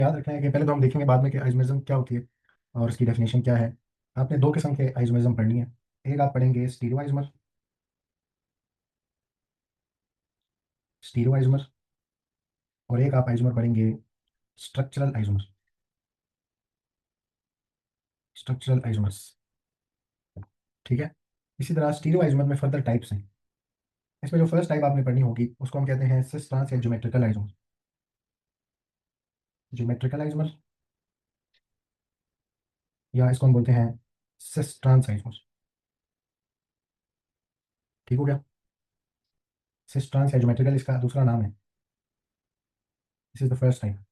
याद रखना है कि पहले तो हम देखेंगे बाद में कि आइसोमेरिज्म क्या होती है और उसकी डेफिनेशन क्या है। आपने दो किस्म के आइसोमेरिज्म पढ़नी है। एक आप पढ़ेंगे स्टीरियो आइसोमर, स्टीरियो आइसोमर, और एक आप आइसोमर पढ़ेंगे स्ट्रक्चरल आइसोमर, स्ट्रक्चरल आइसोमर्स। ठीक है। इसी तरह स्टीरियो आइसोमर में फर्दर टाइप्स हैं। इसमें जो फर्स्ट टाइप आपने पढ़नी होगी उसको हम कहते हैं सिस ट्रांस या ज्योमेट्रिकल आइसोमर। ज्योमेट्रिकल आइसोमर, या इसको हम बोलते हैं सिस ट्रांस आइसोमर। ठीक हो गया। सिस ट्रांस या ज्योमेट्रिकल इसका दूसरा नाम है। This is the first type.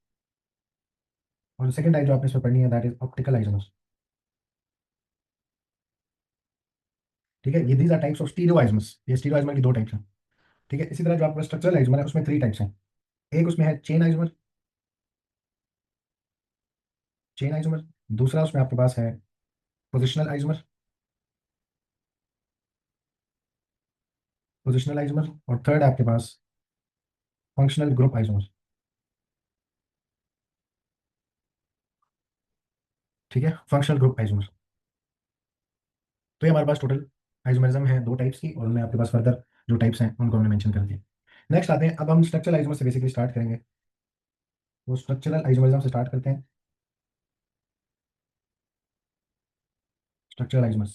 और सेकंड टाइप जो आपने इसमें पढ़नी है दैट इज ऑप्टिकल आइसोमर। ठीक है। ये these are types of stereo isomers. ये स्टीरियो आइसोमर की दो टाइप्स हैं। ठीक है। इसी तरह जो आपका स्ट्रक्चरल आइसोमर है उसमें थ्री टाइप्स हैं। एक उसमें है चेन आइसोमर, चेन आइसोमर। दूसरा उसमें आपके पास है पोजिशनल आइसोमर, पोजिशनल आइसोमर। और थर्ड आपके पास फंक्शनल ग्रुप आइसोमर। ठीक है। Functional group isomer. तो ये हमारे पास टोटल आइसोमरिज्म है दो टाइप्स की, और उनमें आपके पास फर्दर जो टाइप्स हैं उनको हमने मेंशन कर दिया। नेक्स्ट आते हैं, अब हम स्ट्रक्चरल आइसोमर से बेसिकली स्टार्ट करेंगे। वो स्ट्रक्चरल आइसोमरिज्म से स्टार्ट करते हैं। स्ट्रक्चरल आइसोमर्स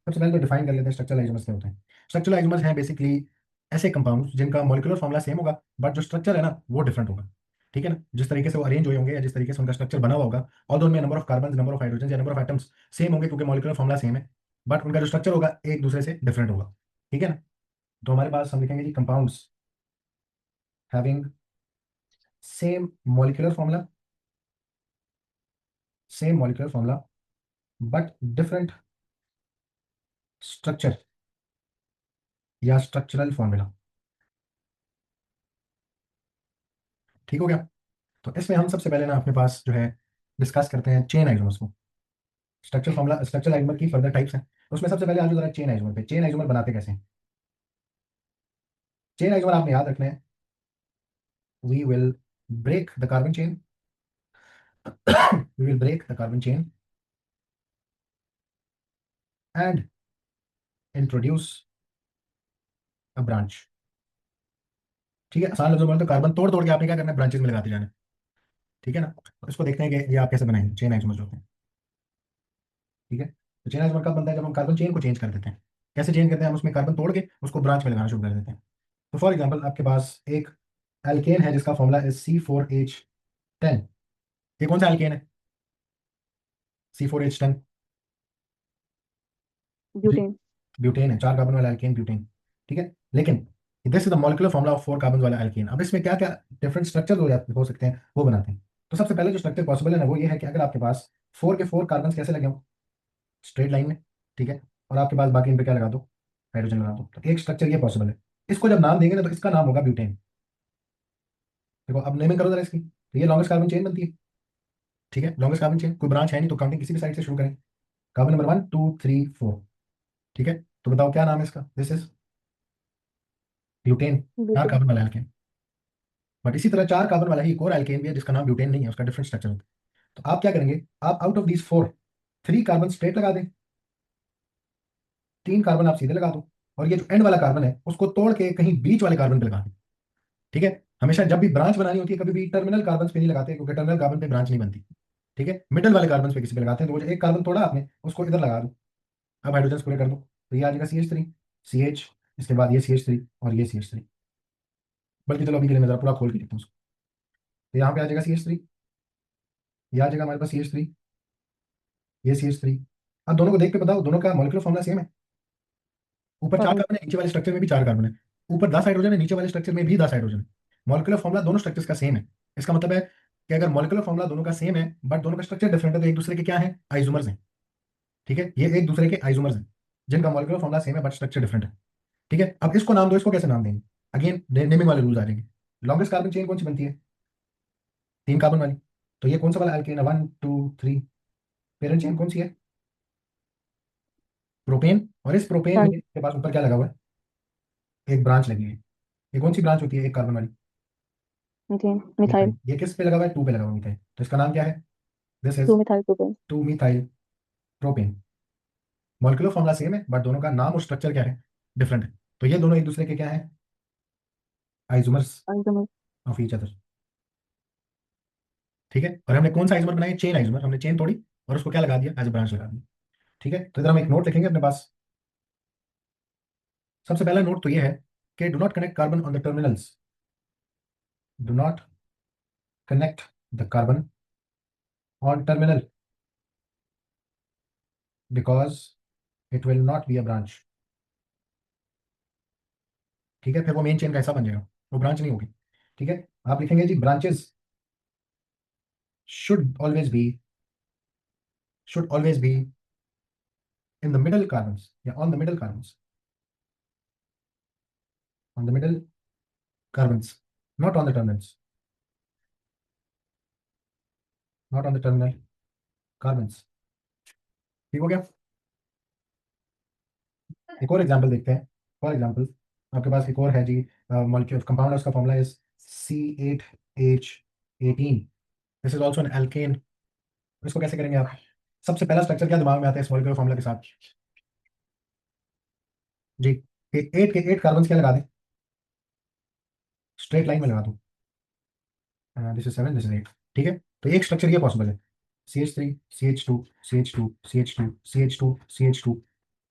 सबसे पहले तो डिफाइन कर लेते हैं स्ट्रक्चरल आइसोमर्स क्या होते हैं। स्ट्रक्चरल आइसोमर्स हैं बेसिकली ऐसे कंपाउंड्स जिनका मॉलिक्यूलर फॉर्मूला सेम होगा बट जो स्ट्रक्चर है ना वो डिफरेंट होगा। ठीक है ना। जिस तरीके से वो अरेंज हुए होंगे या जिस तरीके से उनका स्ट्रक्चर बना हुआ होगा, और उनमें number of carbon, number of hydrogen या नंबर ऑफ एटम्स सेम होंगे क्योंकि मॉलिक्यूलर फॉर्मूला सेम है, बट उनका जो स्ट्रक्चर होगा एक दूसरे से डिफरेंट होगा। ठीक है ना। तो हमारे पास हम लिखेंगे जी compounds having same molecular formula, same molecular formula but different structure या स्ट्रक्चरल फॉर्मूला। ठीक हो गया। तो इसमें हम सबसे पहले ना अपने पास जो है डिस्कस करते हैं चेन आइसोमर्स को। स्ट्रक्चर फॉर्मूला, स्ट्रक्चर आइसोमर की फर्दर टाइप्स हैं। उसमें सबसे पहले आज जरा चेन आइसोमर पे, चेन आइसोमर बनाते कैसे हैं। चेन आइसोमर आपने याद रखना है, we will break the carbon chain, we will break the carbon chain and introduce a branch. ठीक है। आसान लफ्जों में तो कार्बन तोड़ तोड़ के आपने क्या करना है, ब्रांचेस में लगाते जाना है। ठीक है ना। तो इसको देखते हैं कि ये आप कैसे बनाएंगे चेन आइसोमर जो होते हैं। ठीक है। तो चेन आइसोमर कब बनता है, जब हम कार्बन चेन को चेंज कर देते हैं। कैसे चेंज करते हैं, हम उसमें कार्बन तोड़ के उसको ब्रांच में लगाना शुरू कर देते हैं। तो फॉर एग्जाम्पल आपके पास एक एल्केन है जिसका फॉर्मूला है C4H10। ये कौन सा एल्केन है, C4H10? जी, ब्यूटेन। ब्यूटेन है, चार कार्बन वाला एल्केन ब्यूटेन। ठीक है। लेकिन this is the molecular formula of four carbon वाला एल्केन। अब इसमें क्या क्या डिफरेंट स्ट्रक्चर हो सकते हैं वो बनाते हैं। तो सबसे पहले जो स्ट्रक्चर पॉसिबल है ना वो ये है कि अगर आपके पास फोर के फोर कार्बन कैसे लगे हों, स्ट्रेट लाइन में। ठीक है। और आपके पास बाकी इन पे क्या लगा दो, हाइड्रोजन लगा दो, तो एक स्ट्रक्चर ये पॉसिबल है। इसको जब नाम देंगे ना तो इसका नाम होगा ब्यूटेन। देखो अब नेमिंग करो जरा इसकी, तो ये लॉन्गेस्ट कार्बन चेन बनती है। ठीक है। लॉन्गेस्ट कार्बन चेन, कोई ब्रांच है नहीं तो काउंटिंग किसी भी साइड से शुरू करें। Carbon number 1 2 3 4। ठीक है। तो बताओ क्या नाम है इसका, दिस इज ब्यूटेन। चार ब्यूटेन। कार्बन वाला एल्केन। बट इसी तरह चार कार्बन वाला ही एक और एल्केन भी है जिसका नाम ब्यूटेन नहीं है, उसका डिफरेंट स्ट्रक्चर होता है। तो आप क्या करेंगे, आप out of these four three carbon straight लगा दें, तीन कार्बन आप सीधे लगा दो, और ये जो एंड वाला कार्बन है उसको तोड़ के कहीं बीच वाले कार्बन पे लगा दें। ठीक है। हमेशा जब भी ब्रांच बनानी होती है कभी भी टर्मिनल कार्बन पे नहीं लगाते क्योंकि टर्मिनल कार्बन पे ब्रांच नहीं बनती। ठीक है। मिडल वाले कार्बन पे किसी पे लगाते हैं, तो वो जो एक कार्बन तोड़ा आपने उसको इधर लगा दो। अब हाइड्रोजन पूरे कर दो, तो ये आ जाएगा CH3, CH, इसके बाद ये CH3 और ये CH3। बल्कि चलो अभी के लिए मैं जरा पूरा खोल के देखता हूँ उसको। तो यहाँ पे आ जाएगा CH3, ये आ जाएगा हमारे पास CH3, ये CH3। अब दोनों को देख के बताओ दोनों का मॉलिक्यूलर फॉर्मूला सेम है। ऊपर चार हाँ। कार्बन है, नीचे वाले स्ट्रक्चर में भी चार कार्बन है। ऊपर 10 हाइड्रोजन है, नीचे वाले स्ट्रक्चर में भी 10 हाइड्रोजन है। मॉलिक्यूलर फॉर्मूला दोनों स्ट्रक्चर्स का सेम है। इसका मतलब है कि अगर मॉलिक्यूलर फॉर्मूला दोनों का सेम है बट दोनों का स्ट्रक्चर डिफरेंट है तो एक दूसरे के क्या है, आइसोमर्स हैं। ठीक है। ये एक दूसरे के आइसोमर्स हैं जिनका मॉलिक्यूलर फॉर्मूला सेम है बट स्ट्रक्चर डिफरेंट है। ठीक है। अब इसको नाम दो, इसको कैसे नाम देंगे, अगेन नेमिंग वाले रूल्स आ जाएंगे। लॉन्गेस्ट कार्बन चेन कौन सी बनती है, तीन कार्बन वाली। तो ये कौन सा वाला एल्केन है, 1 2 3। पेरेंट चेन कौन सी है, प्रोपेन। और इस प्रोपेन हाँ। में के पास ऊपर क्या लगा हुआ है, एक ब्रांच लगी है। ये कौन सी ब्रांच होती है, एक कार्बन वाली, मीथेन, मिथाइल। मिथाइल, ये किस पे लगा हुआ है? टू पे लगा हुआ है मिथाइल, तो इसका नाम क्या है? This two is methyl propane. Two methyl propane. Molecular formula same है बट दोनों का नाम और स्ट्रक्चर क्या है? डिफरेंट है। तो ये दोनों एक दूसरे के क्या है? Isomers isomer. Of each other. ठीक है, और हमने कौन सा आइसोमर बनाया? Chain isomer. हमने चेन तोड़ी और उसको क्या लगा दिया? एज ए ब्रांच लगा दिया। ठीक है, तो इधर हम एक नोट लिखेंगे अपने पास। सबसे पहला नोट तो ये है कि do not connect carbon on the terminals. Do not connect the carbon on terminal because it will not be a branch. ठीक है, फिर वो मेन चेन का हिस्सा बन जाएगा, वो ब्रांच नहीं होगी। ठीक है, आप लिखेंगे जी branches should always be, should always be in the middle carbons या on the middle carbons, on the middle carbons, not on the terminals, not on the terminal carbons. ठीक हो गया? एक और एग्जांपल देखते हैं। फॉर एग्जांपल आपके पास एक और है जी, मॉलिक्यूल कंपाउंड है, उसका formula is C8H18। This is also an alkane. इसको कैसे करेंगे आप? सबसे पहला स्ट्रक्चर क्या दिमाग में आता है इस मॉलिक्यूलर फॉर्मूला के साथ? जी, एट के 8 कार्बन क्या लगा दें? स्ट्रेट लाइन में लगा दूं। This is 7, this is 8। ठीक है, तो एक स्ट्रक्चर ये पॉसिबल है, CH3 CH2 CH2 CH2 CH2 CH2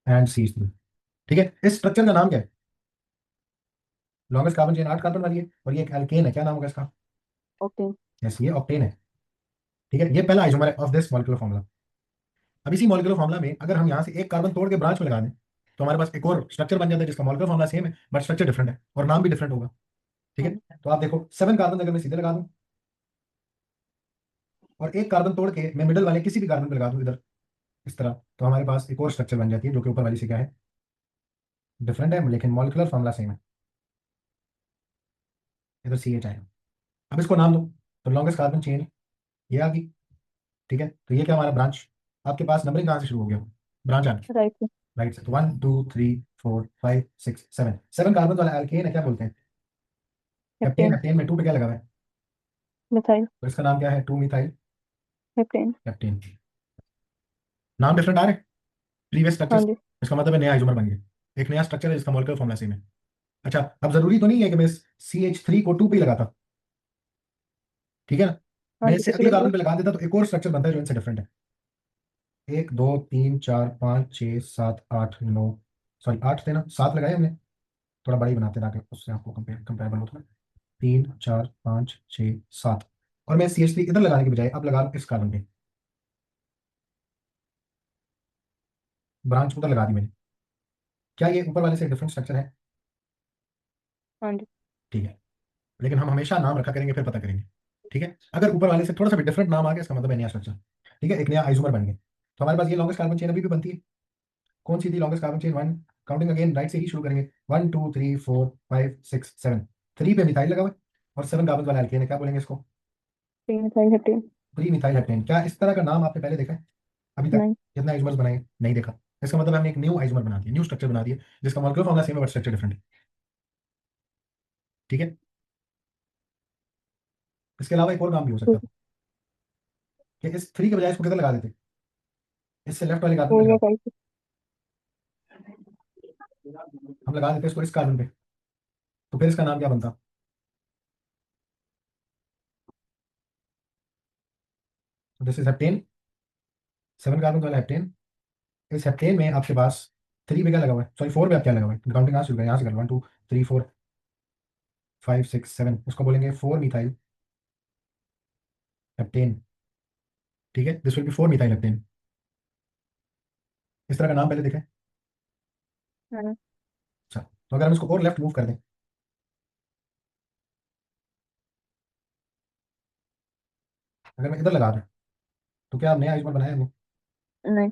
and CH3। ठीक है, इस स्ट्रक्चर का नाम क्या है? लॉन्गेस्ट कार्बन चेन 8 कार्बन वाली है और ये एक एल्केन है, क्या नाम होगा इसका? ओक्टेन। यस, ये ऑक्टेन है। ठीक है, ये पहला आइसोमर है ऑफ दिस मॉलिक्यूलर फॉर्मूला। अब इसी मॉलिक्यूलर फॉर्मूला में अगर हम यहाँ से एक कार्बन तोड़ के ब्रांच में लगा दें तो हमारे पास एक और स्ट्रक्चर बन जाता है जिसका मॉलिक्यूलर फॉर्मूला सेम है बट स्ट्रक्चर डिफरेंट है और नाम भी डिफरेंट होगा। ठीक है, हाँ। तो आप देखो 7 कार्बन अगर मैं सीधे लगा दूं और एक कार्बन तोड़ के मैं मिडल वाले किसी भी कार्बन पे लगा दूं इधर इस तरह, तो हमारे पास एक और स्ट्रक्चर बन जाती है जो कि ऊपर वाली से क्या है? डिफरेंट है लेकिन मॉलिक्यूलर फॉर्मूला सेम है। इधर CH आएगा। अब इसको नाम दो। तो लॉन्गेस्ट कार्बन चेन ये आ गई। ठीक है, तो ये क्या हमारा ब्रांच? आपके पास नंबरिंग कहाँ से शुरू हो गया? ब्रांच आ गई राइट से। राइट से। तो 1 2 3 4 5 6 7, 7 कार्बन वाला एल्केन है, क्या बोलते हैं? हेप्टेन। हेप्टेन। हेप्टेन में 2 पे क्या लगा हुआ है? मिथाइल। तो इसका नाम क्या है? 2 मिथाइल हेप्टेन। हेप्टेन। नाम डिफरेंट आ रहे हैं प्रीवियस स्ट्रक्चर हाँ से। जी। इसका मतलब है नया आइसोमर बन गया, एक नया स्ट्रक्चर है जिसका मॉलिक्यूलर फॉर्मूला सेम है। अच्छा, अब जरूरी तो नहीं है कि मैं इस CH3 को 2 पे ही लगाता। ठीक है ना, हाँ मैं जी, इसे किसी अगले पे भी। कार्बन पे लगा देता तो एक और स्ट्रक्चर बनता है जो इनसे डिफरेंट है। 1 2 3 4 5 6 7 8 9, सॉरी 8 थे ना, 7 लगाए हमने। थोड़ा बड़ा ही बनाते ताकि उससे आपको कंपेरेबल हो थोड़ा। 3 4 5 6 7, और मैं CH3 इधर लगाने के बजाय अब लगा रहा हूं इस कार्बन पे, ब्रांच उधर लगा दी मैंने। क्या ये ऊपर वाले से डिफरेंट स्ट्रक्चर है? हाँ जी। ठीक है, लेकिन हम हमेशा नाम रखा करेंगे फिर पता करेंगे। ठीक है, अगर ऊपर वाले से थोड़ा सा भी डिफरेंट नाम आ गया इसका मतलब है नया स्ट्रक्चर। ठीक है, एक नया आइसोमर बन गया। तो हमारे पास ये लॉन्गेस्ट कार्बन चेन अभी भी बनती है। कौन सी थी longest carbon chain? 1, counting again right से ही शुरू करेंगे। 1 2 3 4 5 6 7। 3 पे मिथाइल लगा हुआ है और 7 कार्बन वाला एल्केन है, क्या बोलेंगे इसको? Three methyl heptane. 3 methyl heptane. क्या इस तरह का नाम आपने पहले देखा है अभी तक? नहीं। जितने आइसोमर्स बनाए नहीं देखा। इसका मतलब हमने एक न्यू आइसोमर बना दिया, न्यू स्ट्रक्चर बना दिया जिसका मॉलिक्यूलर फॉर्मूला सेम है बट स्ट्रक्चर डिफरेंट है। ठीक है, इसके अलावा एक और काम भी हो सकता ठीक था है। कि इस 3 के बजाय इसको किधर लगा देते? इससे लेफ्ट वाले कार्बन पे 4 लगा या देते। 5। हम लगा देते इसको इस कार्बन पे, तो फिर इसका नाम क्या बनता? दिस इज हेप्टेन, 7 कार्बन वाला हेप्टेन। इस हेप्टेन में आपके पास 3 पे क्या लगा हुआ है? सॉरी 4 पे आप क्या लगा हुआ है? काउंटिंग कहाँ से शुरू करें? यहाँ से कर 1 2 3 4 5 6 7, उसको बोलेंगे 4 मिथाइल हेप्टेन। ठीक है, this will B 4 methyl heptane. इस तरह का नाम पहले देखा है? हाँ। अच्छा, तो अगर हम इसको और लेफ्ट मूव कर दें, अगर मैं इधर लगा दूं, तो क्या नया आइसोमर बनाया हमने? नहीं।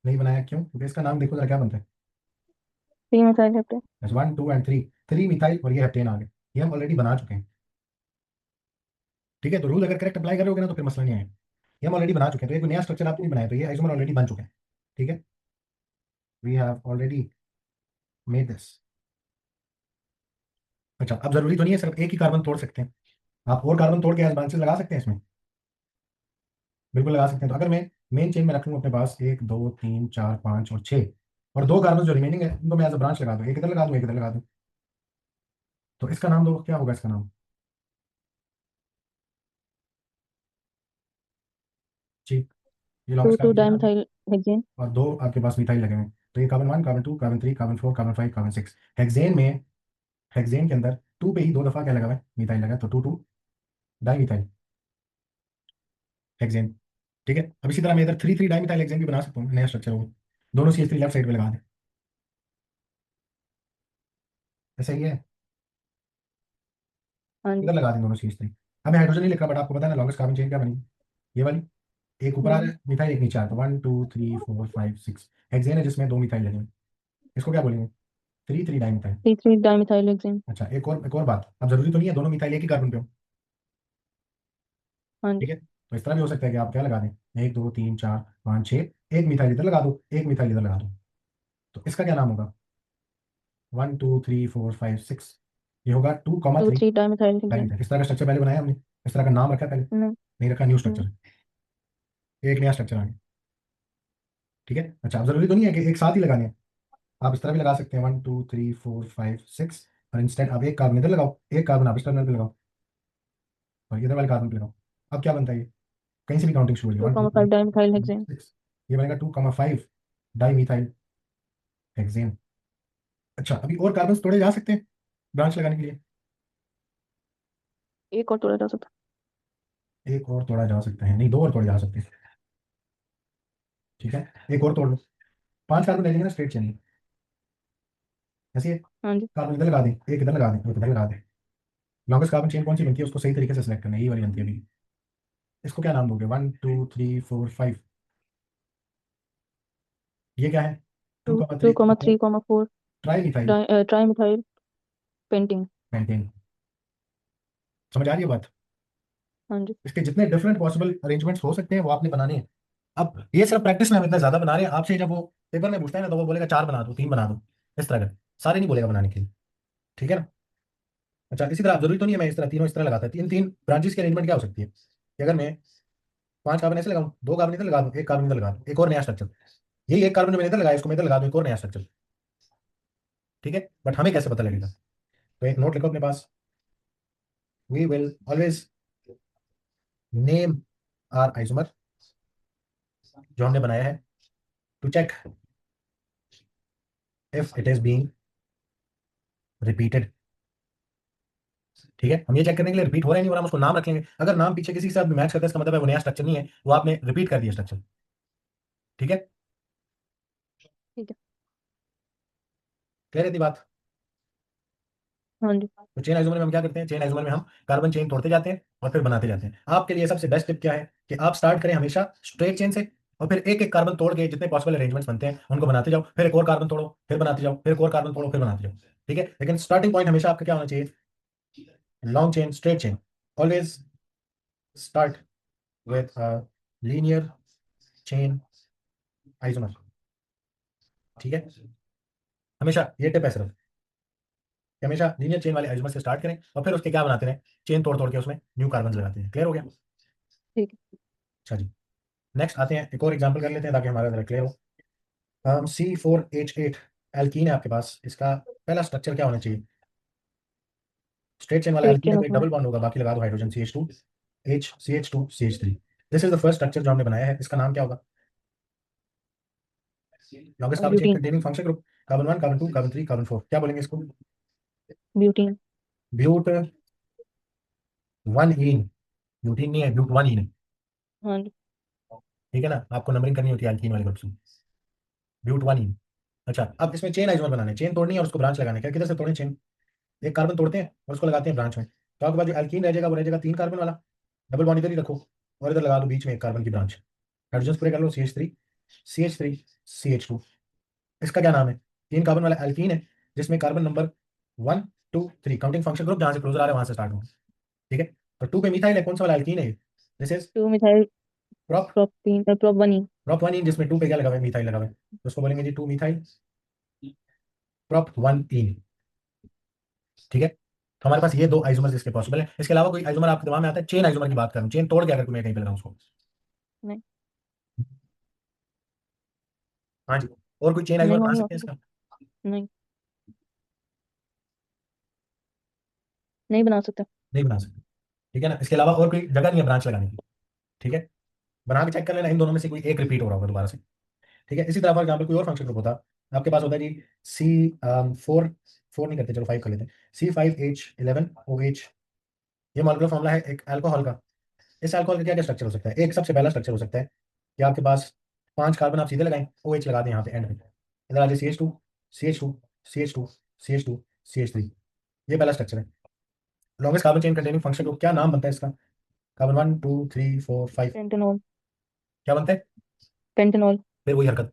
नहीं बनाया, क्यों? क्योंकि इसका नाम देखो जरा क्या बनता है। Three methyl heptane. बस 1 2 एंड 3, 3 मिथाइल और ये हेप्टेन आ गए। ये हम ऑलरेडी बना चुके हैं। ठीक है, तो रूल अगर करेक्ट अप्लाई करोगे ना तो फिर मसला नहीं आएगा। ये हम ऑलरेडी बना चुके हैं, तो एक नया स्ट्रक्चर आपने नहीं बनाया, तो ये आइसोमर ऑलरेडी बन चुके हैं। ठीक है, we have already made this. अच्छा, अब जरूरी तो नहीं है सिर्फ एक ही कार्बन तोड़ सकते हैं। आप और कार्बन तोड़ के एस ब्रांचेस लगा सकते हैं इसमें, बिल्कुल लगा सकते हैं। तो अगर मैं मेन चेन में रख लूँ अपने पास 1 2 3 4 5 और 6, और 2 कार्बन जो रिमेनिंग है उनको मैं एज अ ब्रांच लगा दूँ, एक इधर लगा दूँ एक इधर लगा दूँ, तो इसका नाम दो, क्या होगा इसका नाम? जी, ये two longest two carbon chain आ गई। Dimethyl hexane. और दो आपके पास मिथाइल लगे हुए हैं, तो ये carbon 1 carbon 2 carbon 3 carbon 4 carbon 5 carbon 6। Hexane में, हेक्सेन के अंदर टू पे ही दो दफा क्या लगा हुआ है, मिथाइल लगा है, तो 2 2 डाई मिथाइल हेक्सेन। ठीक है, अब इसी तरह मैं इधर 3 3 डाई मिथाइल हेक्सेन भी बना सकता हूँ, नया स्ट्रक्चर होगा। दोनों CH3 लेफ्ट साइड पे लगा दें, ऐसा ही है, हाँ जी। इधर लगा दें दोनों CH3। अब मैं हाइड्रोजन नहीं लिख रहा, बट आपको पता है ना लॉन्गेस्ट कार्बन चेन क्या बनी, ये वाली। एक ऊपर आ रहा हम्म। है मिथाइल, एक नीचे आ रहा है, तो 1 2 3 4 5 6 हेक्सेन है जिसमें दो मिथाइल लगे हैं, इसको क्या बोलेंगे? 3 3 डाई मिथाइल। 3 3 dimethyl hexane. अच्छा, एक और बात, अब जरूरी तो नहीं है दोनों मिथाइल एक ही कार्बन पे हो, हाँ जी। ठीक है, तो इस तरह भी हो सकता है कि आप क्या लगा दें, 1 2 3 4 5 6, एक मिथाइल इधर लगा दो एक मिथाइल इधर लगा दो, तो इसका क्या नाम होगा? 1 2 3 4 5 6, ये होगा 2 टू 3 थ्री डाइमिथाइल हेक्सेन। डाइमीटर। इस तरह का स्ट्रक्चर पहले बनाया हमने, इस तरह का नाम रखा है पहले, नहीं। नहीं रखा, न्यू नहीं। स्ट्रक्चर, एक नया स्ट्रक्चर आ गया। ठीक है, अच्छा, अब जरूरी तो नहीं है कि एक साथ ही लगाने हैं, आप इस तरह भी लगा सकते हैं 1 2 3 4 5 6, और इंस्टेड आप एक कार्बन इधर लगाओ, एक कार्बन आप इस टर्मिनल पे लगाओ, और इधर वाले कार्बन पे लगाओ। अब क्या बनता है ये, कहीं से भी काउंटिंग शुरू हो टू जाए, one two comma three five dimethyl hexane. 6, ये बनेगा 2 5 डाई मिथाइल हेक्सेन। अच्छा, अभी और कार्बन तोड़े जा सकते हैं ब्रांच लगाने के लिए, एक और तोड़ा जा सकता एक और तोड़ा जा सकता है, नहीं दो और तोड़े जा सकते हैं, ठीक है, एक और तोड़ लो, 5 कार्बन रह जाएंगे ना स्ट्रेट चेन में, ऐसे ही है। हाँ जी। कार्बन इधर लगा दें, एक इधर लगा दें एक इधर लगा दें। लॉन्गेस्ट कार्बन चेन कौन सी बनती है उसको सही तरीके से सिलेक्ट करना है, यही वाली बनती है अभी। इसको क्या नाम दोगे, 1 2 3 4 5, ये क्या है, two two comma two three comma four three comma four tri methyl trimethyl painting. Pentane. समझ आ रही है बात? हाँ जी। इसके जितने डिफरेंट पॉसिबल अरेंजमेंट्स हो सकते हैं वो आपने बनाने हैं। अब ये सिर्फ प्रैक्टिस में हम इतना ज्यादा बना रहे हैं, आपसे जब वो पेपर में पूछता है ना तो वो बोलेगा 4 बना दो 3 बना दो, इस तरह का, सारे नहीं बोलेगा बनाने के लिए, ठीक है ना। अच्छा, इसी तरह आप जरूरी तो नहीं है मैं इस तरह तीनों इस तरह लगाता है, तीन तीन ब्रांचेस की अरेंजमेंट क्या हो सकती है कि अगर मैं 5 कार्बन ऐसे लगाऊं, 2 कार्बन इधर लगा दूं एक कार्बन इधर लगा दूं, एक और नया स्ट्रक्चर, यही एक कार्बन जो मैंने इधर लगाया इसको मैं इधर लगा दूं एक और नया स्ट्रक्चर, ठीक है, बट हमें कैसे पता लगेगा? तो एक नोट लिखो अपने पास, we will always name our isomer जो हमने बनाया है to check if it is being repeated, ठीक है, हम ये चेक करने के लिए रिपीट हो रहा है नहीं हो रहा, हम उसको नाम रख लेंगे, अगर नाम पीछे किसी के साथ मैच करता है इसका मतलब है वो नया स्ट्रक्चर नहीं है, वो आपने रिपीट कर दिया स्ट्रक्चर, ठीक है, ठीक है। क्लियर है ये बात? हाँ जी। तो चेन आइसोमर में हम क्या करते हैं, चेन आइसोमर में हम कार्बन चेन तोड़ते जाते हैं और फिर बनाते जाते हैं। आपके लिए सबसे बेस्ट टिप क्या है कि आप स्टार्ट करें हमेशा स्ट्रेट चेन से, और फिर एक एक कार्बन तोड़ के जितने पॉसिबल अरेंजमेंट्स बनते हैं उनको बनाते जाओ, फिर एक और कार्बन तोड़ो फिर बनाते जाओ, फिर एक और कार्बन तोड़ो फिर बनाते जाओ, ठीक है, लेकिन स्टार्टिंग पॉइंट हमेशा आपका क्या होना चाहिए, long chain straight chain, always start with linear chain isomer, ठीक है, हमेशा ये टिप है सिर्फ कि हमेशा लीनियर चेन वाले आइसोमर से स्टार्ट करें और फिर उसके क्या बनाते हैं, चेन तोड़ तोड़ के उसमें न्यू कार्बन लगाते हैं। क्लियर हो गया? ठीक है। अच्छा जी, नेक्स्ट आते हैं, एक और एग्जांपल कर लेते हैं ताकि हमारा जरा क्लियर हो। C4H8 एल्कीन है आपके पास, इसका पहला स्ट्रक्चर क्या होना चाहिए, स्ट्रेट चेन वाला स्ट्रेट एल्कीन है चेन तो एक होता है। डबल बॉन्ड होगा, बाकी लगा दो hydrogen CH2 CH2 CH3। This is the first structure जो हमने बनाया है, इसका नाम क्या होगा? Longest carbon chain butene. Containing function group, carbon 1 carbon 2 carbon 3 carbon 4, क्या बोलेंगे इसको? ब्यूटीन। ब्यूट 1 इन, ब्यूटीन नहीं है, ब्यूट 1 इन, हाँ जी। ठीक है ना, आपको नंबरिंग करनी होती है एल्कीन वाले ग्रुप से, ब्यूट 1 इन। अच्छा, अब इसमें चेन आइसोमर बनाने, चेन तोड़नी है और उसको ब्रांच लगाने का, किधर से तोड़े चेन, एक कार्बन तोड़ते हैं और उसको लगाते हैं ब्रांच में, तो आपके पास जो एल्कीन रह जाएगा वो रह जाएगा 3 कार्बन वाला, डबल बॉन्ड इधर ही रखो और इधर लगा दो बीच में एक कार्बन की ब्रांच, हाइड्रोजन पूरे कर लो, CH3 CH2, इसका क्या नाम है, 3 कार्बन वाला एल्कीन है जिसमें carbon number 1 2 3 counting function group जहां से क्लोजर आ रहा है वहां से स्टार्ट होगा, ठीक है, तो 2 पे मिथाइल है, कौन सा वाला एल्कीन है, this is two methyl prop propene prop 1 E. Prop 1 इन, जिसमें 2 पे क्या लगा हुआ है, मिथाइल लगा हुआ है, तो उसको बोलेंगे जी 2 मिथाइल प्रॉप 1 इन, ठीक है, तो हमारे पास ये दो आइसोमर्स इसके पॉसिबल है। इसके अलावा कोई आइसोमर आपके दिमाग में आता है? चेन आइसोमर की बात करूं, चेन तोड़ के अगर मैं कहीं पे लगाऊं उसको। नहीं। हाँ जी। और कोई चेन नहीं आइसोमर बना होंगे सकते हैं और इसका? नहीं। नहीं बना सकते। नहीं बना सकते। ठीक है ना, इसके अलावा और कोई जगह नहीं है ब्रांच लगाने की। ठीक है, बना के चेक कर लेना, इन दोनों में से कोई एक रिपीट हो रहा होगा दोबारा से। ठीक है, इसी तरह फॉर एग्जाम्पल कोई और फंक्शन ग्रुप होता, आपके पास होता है जी सी फोर, फोर नहीं करते, चलो फाइव कर लेते हैं, C5H11OH। ये मॉलिक्यूलर फॉर्मूला है एक अल्कोहल का। इस अल्कोहल का क्या क्या स्ट्रक्चर हो सकता है? एक सबसे पहला स्ट्रक्चर हो सकता है कि आपके पास 5 कार्बन आप सीधे लगाएं, OH लगा दें यहाँ पे एंड में, इधर आ जाए CH2, CH2, CH2, CH2, CH3। ये पहला स्ट्रक्चर है। Longest carbon chain containing function group, क्या नाम बनता है इसका? कार्बन 1 2 3 4 5। पेंटेनॉल। क्या बनता है? पेंटेनॉल। फिर वही हरकत,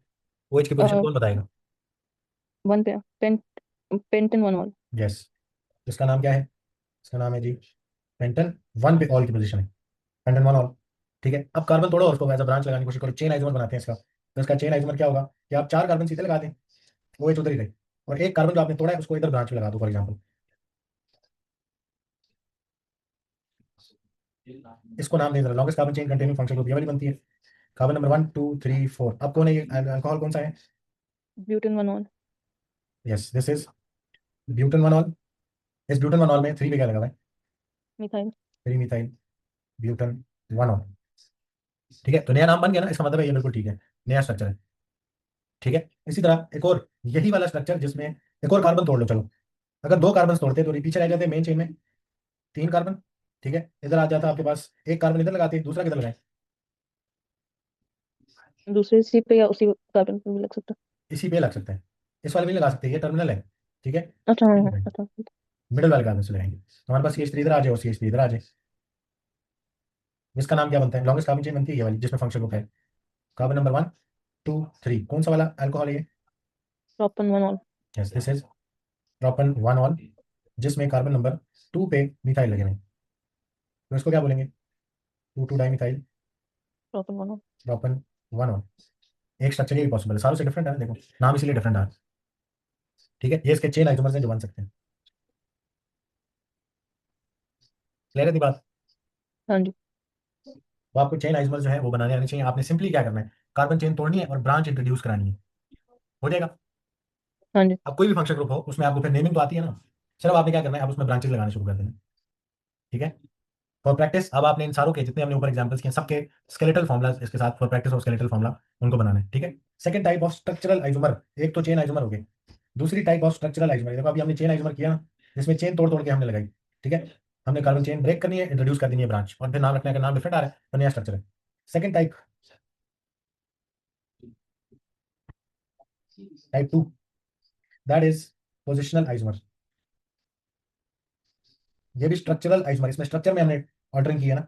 OH की पोजीशन कौन बताएगा? वन पे पेंटेन वन ऑल। यस। इसका नाम क्या है? इसका नाम है जी पेंटन 1 पे ऑल की पोजीशन है, पेंटन 1 ऑल। ठीक है, अब कार्बन तोड़ो और उसको एज अ ब्रांच लगाने की कोशिश करो, चेन आइसोमर बनाते हैं इसका। तो इसका चेन आइसोमर क्या होगा कि आप 4 कार्बन सीधे लगा दें, वो एच उधर ही रहे, और एक कार्बन जो आपने तोड़ा है उसको इधर ब्रांच में लगा दो फॉर एग्जाम्पल। इसको नाम दे दो longest carbon chain containing function group, ये वाली बनती है। कार्बन नंबर 1 2 3 4, अब कौन है ये अल्कोहल कौन सा है? Butane one ol. Yes, this is butane 1 all. इस ब्यूटन 1 ऑल में 3 पे क्या लगा हुआ है? मिथाइल। 3 methyl butane 1 all. ठीक है, तो नया नाम बन गया ना, इसका मतलब है ये बिल्कुल ठीक है, नया स्ट्रक्चर है। ठीक है, इसी तरह एक और यही वाला स्ट्रक्चर जिसमें एक और कार्बन तोड़ लो चलो, अगर 2 कार्बन तोड़ते तो पीछे रह जाते मेन चेन में 3 कार्बन। ठीक है, इधर आ जाता आपके पास एक कार्बन इधर लगाते, दूसरा किधर लगाए? दूसरे सी पे या उसी कार्बन पे भी लग सकता इसी पे लग सकता है, इस वाले में नहीं लगा सकते, ये टर्मिनल है। ठीक है, है। अच्छा हाँ हाँ, अच्छा। मिडिल वाले कार्बन से लगाएंगे, तो हमारे पास CH3 इधर आ जाए और CH3 इधर आ जाए। इसका नाम क्या बनता है? लॉन्गेस्ट कार्बन चेन बनती है ये वाली जिसमें फंक्शन ग्रुप है कार्बन नंबर 1 2 3। कौन सा वाला अल्कोहल है ये? Propan one ol. Yes, this is propan 1 ol, जिसमें कार्बन नंबर 2 पे मिथाइल लगे हुए हैं। तो इसको क्या बोलेंगे? 2 2 डाइमिथाइल प्रोपन वन ऑल। प्रोपन 1 ऑल। एक स्ट्रक्चर ये पॉसिबल है, सारों से डिफरेंट है ना, देखो नाम इसीलिए डिफरेंट है। ठीक है, ये इसके चेन आइसोमर्स हैं जो बन सकते हैं। क्लियर है दी बात? हाँ जी। तो आपको चेन आइसोमर जो है वो बनाने आने चाहिए, आपने सिंपली क्या करना है, कार्बन चेन तोड़नी है और ब्रांच इंट्रोड्यूस करानी है, हो जाएगा। हाँ जी। अब कोई भी फंक्शन ग्रुप हो उसमें आपको फिर नेमिंग तो आती है ना, सिर्फ आपने क्या करना है, आप उसमें ब्रांचेस लगाना शुरू कर देना। ठीक है, फॉर प्रैक्टिस अब आपने इन सारों के जितने हमने ऊपर एग्जांपल्स किए सबके स्केलेटल फॉर्मुला इसके साथ फॉर प्रैक्टिस और स्केलेटल फॉर्मुला उनको बनाना है। ठीक है, second type of structural isomer, एक तो चेन आइसोमर हो गए, दूसरी टाइप ऑफ स्ट्रक्चरल आइसोमर, देखो अभी हमने चेन आइसोमर किया ना, जिसमें चेन तोड़ तोड़ के हमने लगाई। ठीक है, हमने कार्बन चेन ब्रेक करनी है, इंट्रोड्यूस कर देनी है ब्रांच, और फिर नाम रखने का नाम डिफरेंट आ रहा है तो नया स्ट्रक्चर है। Second type, type 2, that is positional isomer. ये भी स्ट्रक्चरल आइसोमर, इसमें स्ट्रक्चर में हमने ऑर्डरिंग की है ना,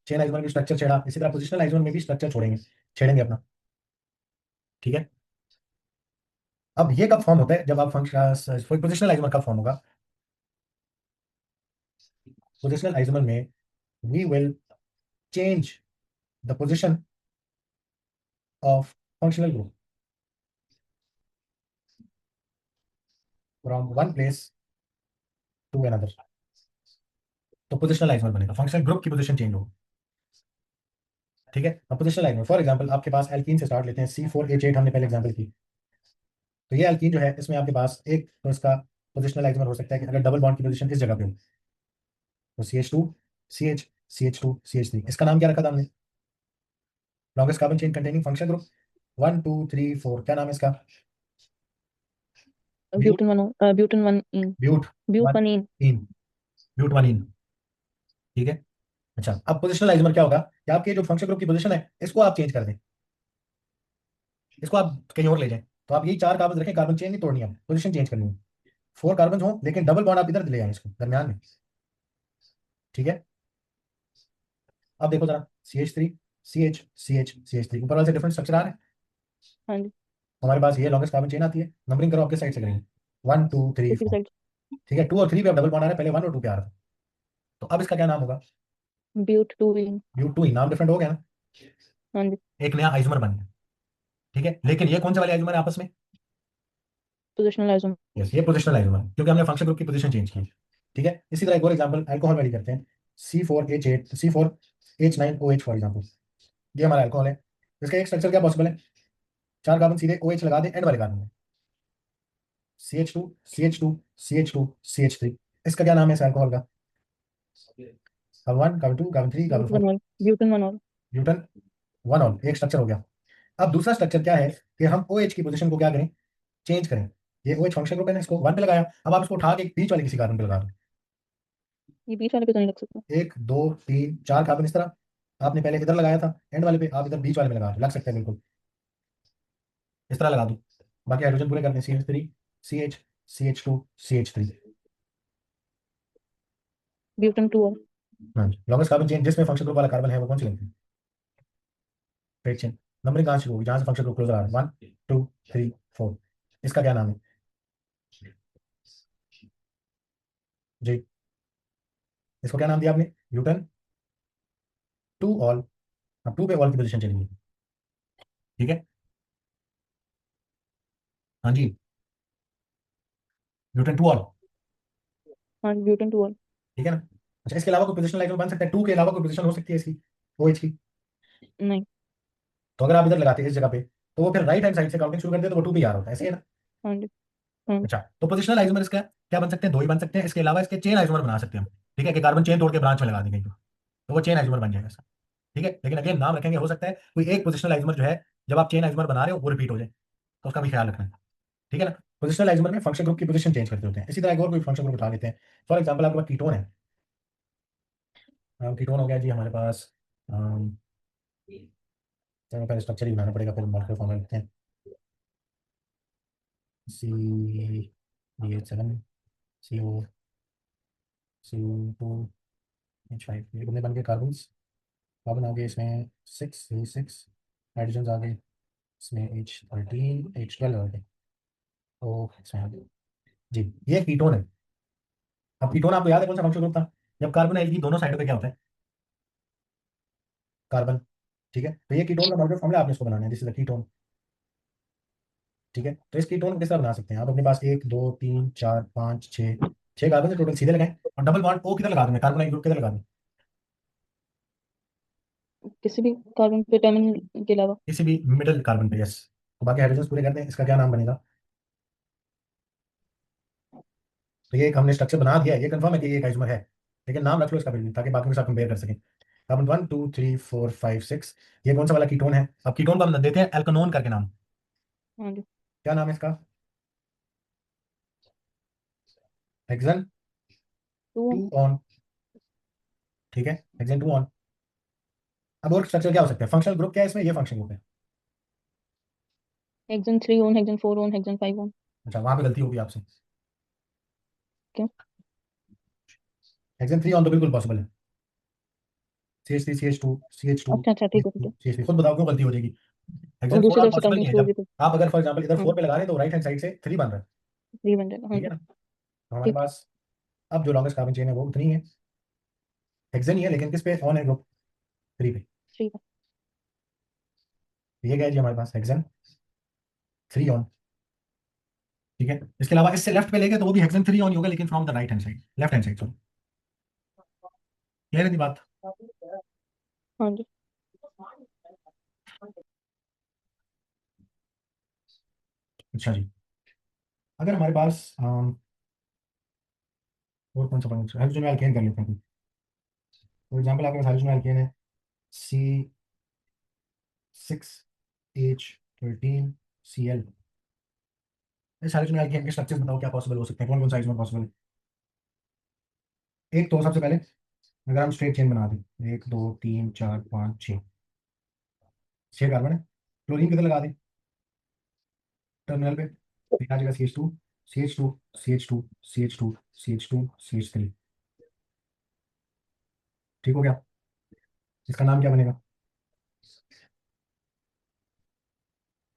चेन आइसोमर भी स्ट्रक्चर छेड़ा, इसी तरह पोजिशनल आइसोमर में भी स्ट्रक्चर छोड़ेंगे, छेड़ेंगे अपना। ठीक है, अब ये कब फॉर्म होता है? जब आप फंक्शन पोजिशनल आइसोमर कब फॉर्म होगा? पोजिशनल आइसोमर में we will change the position of functional group from one place to another, तो पोजिशनल आइसोमर बनेगा, फंक्शनल ग्रुप की पोजिशन चेंज होगी। ठीक है, अब पोजिशनल आइसोमर फॉर एग्जांपल आपके पास एल्कीन से स्टार्ट लेते हैं, C4H8 हमने पहले एग्जांपल की। तो ये एल्कीन जो है इसमें आपके पास एक तो इसका पोजिशनल आइसोमर हो सकता है कि अगर डबल बॉन्ड की पोजिशन इस जगह पे हो, तो CH2 CH CH2 CH3, इसका नाम क्या रखा था हमने? Longest carbon chain containing function group 1 2 3 4, क्या नाम है इसका? But, butane one ol, butane one ene. But but one one ene. Ene, but one ene. ठीक है, अच्छा अब पोजिशनल आइसोमर क्या होगा कि आपके जो फंक्शन ग्रुप की पोजीशन है इसको आप चेंज कर दें, इसको आप कहीं और ले जाएं, तो आप यही 4 कार्बन रखें, कार्बन चेन नहीं तोड़नी है, पोजीशन चेंज करनी है, 4 कार्बन हो लेकिन डबल बॉन्ड आप इधर ले आए इसको दरमियान में। ठीक है, अब देखो जरा CH3 CH CH3 ऊपर वाले से डिफरेंट स्ट्रक्चर आ रहे हैं। हाँ जी। हमारे पास ये लॉन्गेस्ट कार्बन चेन आती है, नंबरिंग करो आपके साइड से करेंगे, वन टू थ्री किसी फोर साइड। ठीक है, 2 और 3 पे अब डबल बॉन्ड आ रहा है, पहले 1 और 2 पे आ रहा था, तो अब इसका क्या नाम होगा? But two in. But two ही, नाम डिफरेंट हो गया ना, हाँ जी। एक नया आइसोमर बन गया। ठीक है, लेकिन ये कौन से वाले आइसोमर है आपस में? Positional isomer. यस, ये पोजिशनल आइसोमर क्योंकि हमने फंक्शन ग्रुप की पोजीशन चेंज की। ठीक है, इसी तरह एक और एग्जाम्पल अल्कोहल वाली करते हैं। C4H9OH फॉर एग्जाम्पल, ये हमारा अल्कोहल है। इसका एक स्ट्रक्चर क्या पॉसिबल है, 4 कार्बन सीधे OH लगा दे एंड वाले कार्बन में, CH2 CH2 CH2 CH3। इसका क्या नाम है इस अल्कोहल का, carbon 1 carbon 2 carbon 3 carbon 4, butane one, butane one और ब्यूटन 1 ऑल, एक स्ट्रक्चर हो गया। अब दूसरा स्ट्रक्चर क्या है कि हम OH की पोजीशन को क्या करें, चेंज करें। ये OH फंक्शन ग्रुप है ना, इसको 1 पे लगाया, अब आप इसको उठा के बीच वाले किसी कार्बन पे लगा दो। ये बीच वाले पे तो नहीं लग सकता। 1 2 3 4 कार्बन इस तरह, आपने पहले इधर लगाया था एंड वाले पे, आप इधर बीच वाले में लगा दो, लग सकता है बिल्कुल इस तरह लगा दो। बाकी हाइड्रोजन पूरे करते हैं, CH3 CH CH2 CH3। Butane to और हाँ, लॉन्गेस्ट कार्बन चेन जिसमें फंक्शन ग्रुप वाला कार्बन है वो कौन सी लेंगे, स्ट्रेट चेन। नंबरिंग कहाँ शुरू होगी, जहां से फंक्शन ग्रुप क्लोजर आ रहा है, 1 2 3 4। इसका क्या नाम है जी, इसको क्या नाम दिया आपने, ब्यूटन 2 ऑल। अब 2 पे ऑल की पोजीशन चलेंगे, ठीक है। हाँ जी, ब्यूटन 2 ऑल, हाँ ब्यूटन टू और। ठीक है ना। अच्छा, इसके अलावा कोई पोजिशन लाइक बन सकता है, 2 के अलावा कोई पोजीशन हो सकती है इसकी, OH की। नहीं। तो अगर आप इधर लगाते हैं इस जगह पे, तो वो फिर राइट हैंड साइड से काउंटिंग शुरू कर दे तो वो 2 पे ही आ रहा होता है, ऐसे ही है ना। हाँ जी। हाँ। अच्छा, तो पोजिशनल आइसोमर इसका क्या बन सकते हैं, 2 ही बन सकते हैं, इसके अलावा इसके चेन आइसोमर बना सकते हैं हम। ठीक है, कि कार्बन चेन तोड़ के ब्रांच में लगा देंगे तो वो चेन आइसोमर बन जाएगा इसका। ठीक है, लेकिन अगेन नाम रखेंगे, हो सकता है कोई एक पोजिशनल आइसोमर जो है, जब आप चेन आइसोमर बना रहे हो वो रिपीट हो जाए, तो उसका भी ख्याल रखना है। ठीक है ना। पोजिशनल आइसोमर में फंक्शन ग्रुप की पोजीशन चेंज करते होते हैं। इसी तरह एक और कोई फंक्शन ग्रुप उठा लेते हैं। फॉर एग्जाम्पल आपके पास कीटोन है, कीटोन हो गया जी हमारे पास। अम, चलो पहले स्ट्रक्चर ही बनाना पड़ेगा, फिर मॉलिक्यूलर फॉर्मूला लिखते हैं। CH7CO CO2H5, ये कितने बन गए कार्बन, कार्बन आ गए इसमें 6 हाइड्रोजन आ गए इसमें, H13 H12 आ गए, तो इसमें आ गए जी, ये कीटोन है। अब कीटोन आपको याद है कौन सा फंक्शन ग्रुप था, जब कार्बन एल्की दोनों साइडों पे क्या होता है, कार्बन। ठीक है, तो ये कीटोन का मॉलिक्यूलर फॉर्मूला आपने इसको बनाना है, दिस इज द कीटोन। ठीक है, तो इस कीटोन को किस तरह बना सकते हैं, आप अपने पास 1 2 3 4 5 6 6 कार्बन टोटल सीधे लगाएं, और डबल बॉन्ड O किधर लगा दें, कार्बोनाइल ग्रुप किधर लगा दें, किसी भी कार्बन पे टर्मिनल के अलावा। किसी भी मिडल कार्बन पे, यस। तो बाकी हाइड्रोजन पूरे कर दें, इसका क्या नाम बनेगा। तो ये एक हमने स्ट्रक्चर बना दिया है, ये कंफर्म है कि ये एक आइसोमर है, लेकिन नाम रख लो इसका बिल्कुल, ताकि बाकी के साथ कंपेयर कर सकें। कार्बन 1 2 3 4 5 6, ये कौन सा वाला कीटोन है। अब कीटोन को हम देते हैं एल्कनोन करके नाम, हाँ जी। क्या नाम है इसका, हेक्सेन टू। 2 ऑन। ठीक है, हेक्सेन 2 ऑन। अब और स्ट्रक्चर क्या हो सकता है, फंक्शनल ग्रुप क्या है इसमें, ये फंक्शन ग्रुप है। Hexane three own, hexane four own, hexane five own. अच्छा, वहां पे गलती होगी आपसे, क्यों? हेक्सेन 3 ऑन तो बिल्कुल पॉसिबल है, CH3 CH2 CH2 अच्छा अच्छा, ठीक है ठीक है। CH3, खुद बताओ क्यों गलती हो जाएगी। और हेक्सेन 4 दूसरी ऑन तरफ से पॉसिबल काउंटिंग नहीं है, शुरू जब होगी तो। आप अगर फॉर एग्जाम्पल इधर हाँ। 4 पे लगा रहे हैं तो राइट हैंड साइड से 3 बन रहा है। थ्री बन जाएगा, हाँ ठीक है जी। ना, तो हमारे ठीक। पास अब जो लॉन्गेस्ट कार्बन चेन है वो उतनी है, हेक्सेन ही है, लेकिन किस पे ऑन है ग्रुप 3 पे। ठीक है। तो ये गया जी हमारे पास हेक्सेन 3 ऑन। ठीक है, इसके अलावा इससे लेफ्ट पे लेके तो वो भी हेक्सेन 3 ऑन ही होगा, लेकिन from the right hand side, left hand side, sorry. Clear है जी बात। हाँ जी। अच्छा जी, अगर हमारे पास और कौन सा पॉइंट, हाइड्रोजन में अल्केन कर लेते हैं। फॉर एग्जाम्पल आपके पास हाइड्रोजन में अल्केन है, C6H13Cl। इस हाइड्रोजन में अल्केन के स्ट्रक्चर्स बताओ क्या पॉसिबल हो सकते हैं, कौन कौन साइज में पॉसिबल है। एक तो सबसे पहले अगर हम स्ट्रेट चेन बना दें, 1 2 3 4 5 6, 6 कार्बन है, क्लोरीन किधर लगा दें, टर्मिनल पे, तो यहाँ आ जाएगा CH2 CH2 CH2 CH2 CH3। ठीक हो गया, इसका नाम क्या बनेगा,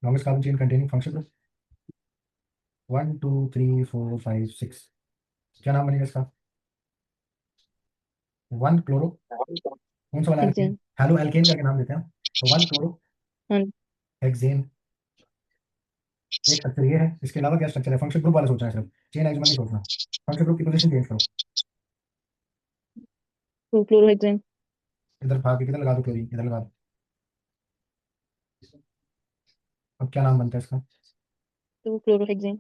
longest carbon chain containing function group, 1 2 3 4 5 6, क्या नाम बनेगा इसका, 1 क्लोरो, कौन सा वाला एल्केन, हेक्सेन। हेलो एल्केन करके नाम देते हैं, तो 1 क्लोरो हाँ जी। हेक्सेन एक स्ट्रक्चर ये है, इसके अलावा क्या स्ट्रक्चर है? फंक्शन ग्रुप वाला सोचना है सिर्फ, चेन आइसोमर नहीं सोचना। फंक्शन ग्रुप की पोजीशन चेंज करो। 2 क्लोरोहेक्सेन। इधर भाग के किधर लगा दो क्लोरीन, इधर लगा दो। अब क्या नाम बनता है इसका? 2 क्लोरोहेक्सेन।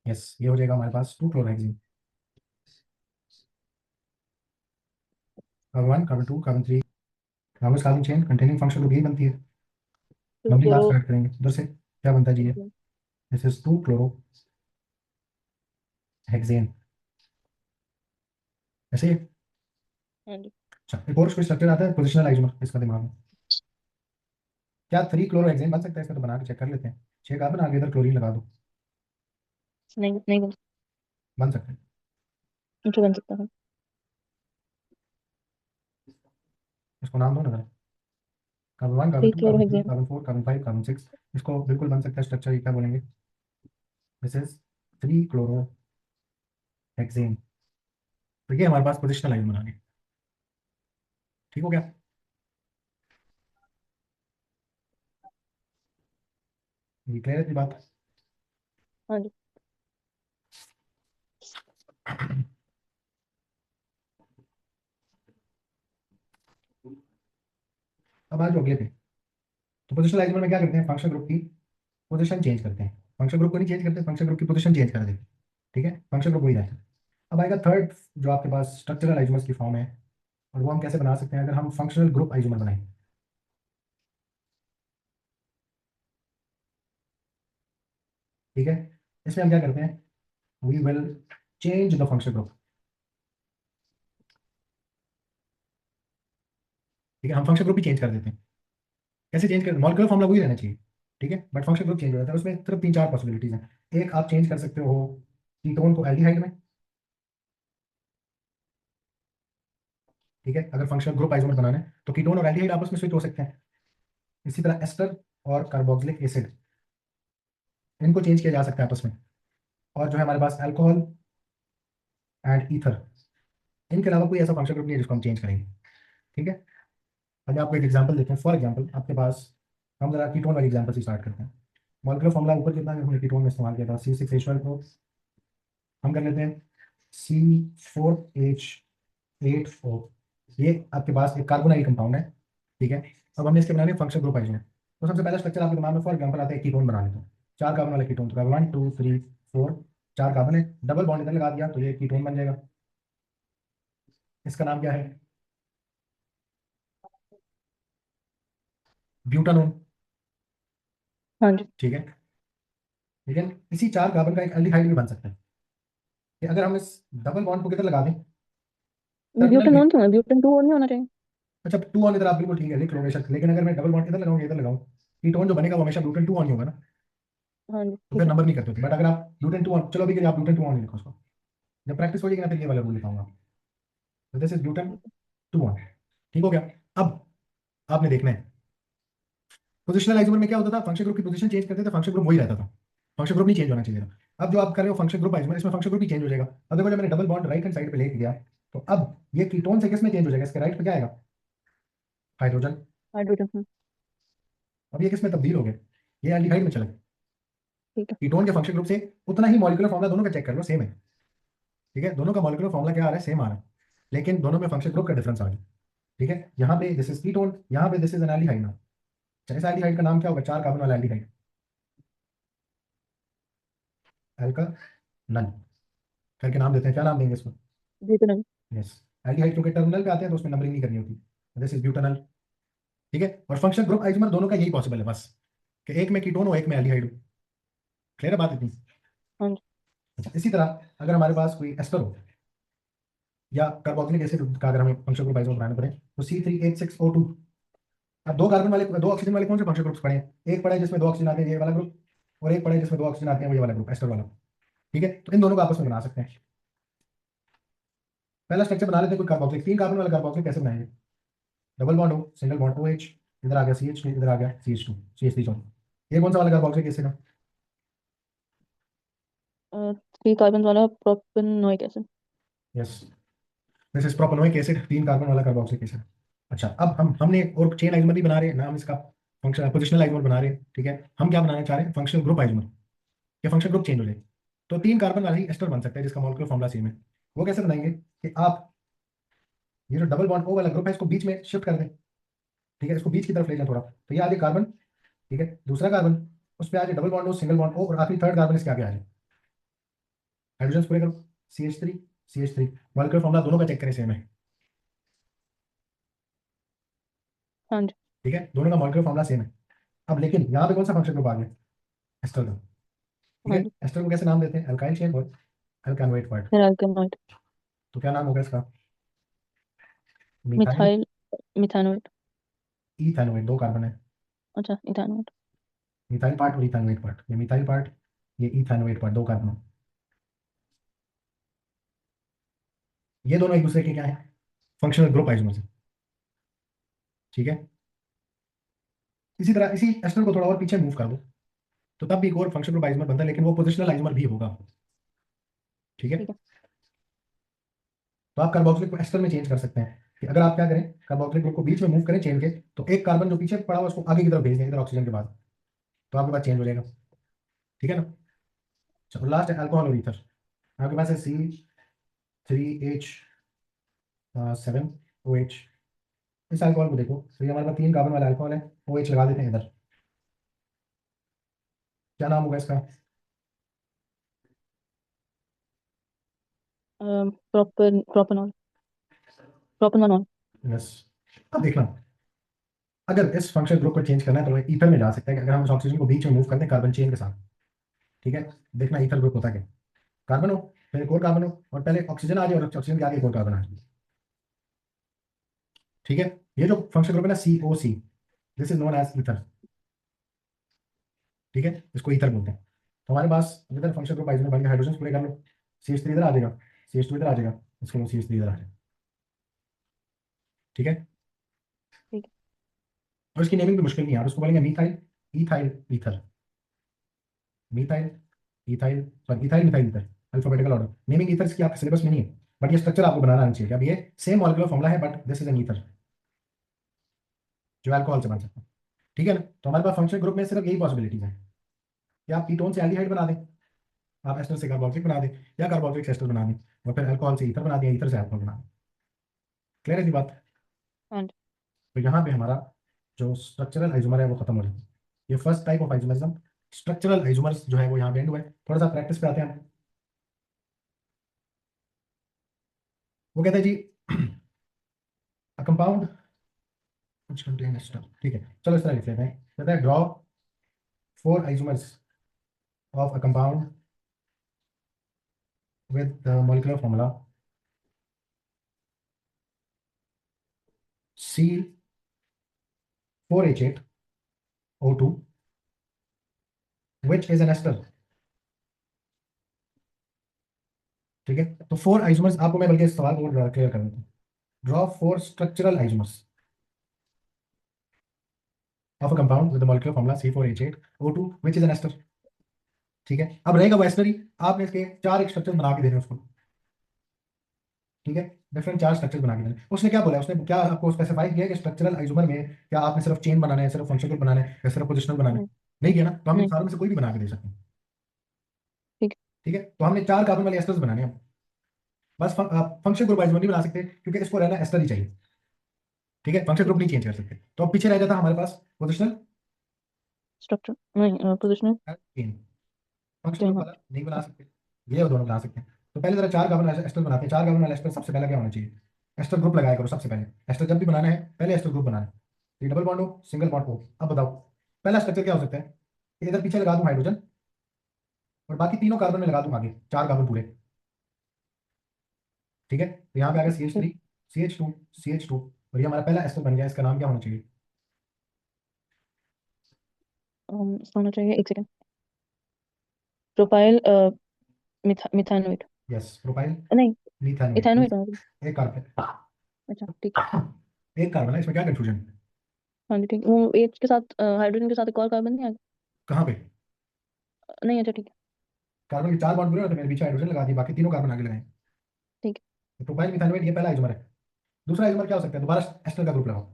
यस, ये हो जाएगा हमारे पास 2 chlorohexane. Carbon 1, carbon 2, carbon 3, carbon carbon chain containing function group यही बनती है। टू नंबरिंग आज क्लोरो स्टार्ट करेंगे उधर से, क्या बनता है जी ये? This is 2 chlorohexane. ऐसे ही। हाँ जी। अच्छा, एक और कोई स्ट्रक्चर आता है पोजिशनल आइसोमर इसका दिमाग में? क्या 3 क्लोरोहेक्सेन बन सकता है इसका? तो बना के चेक कर लेते हैं। 6 कार्बन आगे, इधर क्लोरीन लगा दो। नहीं नहीं बन सकता है। बन सकता है। इसको नाम दो ना जरा। Carbon 1, carbon three 2, carbon 3, chlorohexane carbon 4, carbon 5, carbon 6। इसको बिल्कुल बन सकता है स्ट्रक्चर, ये क्या बोलेंगे? This is 3 क्लोरोहेक्सेन। तो ये हमारे पास पोजिशनल आइसोमर आ गए। ठीक हो गया? ये क्लियर है अपनी बात? हाँ जी। अब आ जाओ अगले पे। तो पोजिशनल आइसोमर में क्या करते हैं? फंक्शन ग्रुप की पोजीशन चेंज करते हैं। फंक्शन ग्रुप को नहीं चेंज करते, फंक्शन ग्रुप की पोजीशन चेंज कर देते हैं। ठीक है, फंक्शन ग्रुप वही रहता है। अब आएगा थर्ड, जो आपके पास स्ट्रक्चरल आइसोमर्स की फॉर्म है, और वो हम कैसे बना सकते हैं अगर हम फंक्शनल ग्रुप आइसोमर बनाएं। ठीक है, इसमें हम क्या करते हैं? We will change the function group. ठीक है, हम फंक्शन ग्रुप भी चेंज कर देते हैं। कैसे चेंज कर? मॉलिक्यूलर फॉर्मूला वही रहना चाहिए, ठीक है, बट फंक्शन ग्रुप चेंज हो जाता है। उसमें सिर्फ 3-4 पॉसिबिलिटीज हैं। एक, आप चेंज कर सकते हो कीटोन को एल्डिहाइड में। ठीक है, अगर फंक्शनल ग्रुप आइसोमर बनाना है तो कीटोन और एल्डिहाइड आपस में स्विच हो सकते हैं। इसी तरह एस्टर और कार्बोक्सिलिक एसिड, इनको चेंज किया जा सकता है आपस में। और जो है हमारे पास अल्कोहल एंड ईथर, इनके अलावा कोई ऐसा फंक्शन ग्रुप नहीं है जिसको हम चेंज करेंगे। ठीक है, अब मैं आपको एक एग्जांपल देते हैं। फॉर एग्जांपल आपके पास, हम जरा कीटोन वाली एग्जांपल से स्टार्ट करते हैं। मॉलिक्यूलर फॉर्मूला ऊपर कितना है? हमने कीटोन में इस्तेमाल किया था C6H12 को हम कर लेते हैं C4H8O। ये आपके पास एक कार्बोनाइल कंपाउंड है। ठीक है, अब हमने इसके बनाने फंक्शन ग्रुप आइसोमर। तो सबसे पहला स्ट्रक्चर आपके दिमाग में फॉर एग्जांपल आता है कीटोन बना लेते हैं। 4 कार्बन वाला कीटोन, तो कार्बन 1 2 3 4, 4 कार्बन है, डबल बॉन्ड इधर लगा दिया तो ये कीटोन बन जाएगा। इसका नाम क्या है? ब्यूटानोन। हाँ जी। ठीक है, लेकिन इसी 4 कार्बन का एक एल्डिहाइड भी बन सकता है कि अगर हम इस डबल बॉन्ड को किधर लगा दें? टर्मिनल ब्यूटेन पे। ऑन क्यों है? ब्यूटेन 2 और नहीं होना चाहिए? अच्छा, 2 ऑन इधर आप बिल्कुल ठीक है लिख लो बेशक, लेकिन अगर मैं डबल बॉन्ड इधर लगाऊंगा, इधर लगाऊं, कीटोन जो बनेगा वो हमेशा ब्यूटेन 2 ऑन ही होगा ना। हाँ जी तो फिर ठीक है। नंबर नहीं करते होते, बट अगर आप ब्यूटेन 2 ऑन, चलो अभी के लिए आप ब्यूटेन 2 ऑन लिखो उसको। जब प्रैक्टिस हो जाएगी ना फिर ये वाला रूल लिखाऊंगा। तो दिस इज ब्यूटेन 2 ऑन। ठीक हो गया? अब आपने देखना है पोजिशनल आइसोमर में क्या होता था? फंक्शन ग्रुप की पोजीशन चेंज करते थे, फंक्शन ग्रुप वही रहता था। फंक्शन ग्रुप नहीं चेंज होना चाहिए था। अब जो आप कर रहे हो फंक्शन ग्रुप आइसोमर, इसमें फंक्शन ग्रुप ही चेंज हो जाएगा। अब देखो, जब मैंने double bond right hand side पे लेके गया, तो अब ये कीटोन से किस में चेंज हो जाएगा? इसके राइट पे क्या आएगा? हाइड्रोजन। हाइड्रोजन। अब ये किस में तब्दील हो गया? ये एल्डिहाइड में चला गया। ठीक है। कीटोन के फंक्शन ग्रुप से उतना ही मॉलिक्यूलर फॉर्मूला दोनों का चेक कर लो, सेम है। ठीक है, दोनों का मॉलिक्यूलर फॉर्मूला क्या आ रहा है? सेम आ रहा है, लेकिन दोनों में फंक्शन ग्रुप का डिफरेंस आ गया। ठीक है, यहाँ पे दिस इज कीटोन, यहाँ पे this is an aldehyde now. इस एल्डिहाइड का नाम क्या होगा? 4 कार्बन वाला एल्डिहाइड, एल्का नन करके नाम देते हैं। क्या नाम देंगे इसको? ब्यूटेन। यस, एल्डिहाइड क्योंकि टर्मिनल पे आते हैं तो उसमें नंबरिंग नहीं करनी होती। This is butanal. ठीक है, और फंक्शन ग्रुप आइसोमर दोनों का यही पॉसिबल है बस, कि एक में कीटोन हो, एक में एल्डिहाइड हो। क्लियर है बात इतनी? हाँ जी। अच्छा, इसी तरह अगर हमारे पास कोई एस्टर हो या कार्बोक्सिलिक एसिड का अगर हमें फंक्शन ग्रुप आइसोमर बनाना पड़े, तो C3H6O2। अब 2 कार्बन वाले, 2 ऑक्सीजन वाले कौन से फंक्शन ग्रुप्स पड़े हैं? एक पड़ा है जिसमें 2 ऑक्सीजन आते हैं, ये वाला ग्रुप, और एक पड़ा है जिसमें 2 ऑक्सीजन आते हैं, वो ये वाला ग्रुप, एस्टर वाला। ठीक है, तो इन दोनों को आपस में बना सकते हैं। पहला स्ट्रक्चर बना लेते हैं कोई कार्बोक्सिलिक, 3 कार्बन वाला कार्बोक्सिलिक कैसे बनाएंगे? डबल बॉन्ड हो, सिंगल बॉन्ड OH, इधर आ गया CH2, इधर आ गया CH2, CH3 सॉरी। ये कौन सा वाला कार्बोक्सिलिक एसिड है? 3 कार्बन वाला propanoic acid. Yes, this is propanoic acid, 3 carbon वाला कार्बोक्सिलिक एसिड। अच्छा, अब हमने एक और चेन आइसोमर भी बना रहे हैं, नाम इसका फंक्शन पोजिशनल आइसोमर बना रहे हैं, ठीक है, हम क्या बनाना चाह रहे हैं, फंक्शनल ग्रुप आइसोमर, या फंक्शन ग्रुप चेंज हो जाए। तो 3 कार्बन वाला ही एस्टर बन सकता है जिसका मॉलिक्यूलर फॉर्मूला सेम है। वो कैसे बनाएंगे कि आप ये जो डबल बॉन्ड ओ वाला ग्रुप है इसको बीच में शिफ्ट कर दें, ठीक है, इसको बीच की तरफ ले जाए थोड़ा, तो ये आ जाए कार्बन, ठीक है, दूसरा कार्बन, उस पर आ जाए double bond O, single bond O, और आखिरी थर्ड कार्बन इसके आगे आ जाए। हाइड्रोजन पूरे करो, CH3 CH3, मॉलिक्यूलर फॉर्मूला दोनों का चेक करें सेम है, हाँ जी। ठीक है, दोनों का मॉलिक्यूलर फॉर्मूला सेम है। अब लेकिन यहाँ पे कौन सा फंक्शन ग्रुप आ गया, एस्टर का, ठीक हाँ है, जी। एस्टर को कैसे नाम देते हैं, अल्काइल चेन और अल्कानोइड पार्ट। फिर अल्केनॉइड। तो क्या नाम होगा इसका, मिथाइल मिथाइल मिथानोइड। इथेनोइड, 2 कार्बन है, अच्छा, इथानोइड। मिथाइल पार्ट और इथेनोइड पार्ट, ये मिथाइल पार्ट, ये इथेनोइड पार्ट, 2 कार्बन। ये दोनों एक दूसरे के क्या है, फंक्शनल ग्रुप आइसोमर्स है, ठीक है। इसी तरह इसी एस्टर को थोड़ा और पीछे मूव कर दो, तो तब भी एक और फंक्शनल ग्रुप आइसोमर बनता है, लेकिन वो पोजिशनल आइसोमर भी होगा, ठीक है। ठीक है। तो आप कार्बोक्सिलिक को एस्टर में चेंज कर सकते हैं कि अगर आप क्या करें, कार्बोक्सिलिक ग्रुप को बीच में मूव करें चेन के, तो एक कार्बन जो पीछे पड़ा हुआ उसको आगे की तरफ भेज दें इधर ऑक्सीजन के बाद, तो आपके पास चेंज हो जाएगा, ठीक है ना। चलो लास्ट है अल्कोहल और ईथर। आपके पास है C3H7OH। इस अल्कोहल को देखो, तो ये हमारे पास 3 कार्बन वाला अल्कोहल है, OH लगा देते हैं इधर, क्या नाम होगा इसका, प्रोपेनॉल। प्रोपेनॉल। यस। अब देखना, अगर इस फंक्शन ग्रुप को चेंज करना है तो वह ईथर में जा सकता है, कि अगर हम उस ऑक्सीजन को बीच में मूव करते हैं कार्बन चेन के साथ, ठीक है। देखना ईथर ग्रुप होता क्या, कार्बन हो, फिर एक और कार्बन हो, और पहले ऑक्सीजन आ जाए और ऑक्सीजन के आगे एक और कार्बन आ जाए, ठीक है। ये जो फंक्शन ग्रुप है ना, COC, this is known as ether, ठीक है, इसको ईथर बोलते हैं। तो हमारे पास इधर फंक्शन ग्रुप आइसोमर बन गया, हाइड्रोजन पूरे कर लो, CH3 इधर आ जाएगा, CH2 इधर आ जाएगा, इसको लो CH3 इधर आ जाएगा, ठीक है। ठीक और इसकी नेमिंग भी मुश्किल नहीं है यार, उसको बोलेंगे methyl ethyl ether, methyl ethyl, sorry ethyl methyl ether, alphabetical order. Naming ethers की आपके सिलेबस में नहीं है, बट ये स्ट्रक्चर आपको बनाना आना चाहिए कि अब ये सेम मॉलिक्यूलर फॉर्मूला है, but this is an ether जो अल्कोहल से बन सकता है, ठीक है ना। तो हमारे पास फंक्शनल ग्रुप में सिर्फ यही पॉसिबिलिटीज है कि आप कीटोन से एल्डिहाइड बना दें, आप एस्टर से कार्बोक्सिलिक बना दें, या कार्बोक्सिलिक से एस्टर बना दें, और फिर अल्कोहल से ईथर बना दें, ईथर से अल्कोहल बना दें। क्लियर है जी बात। है। हाँ जी। तो यहाँ पे हमारा जो स्ट्रक्चरल आइसोमर है वो खत्म हो जाता है। ये first type of isomerism, structural isomers जो है वो यहाँ पे एंड हुआ है। थोड़ा सा प्रैक्टिस पे आते हैं हम। वो कहते हैं जी कंपाउंड which contain ester, ठीक है, चलो इस तरह लिख लेते हैं। कहता है draw 4 isomers of a compound with the molecular formula C4H8O2 which is an ester, ठीक है। तो 4 आइसोमर्स, आपको मैं बल्कि इस सवाल को क्लियर कर देता हूँ। Draw 4 structural isomers of a compound with the molecular formula C4H8O2 which is an ester, ठीक है। अब रहेगा वो एस्टर ही, आपने इसके 4 एक स्ट्रक्चर बना के देने उसको, ठीक है, डिफरेंट 4 स्ट्रक्चर बना के देने। उसने क्या बोला, उसने क्या आपको स्पेसिफाई किया कि स्ट्रक्चरल आइसोमर में क्या आपने सिर्फ चेन बनाना है, सिर्फ फंक्शनल बनाना है, या सिर्फ पोजिशनल बनाना है, नहीं। नहीं किया ना। तो हम इन नहीं। सारों में से कोई भी बना के दे सकते हैं, ठीक ठीक है। तो हमने 4 कार्बन वाले एस्टर्स बनाने हैं, बस फंक्शन ग्रुप आइसोमर नहीं बना सकते क्योंकि इसको रहना एस्टर ही चाहिए, ठीक है, फंक्शन ठीक ग्रुप है। नहीं चेंज कर सकते। तो अब पीछे रह जाता हमारे पास पोजिशनल स्ट्रक्चर नहीं, positional chain, function chain. Group हाँ। वाला नहीं बना सकते, ये वो दोनों बना सकते हैं। तो पहले जरा 4 कार्बन वाले एस्टर बनाते हैं। 4 कार्बन वाले एस्टर सबसे पहले क्या होना चाहिए, एस्टर ग्रुप लगाया करो सबसे पहले। एस्टर जब भी बनाना है पहले एस्टर ग्रुप बनाना है, ये डबल बॉन्ड हो, सिंगल बॉन्ड हो। अब बताओ पहला स्ट्रक्चर क्या हो सकता है, कि इधर पीछे लगा दूं हाइड्रोजन, और बाकी तीनों कार्बन में लगा दूं आगे 4 कार्बन पूरे, ठीक है। तो यहाँ पे आ गया CH3 CH2 CH2, और ये हमारा पहला एस्टर बन गया। इसका नाम क्या होना चाहिए, इसका होना चाहिए, एक सेकेंड। प्रोपाइल मिथानोइड। यस, प्रोपाइल नहीं, मीथानोइड, इथानोइड होना चाहिए। एक कार्बन, अच्छा, ठीक है। एक कार्बन है, इसमें क्या कंफ्यूजन है, हाँ जी, ठीक है। वो एच के साथ हाइड्रोजन के साथ एक और कार्बन नहीं आएगा? कहाँ पे, नहीं, अच्छा, ठीक है। कार्बन के 4 बॉन्ड पूरे होते हैं, मेरे पीछे हाइड्रोजन लगा दिए, बाकी तीनों कार्बन आगे लगाए। ठीक है। तो प्रोपाइल मिथानोइड ये पहला आइसोमर है। दूसरा आइसोमर क्या हो सकता है, दोबारा एस्टर का ग्रुप लगाओ,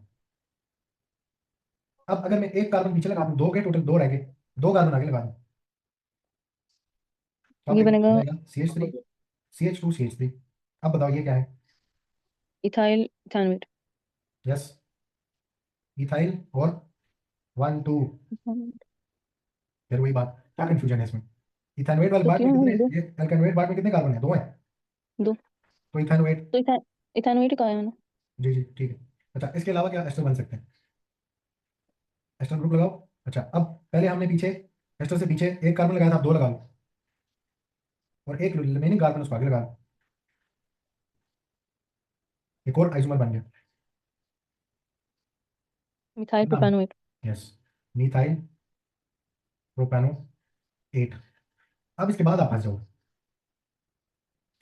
अब अगर मैं एक कार्बन पीछे लगा दूं, दो के टोटल दो रह गए, दो कार्बन आगे लगा दूं, तो आप ये देखो क्या बनेगा हो जाएगा, CH3 CH2 CH3। अब बताओ ये क्या है? इथाइल इथानोएट। यस, इथाइल और 1 2। फिर वही बात, क्या कंफ्यूजन है इसमें? इथेनोएट वाले तो पार्ट में क्यों कितने, है दो? ये अल्केनोएट पार्ट में कितने कार्बन है? दो है। दो। तो इथेनोएट। तो इथानोएट का है ना। जी जी ठीक है। अच्छा, इसके अलावा क्या एस्टर बन सकते हैं? एस्टर ग्रुप लगाओ। अच्छा, अब पहले हमने पीछे एस्टर से पीछे एक कार्बन लगाया था, अब दो लगा लो, और एक रिमेनिंग कार्बन उसको आगे लगा लो, एक और आइसोमर बन गया। मिथाइल नाम, प्रोपेनोएट। Yes, methyl प्रोपेनो 8। अब इसके बाद आप फंस जाओगे,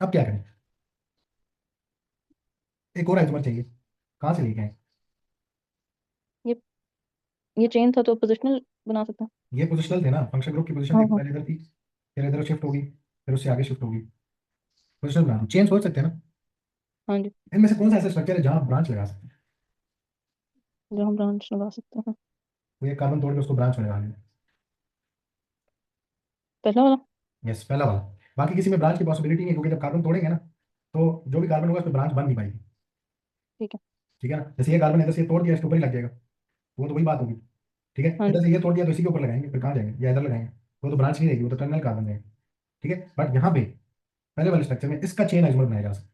अब क्या करें? एक और आइसोमर चाहिए, कहाँ से लेके आए? ये ये चेन था तो पोजिशनल बना सकता है। ये पोजिशनल थे ना, फंक्शन ग्रुप की पोजीशन हाँ देखो, हाँ। पहले इधर थी, फिर इधर शिफ्ट होगी, फिर उससे आगे शिफ्ट होगी। पोजिशनल बना, चेंज सोच सकते हैं ना। हाँ जी। इनमें से कौन सा ऐसा स्ट्रक्चर है जहां ब्रांच लगा सकते हैं? जो हम ब्रांच लगा सकते हैं। वो एक कार्बन तोड़ के उसको ब्रांच में लगा लें। पहला वाला। यस, पहला वाला। बाकी किसी में ब्रांच की पॉसिबिलिटी नहीं है, क्योंकि जब कार्बन तोड़ेंगे ना, तो जो भी कार्बन होगा उस पर ब्रांच बन नहीं पाएगी। ठीक है। ठीक है ना, जैसे ये कार्बन इधर से ये तोड़ दिया, इसके ऊपर ही लग जाएगा, वो तो वही बात होगी। ठीक है, हाँ जी। इधर से ये तोड़ दिया तो इसी के ऊपर लगाएंगे, फिर कहाँ जाएंगे, या इधर लगाएंगे, वो तो ब्रांच नहीं रहेगी, वो तो टर्मिनल कार्बन रहेगा। ठीक है, बट यहाँ पे पहले वाले स्ट्रक्चर में इसका चेन आइसोमर बनाया जा सकता है।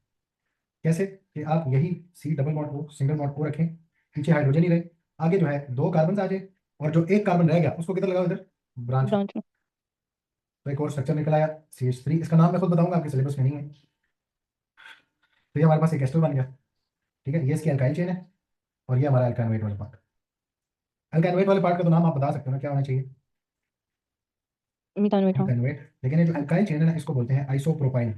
कैसे? कि आप यही C double bond O single bond O रखें, पीछे हाइड्रोजन ही रहे, आगे जो है दो कार्बन आ जाए, और जो एक कार्बन रह गया उसको किधर लगाओ, इधर ब्रांच। ब्रांच में। तो एक और स्ट्रक्चर निकल आया, CH3। इसका नाम मैं खुद बताऊंगा, आपके सिलेबस में नहीं है। तो ये हमारे पास एक एस्टर बन गया। ठीक है, ये इसकी अल्काइल चेन है, और ये हमारा अल्कानोएट वाला पार्ट। अल्कानोएट वाले पार्ट का तो नाम आप बता सकते हो ना, क्या होना चाहिए? मिथानोएट हाँ। अल्कानोएट। लेकिन ये जो अल्काइल चेन है ना, इसको बोलते हैं आइसोप्रोपाइल।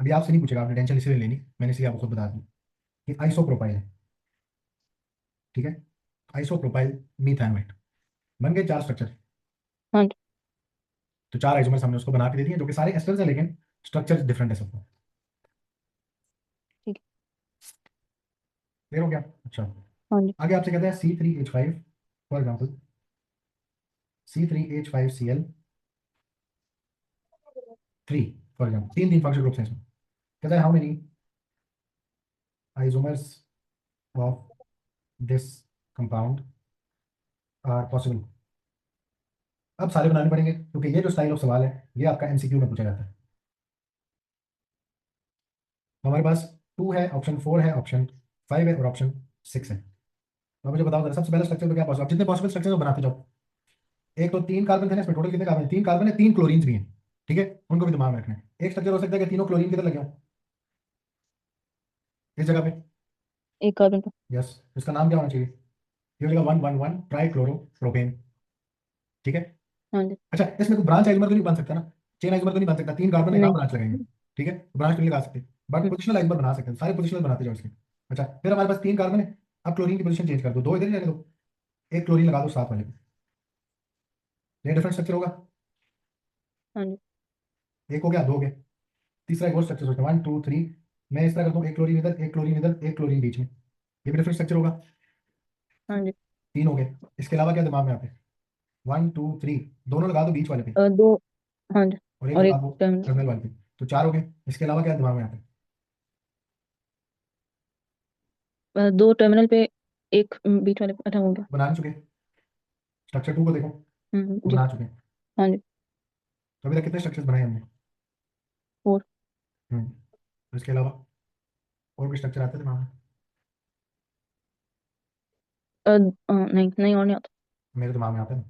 अभी आपसे नहीं पूछेगा, आपने टेंशन इसलिए लेनी, मैंने इसलिए आपको खुद बता दी कि आइसोप्रोपाइल है। ठीक है, आइसोप्रोपाइल मीथानोएट। बन गए चार स्ट्रक्चर। हाँ जी। तो चार आइसोमर्स हमने उसको बना के दे दिए, जो कि सारे एस्टर्स है, लेकिन स्ट्रक्चर डिफरेंट है सबका। ठीक है। क्लियर हो गया? अच्छा, हाँ जी। आगे आपसे कहते हैं C3H5, for example C3H5Cl3, for example तीन तीन फंक्शनल ग्रुप्स हैं इसमें। कहता है how many isomers of this compound are possible. अब सारे बनाने पड़ेंगे, क्योंकि ये जो स्टाइल ऑफ सवाल है ये आपका MCQ में पूछा जाता है। तो हमारे पास 2 है, ऑप्शन 4 है, ऑप्शन 5 है, और ऑप्शन 6 है। तो मुझे बताओ जरा, सबसे पहले स्ट्रक्चर तो क्या पॉसिबल, जितने पॉसिबल स्ट्रक्चर हो बनाते जाओ। एक तो तीन कार्बन थे ना इसमें, टोटल कितने कार्बन है? तीन कार्बन है, तीन क्लोरीन्स भी हैं। ठीक है, उनको भी दिमाग में रखना है। एक स्ट्रक्चर हो सकता है कि तीनों क्लोरीन किधर लगे हों, इस जगह पे। एक कार्बन का। यस, इसका नाम क्या होना चाहिए? ये हो जाएगा 111 ट्राई क्लोरो प्रोपेन। ठीक है। हाँ जी। अच्छा, इसमें कोई ब्रांच आइसोमर तो नहीं बन सकता ना, चेन आइसोमर तो नहीं बन सकता, तीन कार्बन है, कहाँ नहीं। ब्रांच लगाएंगे? ठीक है, ब्रांच तो नहीं लगा सकते, बट हम्म, पोजिशनल आइसोमर बना सकते हैं, सारे पोजिशनल बनाते जाओ इसके। अच्छा, फिर हमारे पास तीन कार्बन है, अब क्लोरीन की पोजीशन चेंज कर दो, दो इधर ही रहने दो, एक क्लोरीन लगा दो साथ वाले पे। ये डिफरेंट स्ट्रक्चर होगा। हाँ जी। एक हो गया, दो हो गए। तीसरा एक और स्ट्रक्चर सोचते हैं, 1 2 3। मैं इस तरह करता हूँ, एक क्लोरीन इधर, एक क्लोरीन इधर, एक क्लोरीन बीच में, ये भी डिफरेंट स्ट्रक्चर होगा। हाँ जी। तीन हो गए। इसके अलावा क्या दिमाग में आते हैं? 1 2 3, दोनों लगा दो बीच वाले पे, दो। हाँ जी। और एक और लगा एक दो टर्मिनल। टर्मिनल वाले पे। तो चार हो गए। इसके अलावा क्या दिमाग में आता है? दो टर्मिनल पे एक बीच वाले पे। अच्छा हो गया। बना नहीं चुके? स्ट्रक्चर 2 को देखो, वो जी। बना चुके हैं। हाँ जी। तो अभी तक कितने स्ट्रक्चर्स बनाए हमने? और तो इसके अलावा और कोई स्ट्रक्चर आते थे दिमाग में? नहीं नहीं और नहीं आता। मेरे दिमाग में आता है।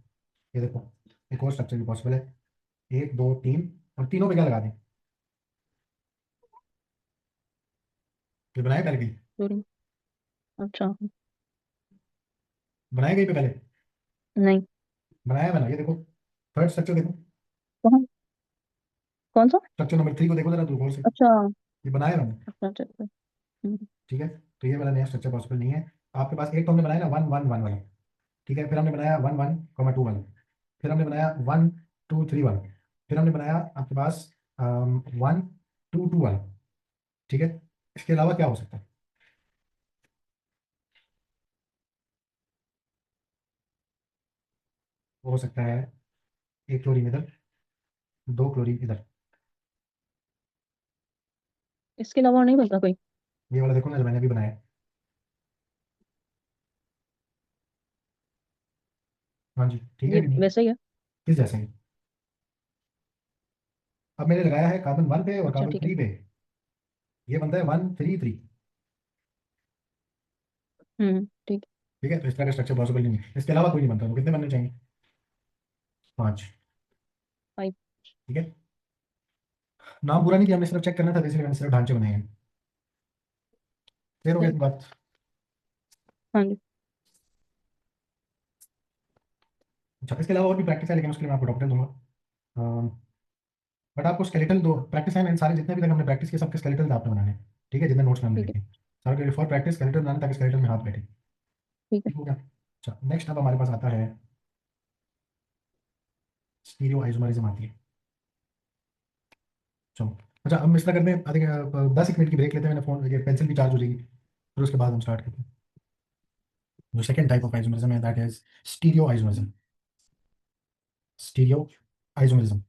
ये देखो, एक और स्ट्रक्चर भी पॉसिबल है, 1 2 3, और तीनों पे क्या लगा दें? ये बनाए पहले कहीं? क्लोरीन। अच्छा। बनाए कहीं पे पहले? नहीं। बनाया है, बना, ये देखो, थर्ड स्ट्रक्चर देखो, कहाँ? कौन सा? स्ट्रक्चर नंबर 3 को देखो जरा, दूर से। अच्छा। ये बनाया है मैंने। अच्छा अच्छा अच्छा। ठीक है, तो ये वाला नया स्ट्रक्चर पॉसिबल नहीं है। आपके पास एक तो हमने बनाया ना 1 1 1 वाला। ठीक है, फिर हमने बनाया 1 1 2 वाला, फिर हमने बनाया 1 2 3 वाला, फिर हमने बनाया आपके पास 1 2 2 वाला। ठीक है, इसके अलावा क्या हो सकता है? वो हो सकता है एक क्लोरीन इधर, दो क्लोरीन इधर। इसके अलावा और नहीं बनता कोई? ये वाला देखो ना जो मैंने अभी बनाया है। हाँ जी, ठीक है ये कि नहीं? वैसा ही है? किस जैसे ही। अब मैंने लगाया है कार्बन 1 पे और अच्छा कार्बन ठीक है। 3 पे। ये बनता है 1 3 3। ठीक। ठीक है, तो इस तरह का स्ट्रक्चर पॉसिबल नहीं है, इसके अलावा कोई नहीं बनता। तो कितने बनने चाहिए? 5। 5। ठीक है। नाम पूरा नहीं किया, हमने सिर्फ चेक करना था, तो इसलिए मैंने सिर्फ ढांचे बनाए हैं। क्लियर हो गया ठीक। इतनी बात? हाँ जी। अच्छा, इसके अलावा और भी प्रैक्टिस है, लेकिन उसके लिए मैं आपको डॉक्टर दूंगा। बट आपको स्केलेटल दो प्रैक्टिस है, इन सारे जितने भी तक हमने प्रैक्टिस किए सबके स्केलेटल आपने बनाने हैं। ठीक है, जितने नोट्स में हमने ठीक है। लिखे हैं, सारे फॉर प्रैक्टिस स्केलेटल बनाने, ताकि स्केलेटल में हाथ बैठे। ठीक है। ठीक हो गया? अच्छा, नेक्स्ट अब हमारे पास आता है स्टीरियो आइसोमरिज्म आती है। चलो। अच्छा, हम इस तरह करते हैं, आधे 10 1 मिनट की ब्रेक लेते हैं, मैंने फोन ये पेंसिल भी चार्ज हो जाएगी, फिर उसके बाद हम स्टार्ट करते हैं। जो सेकंड टाइप ऑफ आइसोमरिज्म है, that is stereo isomerism. Stereo isomerism.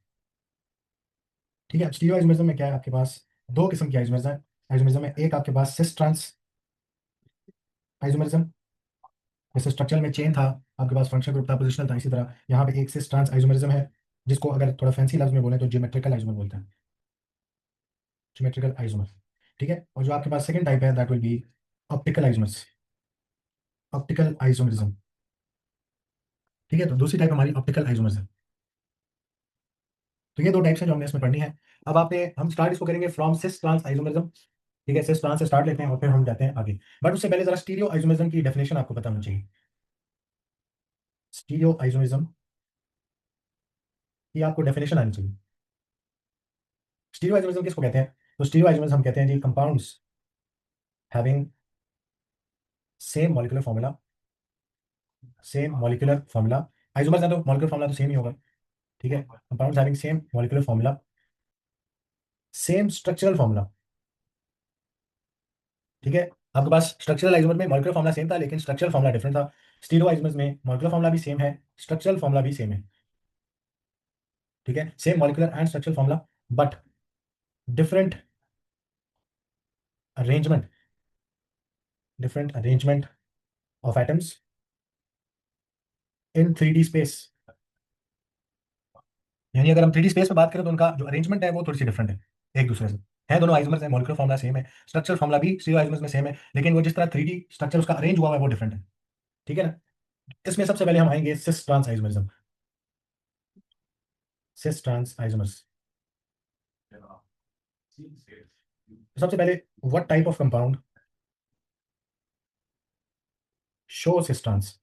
ठीक है, स्टीरियो आइसोमरिज्म में क्या है, आपके पास दो किस्म की आइसोमरिज्म है। आइसोमरिज्म है, एक आपके पास सिस ट्रांस आइसोमरिज्म, जैसे स्ट्रक्चर में चेन था, आपके पास फंक्शनल ग्रुप था, पोजिशनल था, इसी तरह यहाँ पे एक सिस ट्रांस आइसोमरिज्म है, जिसको अगर थोड़ा फैंसी लफ्ज में बोले तो ज्योमेट्रिकल आइसोमर बोलते हैं। Geometrical isomer. ठीक है, और जो आपके पास सेकंड टाइप है, that will be optical isomers. Optical isomerism. ठीक है, तो दूसरी टाइप हमारी ऑप्टिकल आइसोमर्स है। तो ये दो टाइप्स हैं जो हमने इसमें पढ़नी है। अब आपने हम स्टार्ट इसको करेंगे फ्रॉम सिस ट्रांस आइसोमरिज्म। ठीक है, सिस ट्रांस से स्टार्ट लेते हैं और फिर हम जाते हैं आगे। बट उससे पहले जरा स्टीरियो आइसोमरिज्म की डेफिनेशन आपको पता होनी चाहिए। स्टीरियो आइसोमरिज्म की आपको डेफिनेशन आनी चाहिए। स्टीरियो आइसोमरिज्म किसको कहते हैं? तो स्टीरियो आइसोमरिज्म हम कहते हैं जी compounds having same molecular formula. Same molecular formula. Isomers है तो मॉलिक्यूलर फॉर्मूला तो सेम ही होगा। ठीक है, compounds having same molecular formula, same structural formula. ठीक है, आपके पास स्ट्रक्चरल आइसोमर में मॉलिक्यूलर फॉर्मूला सेम था, लेकिन स्ट्रक्चरल फॉर्मूला डिफरेंट था। स्टीरियो आइसोमर्स में मॉलिक्यूलर फॉर्मूला भी सेम है, स्ट्रक्चरल फॉर्मूला भी सेम है। ठीक है, same molecular and structural formula, but different arrangement. Different arrangement of atoms in 3D space. यानी अगर हम 3D स्पेस में बात करें तो उनका जो अरेंजमेंट है वो थोड़ी सी डिफरेंट है एक दूसरे से। है दोनों आइसोमर्स है, मॉलिक्यूलर फॉर्मूला सेम है, स्ट्रक्चरल फॉर्मूला भी स्टीरियो आइसोमर्स में सेम है, लेकिन वो जिस तरह 3D स्ट्रक्चर उसका अरेंज हुआ है वो डिफरेंट है। ठीक है ना? इसमें सबसे पहले हम आएंगे cis trans isomerism. Cis trans isomers. सबसे पहले, what type of compound show cis trans?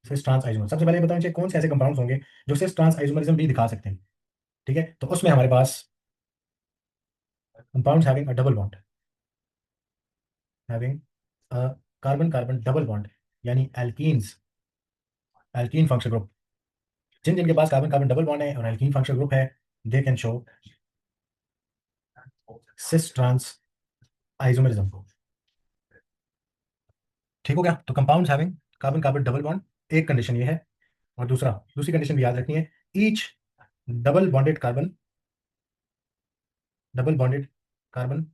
Cis trans isomer, सबसे पहले बताना चाहिए कौन से ऐसे कंपाउंड्स होंगे जो सिस ट्रांस आइसोमरिज्म भी दिखा सकते हैं। ठीक है, तो उसमें हमारे पास compounds having a double bond. Having a carbon carbon double bond, यानी एल्कीन्स। एल्कीन फंक्शनल ग्रुप, जिन जिनके पास कार्बन कार्बन डबल बॉन्ड है और एल्कीन फंक्शनल ग्रुप है, they can show cis trans isomerism. ठीक हो गया? तो compounds having carbon carbon double bond, एक कंडीशन ये है। और दूसरी कंडीशन भी याद रखनी है, each double bonded carbon, double bonded carbon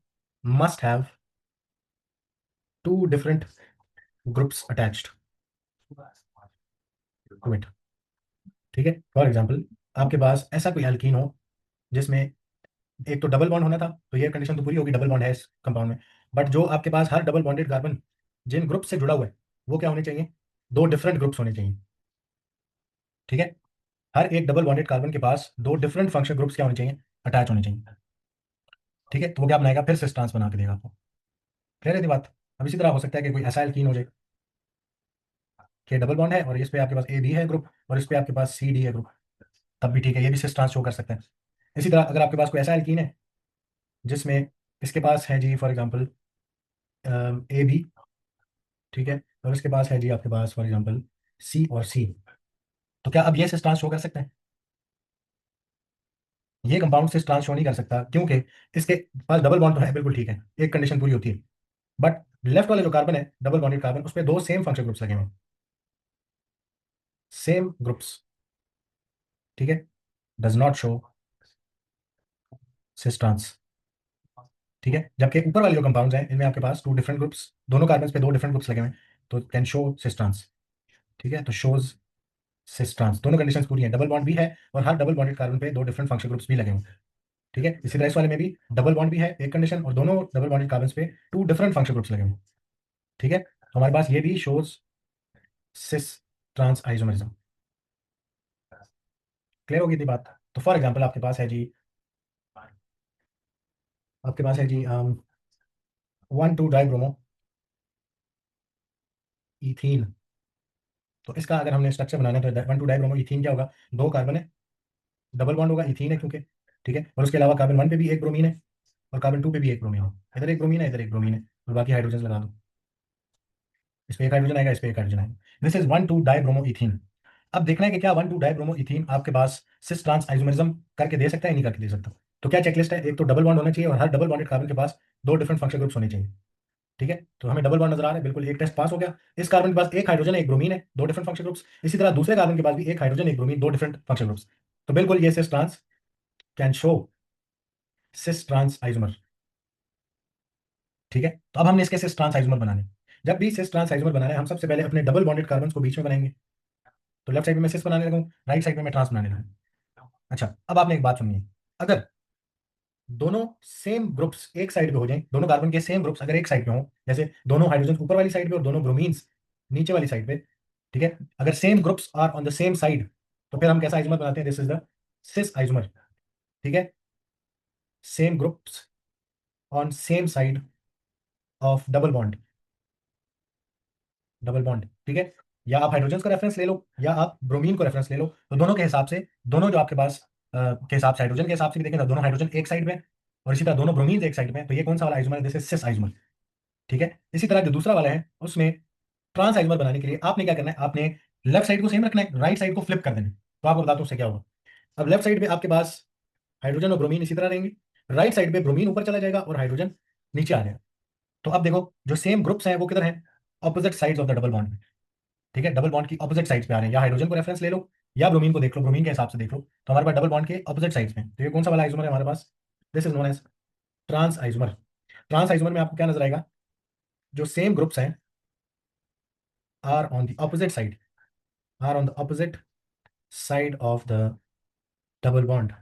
must have two different groups attached to it. ठीक है, फॉर एग्जांपल आपके पास ऐसा कोई एल्कीन हो जिसमें एक तो डबल बॉन्ड होना था, तो ये कंडीशन तो पूरी होगी, डबल बॉन्ड है इस कंपाउंड में। बट जो आपके पास हर डबल बॉन्डेड कार्बन जिन ग्रुप से जुड़ा हुआ है, वो क्या होने चाहिए? दो डिफरेंट ग्रुप्स होने चाहिए। ठीक है, हर एक डबल बॉन्डेड कार्बन के पास दो डिफरेंट फंक्शनल ग्रुप्स क्या होने चाहिए? अटैच होने चाहिए। ठीक है, तो वो क्या बनाएगा? फिर से ट्रांस बना के देगा आपको। क्लियर है ये बात? अब इसी तरह हो सकता है कि कोई ऐसा एल्कीन हो जाए कि डबल बॉन्ड है और इस पे आपके पास ए बी है ग्रुप, और इस पे आपके पास सी डी है ग्रुप, तब भी ठीक है, ये भी सिस ट्रांस शो कर सकता है। इसी तरह अगर आपके पास कोई ऐसा एल्कीन है जिसमें इसके पास है जी फॉर एग्जांपल ए बी, ठीक है, और इसके पास है जी आपके पास फॉर एग्जांपल सी और सी, तो क्या अब ये सिस ट्रांस शो कर सकते हैं? ये कंपाउंड सिस ट्रांस शो नहीं कर सकता, क्योंकि इसके पास डबल बॉन्ड तो है, बिल्कुल ठीक है, एक कंडीशन पूरी होती है। बट लेफ्ट वाले जो कार्बन है, डबल बॉन्डेड कार्बन, उस पर दो सेम फंक्शनल ग्रुप्स लगे हुए हैं। सेम ग्रुप्स, ठीक है, does not show cis trans, ठीक है। जबकि ऊपर वाले जो कंपाउंड्स हैं इनमें आपके पास टू डिफरेंट ग्रुप्स, दोनों कार्बन पे दो डिफरेंट ग्रुप्स लगे हुए हैं, तो कैन शो सिस ट्रांस, ठीक है। तो शोज सिस ट्रांस, दोनों कंडीशंस पूरी हैं, डबल बॉन्ड भी है और हर डबल बॉन्डेड कार्बन पे दो डिफरेंट फंक्शनल ग्रुप्स भी लगे हुए हैं, ठीक है। इसी तरह इस वाले में भी डबल बॉन्ड भी है एक कंडीशन और दोनों डबल बॉन्डेड कार्बन पे टू डिफरेंट फंक्शनल ग्रुप्स लगे हुए हैं, ठीक है। तो हमारे पास ये भी shows cis trans isomerism. Clear होगी थी बात। तो फॉर एग्जांपल आपके पास है जी 1,2 डाइब्रोमो इथीन। तो इसका अगर हमने स्ट्रक्चर बनाना है तो 1,2 डाइब्रोमो इथीन क्या होगा, दो कार्बन है, डबल बॉन्ड होगा, इथीन है क्योंकि, ठीक है। और उसके अलावा कार्बन 1 पे भी एक ब्रोमीन है और कार्बन 2 पे भी एक ब्रोमीन है, इधर एक ब्रोमीन है इधर एक ब्रोमीन है, और बाकी हाइड्रोजन लगा दो, इस पे एक हाइड्रोजन आएगा इस पे एक हाइड्रोजन आएगा। This is 1,2 dibromo ethene. अब देखना है कि क्या 1,2 डाइब्रोमो इथीन आपके पास सिस ट्रांस आइसोमरिज्म करके दे सकता है, नहीं करके दे सकता। तो क्या चेकलिस्ट है, एक तो डबल बॉन्ड होना चाहिए और हर डबल बॉन्डेड कार्बन के पास दो डिफरेंट फंक्शनल ग्रुप्स होने चाहिए, ठीक है। तो हमें डबल बॉन्ड नजर आ रहा है, बिल्कुल एक टेस्ट पास हो गया। इस कार्बन के पास एक हाइड्रोजन एक ब्रोमीन है, दो डिफरेंट फंक्शनल ग्रुप्स। इसी तरह दूसरे कार्बन के पास भी एक हाइड्रोजन एक ब्रोमीन, दो डिफरेंट फंक्शनल ग्रुप्स। तो बिल्कुल ये cis trans can show cis trans isomer, ठीक है। तो अब हमने इसके सिस ट्रांस आइसोमर बनाने हैं। जब भी सिस ट्रांस आइसोमर बनाना है हम सबसे पहले अपने डबल बॉन्डेड कार्बन को बीच में बनाएंगे। तो लेफ्ट साइड में मैं सिस बनाने लगूँ, राइट साइड में मैं ट्रांस बनाने लगूँ। अच्छा, अब आपने एक बात सुनिए, अगर दोनों सेम ग्रुप्स एक साइड पे हो जाएं, दोनों कार्बन के सेम ग्रुप्स अगर एक साइड पे हों, जैसे दोनों हाइड्रोजन ऊपर वाली साइड पे और दोनों ब्रोमीन्स नीचे वाली साइड पे, ठीक है, अगर same groups are on the same side, तो फिर हम कैसा आइसोमर बनाते हैं, this is the cis isomer, ठीक है। Same groups on same side of double bond, double bond, ठीक है। या आप हाइड्रोजन का रेफरेंस ले लो या आप ब्रोमीन को रेफरेंस ले लो, तो दोनों के हिसाब से, दोनों जो आपके पास के हिसाब से हाइड्रोजन के हिसाब से भी देखें तो दोनों हाइड्रोजन एक साइड में और इसी तरह दोनों ब्रोमीन एक साइड में, तो ये कौन सा वाला आइसोमर है, दिस इज सिस आइसोमर, ठीक है। इसी तरह जो दूसरा वाला है उसमें ट्रांस आइसोमर बनाने के लिए आपने क्या करना है, आपने लेफ्ट साइड को सेम रखना है, राइट साइड को फ्लिप कर देना है। तो आपको बताता हूँ उससे क्या होगा। अब लेफ्ट साइड पे आपके पास हाइड्रोजन और ब्रोमीन इसी तरह रहेंगे, राइट साइड पे ब्रोमीन ऊपर चला जाएगा और हाइड्रोजन नीचे आ जाएगा। तो अब देखो जो सेम ग्रुप्स हैं वो किधर हैं, opposite sides of the double bond, ठीक है। डबल बॉन्ड की ऑपोजिट साइड्स पे आ रहे हैं, या हाइड्रोजन को रेफरेंस ले लो या ब्रोमीन को देख लो, ब्रोमीन के हिसाब से देख लो। तो हमारे पास डबल बॉन्ड के ऑपोजिट साइड्स में, तो ये कौन सा वाला आइसोमर है हमारे पास, this is known as trans isomer. Trans isomer में आपको क्या नजर आएगा, जो सेम ग्रुप्स हैं are on the opposite side, are on the opposite side of the double bond,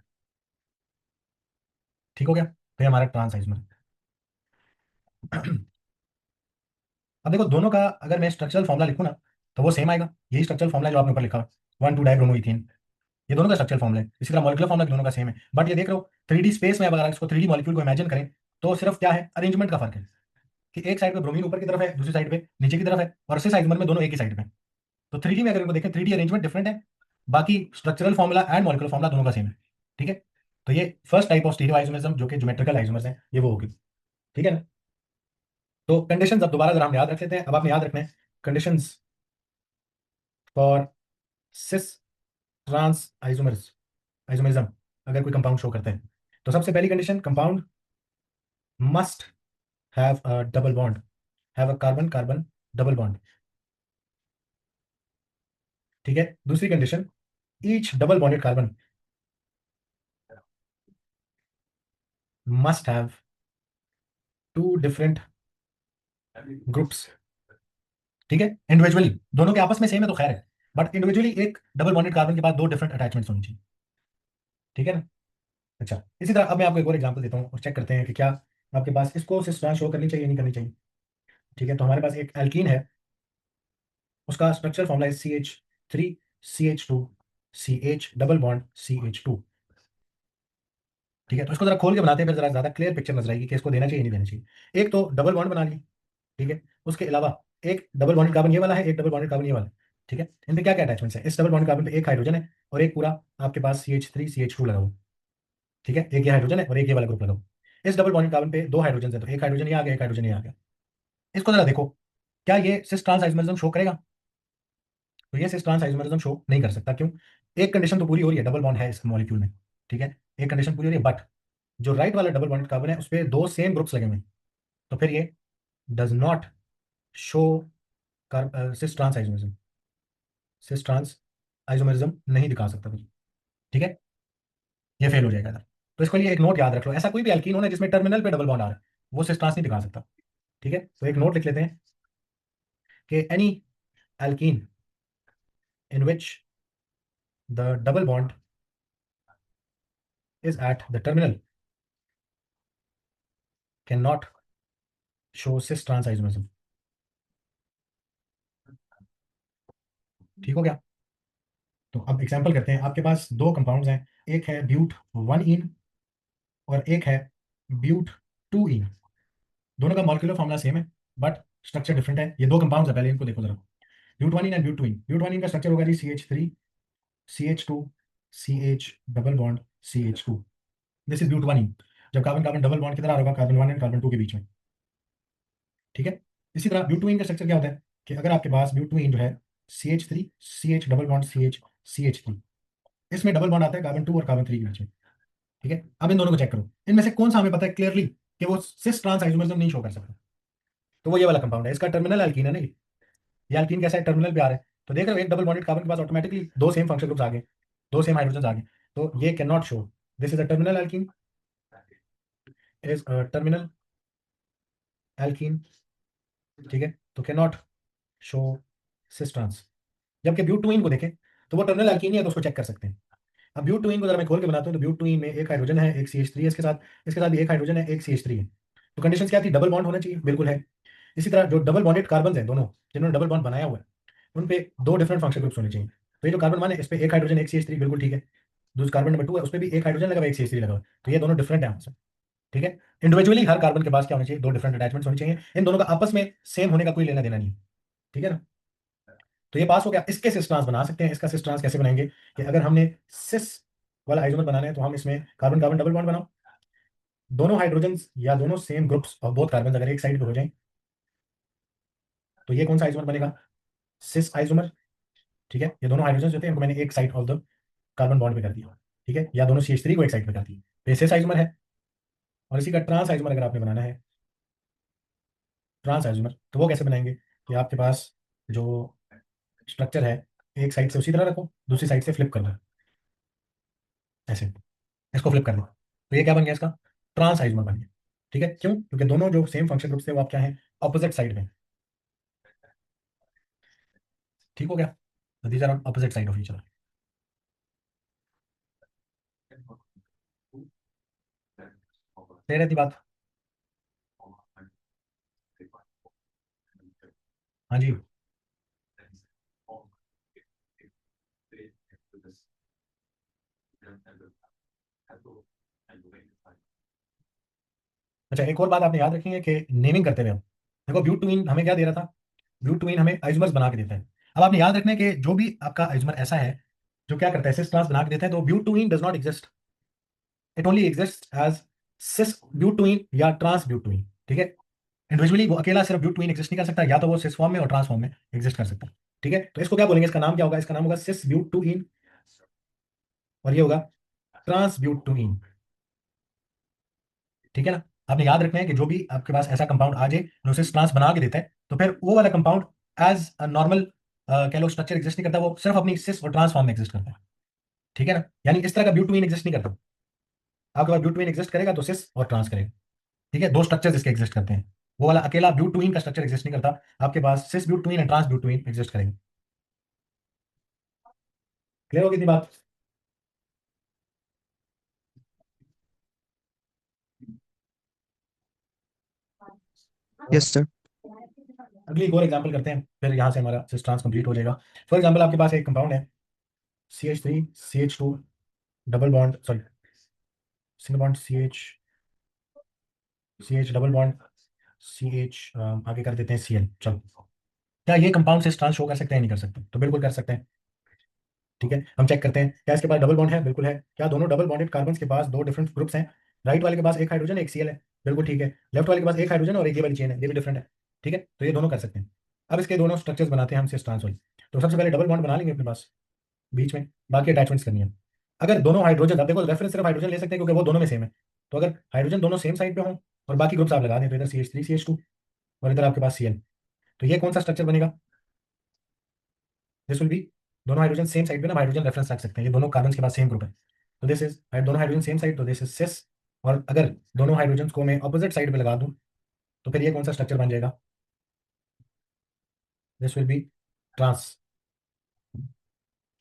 ठीक हो गया। तो ये हमारा ट्रांस आइसोमर। अब देखो दोनों का अगर मैं स्ट्रक्चरल फॉर्मुला लिखूं ना तो वो सेम आएगा, यही स्ट्रक्चरल फॉर्मुला जो आपने ऊपर लिखा 1,2 डाइब्रोमोइथेन, ये दोनों का स्ट्रक्चरल फॉर्मुला है। इसी तरह मॉलिक्यूलर फॉर्मुला दोनों का सेम है, बट ये देख रहे हो 3D स्पेस में अब अगर इसको 3D मॉलिक्यूल को इमेजिन करें तो सिर्फ क्या है, अरेंजमेंट का फर्क है कि एक साइड पे ब्रोमीन ऊपर की तरफ है, दूसरी साइड पे नीचे की तरफ है, और इसी साइड में दोनों एक ही साइड पे। तो 3D में अगर इनको देखें 3D अरेंजमेंट डिफरेंट है, बाकी structural formula and molecular formula दोनों का सेम है, ठीक है। तो ये first type of stereo isomerism जो कि ज्योमेट्रिकल आइसोमर्स है, ये वो होगी, ठीक है ना। तो कंडीशंस अब दोबारा अगर हम याद रख लेते हैं, अब आपने याद रखना है conditions for cis trans isomerism अगर कोई कंपाउंड शो करते हैं। तो सबसे पहली condition, compound must have a double bond, have a carbon carbon double bond, ठीक है। दूसरी condition, each double bonded carbon must have two different groups, ठीक है। इंडिविजुअली दोनों के आपस में सेम है तो खैर है, बट इंडिविजुअली एक डबल बॉन्डेड कार्बन के पास दो डिफरेंट अटैचमेंट्स होनी चाहिए, ठीक है ना। अच्छा, इसी तरह अब मैं आपको एक और एग्जांपल देता हूँ और चेक करते हैं कि क्या आपके पास इसको सिस्टम शो करनी चाहिए नहीं करनी चाहिए, ठीक है। तो हमारे पास एक एल्कीन है, उसका स्ट्रक्चर फॉर्मुला है CH3CH2CH डबल बॉन्ड CH2, ठीक है। तो इसको जरा खोल के बनाते हैं फिर जरा ज्यादा क्लियर पिक्चर नजर आएगी कि इसको देना चाहिए नहीं देना चाहिए। एक तो डबल बॉन्ड बना ली, ठीक है, उसके अलावा एक डबल बॉन्डेड कार्बन ये वाला है, एक डबल बॉन्डेड कार्बन ये वाला है, ठीक है। इनमें क्या क्या अटैचमेंट्स है, इस डबल बॉन्डेड कार्बन पे एक हाइड्रोजन है और एक पूरा आपके पास CH3CH2 लगा हुआ, ठीक है। एक ये हाइड्रोजन है और एक ये वाला ग्रुप लगा हुआ। इस डबल बॉन्डेड कार्बन पे दो हाइड्रोजन है, तो एक हाइड्रोजन ये आ गया एक हाइड्रोजन ये आ गया। इसको जरा देखो, क्या ये सिस ट्रांस आइसोमरिज्म शो करेगा, तो ये सिस ट्रांस आइसोमरिज्म शो नहीं कर सकता, क्यों, एक कंडीशन तो पूरी हो रही है, डबल बॉन्ड है इस मॉलिक्यूल में, ठीक है, एक कंडीशन पूरी हो रही है, बट जो राइट वाला डबल बॉन्डेड कार्बन है उस पर दो सेम ग्रुप्स लगे हुए हैं, तो फिर ये does not show cis trans isomerism, cis trans isomerism नहीं दिखा सकता फिर। ठीक है, ये फेल हो जाएगा इधर। तो इसके लिए एक नोट याद रख लो, ऐसा कोई भी एल्कीन होना जिसमें टर्मिनल पे डबल बॉन्ड आ रहा है वो सिस ट्रांस नहीं दिखा सकता। ठीक है, तो एक नोट लिख लेते हैं कि any alkene in which the double bond is at the terminal cannot show cis trans isomerism। ठीक हो गया? तो अब एग्जांपल करते हैं, आपके पास दो कंपाउंड्स हैं, एक है ब्यूट 1 इन और एक है ब्यूट 2 इन। दोनों का मॉलिक्यूलर फॉर्मूला सेम है बट स्ट्रक्चर डिफरेंट है। ये दो कंपाउंड्स है, पहले इनको देखो जरा। ब्यूट 1 इन एंड ब्यूट 2 इन। ब्यूट 1 इन का स्ट्रक्चर होगा जी CH3 CH2 CH double bond CH2। This is but 1 ene. जब कार्बन कार्बन डबल बॉन्ड किधर आ रहा होगा, कार्बन 1 एंड कार्बन 2 के बीच में। ठीक है, इसी तरह ब्यूट 2 इन का स्ट्रक्चर क्या होता है कि अगर आपके पास ब्यूट 2 इन जो है CH3 CH double bond CH3, इसमें डबल बॉन्ड आता है कार्बन 2 और कार्बन 3 के बीच में। ठीक है, अब इन दोनों को चेक करो, इनमें से कौन सा हमें पता है क्लियरली कि वो सिस ट्रांस आइसोमरिज्म नहीं शो कर सकता। तो वो ये वाला कंपाउंड है, इसका टर्मिनल एल्कीन है ना ये एल्कीन कैसा है, टर्मिनल पे आ रहा है। तो देख रहे हो एक डबल बॉन्डेड कार्बन के पास ऑटोमेटिकली दो सेम फंक्शनल ग्रुप्स आ गए, दो सेम हाइड्रोजन आ गए। तो ये can not show this is a terminal alkene, is a terminal alkene. ठीक है, तो can not show cis trans. जबकि ब्यूट 2 इन को देखें तो वो टर्मिनल एल्कीन ही है, तो उसको चेक कर सकते हैं। अब ब्यूट 2 इन को अगर मैं खोल के बनाता हूँ तो ब्यूट 2 इन में एक हाइड्रोजन है, एक CH3 है इसके साथ भी एक हाइड्रोजन है, एक CH3 है। तो कंडीशंस क्या थी, डबल बॉन्ड होना चाहिए, बिल्कुल है। इसी तरह जो डबल बॉन्डेड कार्बन हैं दोनों, जिन्होंने डबल बॉन्ड बनाया हुआ है, उन पे दो डिफरेंट फंक्शनल ग्रुप्स होने चाहिए। तो ये जो कार्बन 1 है इस पे एक हाइड्रोजन एक CH3, बिल्कुल ठीक है। दूसरा कार्बन नंबर 2 है उस पे भी एक हाइड्रोजन लगा हुआ है, एक CH3 लगा हुआ है। तो ये दोनों डिफरेंट है आपस में। ठीक है, इंडिविजुअली हर कार्बन के पास क्या होना चाहिए, दो डिफरेंट अटैचमेंट्स होने चाहिए, इन दोनों का आपस में सेम होने का कोई लेना देना नहीं है। ठीक है ना? तो ये पास हो गया। इसके सिस ट्रांस बना सकते हैं। इसका सिस ट्रांस कैसे बनाएंगे कि अगर हमने सिस वाला आइसोमर बनाना है तो हम इसमें कार्बन कार्बन डबल बॉन्ड बनाओ, दोनों हाइड्रोजन या दोनों सेम ग्रुप्स और बोथ कार्बन अगर एक साइड पे हो जाएं तो ये कौन सा आइसोमर बनेगा, सिस आइसोमर। ठीक है, ये दोनों हाइड्रोजन होते हैं, इनको मैंने एक side of the carbon bond पे कर दिया। ठीक है, या दोनों CH3 को एक साइड पे कर दिया, तो ये सिस आइसोमर है। और इसी का ट्रांस आइसोमर अगर आपने बनाना है, ट्रांस आइसोमर, तो वो कैसे बनाएंगे कि आपके पास जो स्ट्रक्चर है एक साइड से उसी तरह रखो, दूसरी साइड से फ्लिप कर दो, ऐसे इसको फ्लिप कर दो, तो ये क्या बन गया, इसका ट्रांस आइसोमर बन गया। ठीक है, क्यों? क्योंकि दोनों जो सेम फंक्शन ग्रुप थे वो आप क्या है, ऑपोजिट साइड में। ठीक हो गया, तो these are on opposite side of each other. सही रहती बात। हाँ जी। अच्छा, एक और बात आपने याद रखी है कि नेमिंग करते हुए हम देखो, ब्यूट 2 इन हमें क्या दे रहा था, ब्यूट 2 इन हमें आइसोमर्स बना के देता है। अब आपने याद रखना है कि जो भी आपका आइसोमर ऐसा है जो क्या करता है, सिस ट्रांस बना के देता है, तो but 2 ene does not exist, it only exist as cis but 2 ene या ट्रांस ब्यूट 2 इन। ठीक है, इंडिविजुअली वो अकेला सिर्फ ब्यूट 2 इन एग्जिस्ट नहीं कर सकता, या तो वो सिस फॉर्म में और ट्रांस फॉर्म में एग्जिस्ट कर सकता है। ठीक है, तो इसको क्या बोलेंगे, इसका नाम क्या होगा, इसका नाम होगा सिस ब्यूट 2 इन, और ये होगा ट्रांस ब्यूट 2 इन। ठीक है ना? आपने याद रखना है कि जो भी आपके पास ऐसा कंपाउंड आ जाए जो सिस ट्रांस बना के देता है, तो फिर वो वाला कंपाउंड एज अ नॉर्मल कह लो स्ट्रक्चर एग्जिस्ट नहीं करता, वो सिर्फ अपनी सिस और ट्रांस फॉर्म में एग्जिस्ट करता है। ठीक है ना? यानी इस तरह का ब्यूट 2 इन एग्जिस्ट नहीं करता। आपके पास ब्यूट 2 इन एग्जिस्ट करेगा तो सिस और ट्रांस करेगा। ठीक है, दो स्ट्रक्चर्स इसके एग्जिस्ट करते हैं, वो वाला अकेला ब्यूट 2 इन का स्ट्रक्चर एग्जिस्ट नहीं करता। आपके पास cis but 2 ene and trans but 2 ene exist करेंगे। क्लियर होगी इतनी बात? Yes sir. अगली एक और एग्जांपल करते हैं, फिर यहाँ से हमारा सिस ट्रांस कंप्लीट हो जाएगा। फॉर एग्जांपल आपके पास एक कंपाउंड है CH3 CH2 double bond, sorry single bond CH double bond CH, आगे कर देते हैं Cl। चलो, क्या ये कंपाउंड सिस ट्रांस शो कर सकते हैं, नहीं कर सकते? तो बिल्कुल कर सकते हैं। ठीक है, हम चेक करते हैं क्या इसके पास डबल बॉन्ड है, बिल्कुल है। क्या दोनों डबल बॉन्डेड कार्बन के पास दो डिफरेंट ग्रुप्स हैं, राइट वाले के पास एक हाइड्रोजन एक Cl है, बिल्कुल ठीक है। लेफ्ट वाले के पास एक हाइड्रोजन और एक ये वाली चेन है, ये भी डिफरेंट है। ठीक है, तो ये दोनों कर सकते हैं। अब इसके दोनों स्ट्रक्चर्स बनाते हैं हम सिस ट्रांस वाली। तो सबसे पहले डबल बॉन्ड बना लेंगे अपने पास बीच में, बाकी अटैचमेंट्स करनी है। अगर दोनों हाइड्रोजन, अब देखो रेफरेंस सिर्फ हाइड्रोजन ले सकते हैं क्योंकि वो दोनों में सेम है। तो अगर हाइड्रोजन दोनों सेम साइड पे हों और बाकी ग्रुप्स आप लगा दें, तो इधर CH3 CH2 और इधर आपके पास Cl, तो ये कौन सा स्ट्रक्चर बनेगा, दिस विल बी दोनों हाइड्रोजन सेम साइड पे ना हाइड्रोजन रेफरेंस रख सकते हैं, ये दोनों कार्बन के पास सेम ग्रुप है, तो दिस इज, दोनों हाइड्रोजन सेम साइड, तो दिस इज सिस। और अगर दोनों हाइड्रोजन को मैं ऑपोजिट साइड पे लगा दूं तो फिर ये कौन सा स्ट्रक्चर बन जाएगा? This will be trans.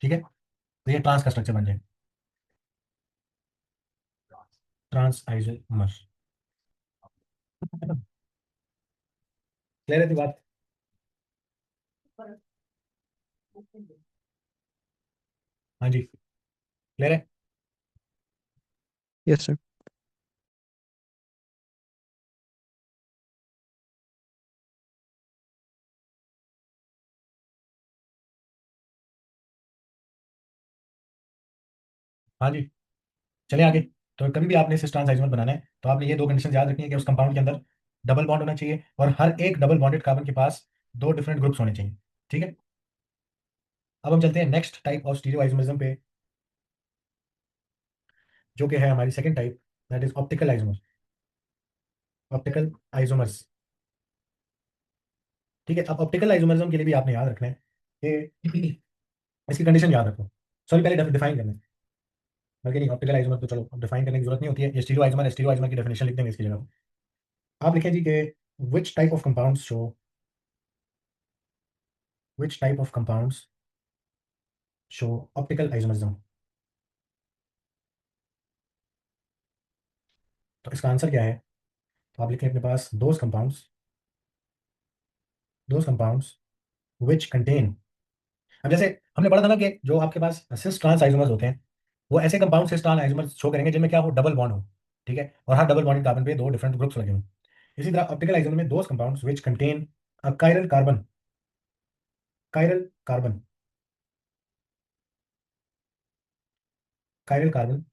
ठीक है, तो ये ट्रांस का स्ट्रक्चर बन जाएगा, ट्रांस आइसोमर। क्लियर है बात? हाँ जी, क्लियर है। Yes, sir. हाँ जी, चलिए आगे। तो कभी भी आपने इस ट्रांस आइसोमर बनाना है तो आपने ये दो कंडीशन याद रखनी है कि उस कंपाउंड के अंदर डबल बॉन्ड होना चाहिए और हर एक डबल बॉन्डेड कार्बन के पास दो डिफरेंट ग्रुप्स होने चाहिए। ठीक है, अब हम चलते हैं next type of stereo isomerism पे, जो कि है हमारी second type, that is optical isomer, optical isomers. ठीक है, अब ऑप्टिकल आइसोमरिज्म के लिए भी आपने याद रखना है कि इसकी कंडीशन याद रखो। सॉरी, पहले डिफाइन करना है, बल्कि नहीं, ऑप्टिकल आइसोमर तो चलो अब डिफाइन करने की जरूरत नहीं होती है, ये स्टीरियो आइसोमर है, स्टीरियो आइसोमर की डेफिनेशन लिख देंगे इसकी जगह। आप लिखें जी कि which type of compounds show, which type of compounds show optical isomerism. तो इसका आंसर क्या है? तो आप लिखें अपने पास दोज कंपाउंड्स विच कंटेन। अब जैसे हमने पढ़ा था ना कि जो आपके पास सिस ट्रांस आइसोमर्स होते हैं वो ऐसे compound cis trans isomers show करेंगे जिनमें क्या हो, डबल बॉन्ड हो। ठीक है, और हर डबल बॉन्डेड कार्बन पे दो डिफरेंट ग्रुप्स लगे हों। इसी तरह ऑप्टिकल आइसोमर में those compounds which contain a chiral carbon, chiral carbon, chiral carbon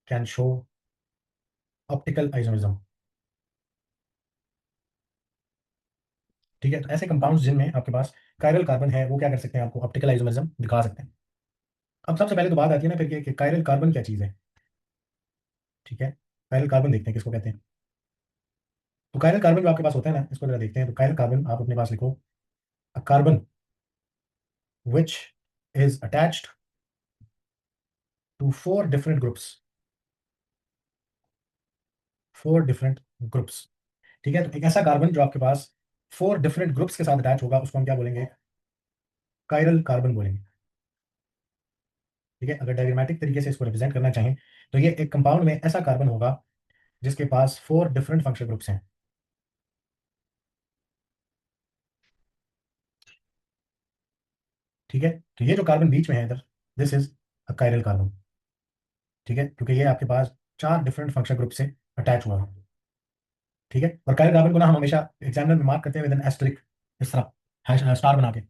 can show optical isomerism. ठीक है, तो ऐसे कंपाउंड्स जिनमें आपके पास कायरल कार्बन है वो क्या कर सकते हैं, आपको ऑप्टिकल आइसोमरिज्म दिखा सकते हैं। अब सबसे पहले तो बात आती है ना फिर कि कायरल कार्बन क्या चीज़ है। ठीक है, कायरल कार्बन देखते हैं किसको कहते हैं। तो कायरल कार्बन जो आपके पास होता है ना, इसको जरा देखते हैं। तो कायरल कार्बन आप अपने पास लिखो, a carbon which is attached to four different groups, four different groups. ठीक है, तो एक ऐसा कार्बन जो आपके पास फोर डिफरेंट ग्रुप्स के साथ अटैच होगा उसको हम क्या बोलेंगे? कायरल कार्बन बोलेंगे। ठीक है, अगर डायग्रामेटिक तरीके से इसको रिप्रेजेंट करना चाहें तो ये एक कंपाउंड में ऐसा कार्बन होगा जिसके पास फोर डिफरेंट फंक्शनल ग्रुप्स हैं। ठीक है, तो ये जो कार्बन बीच में है इधर, this is a chiral carbon. ठीक है, क्योंकि ये आपके पास चार डिफरेंट फंक्शनल ग्रुप से अटैच हुआ है। ठीक है, और कायरल कार्बन को ना हम हमेशा एग्जामिनर में मार्क करते हैं विद एन एस्टेरिक, इस तरह स्टार बना के,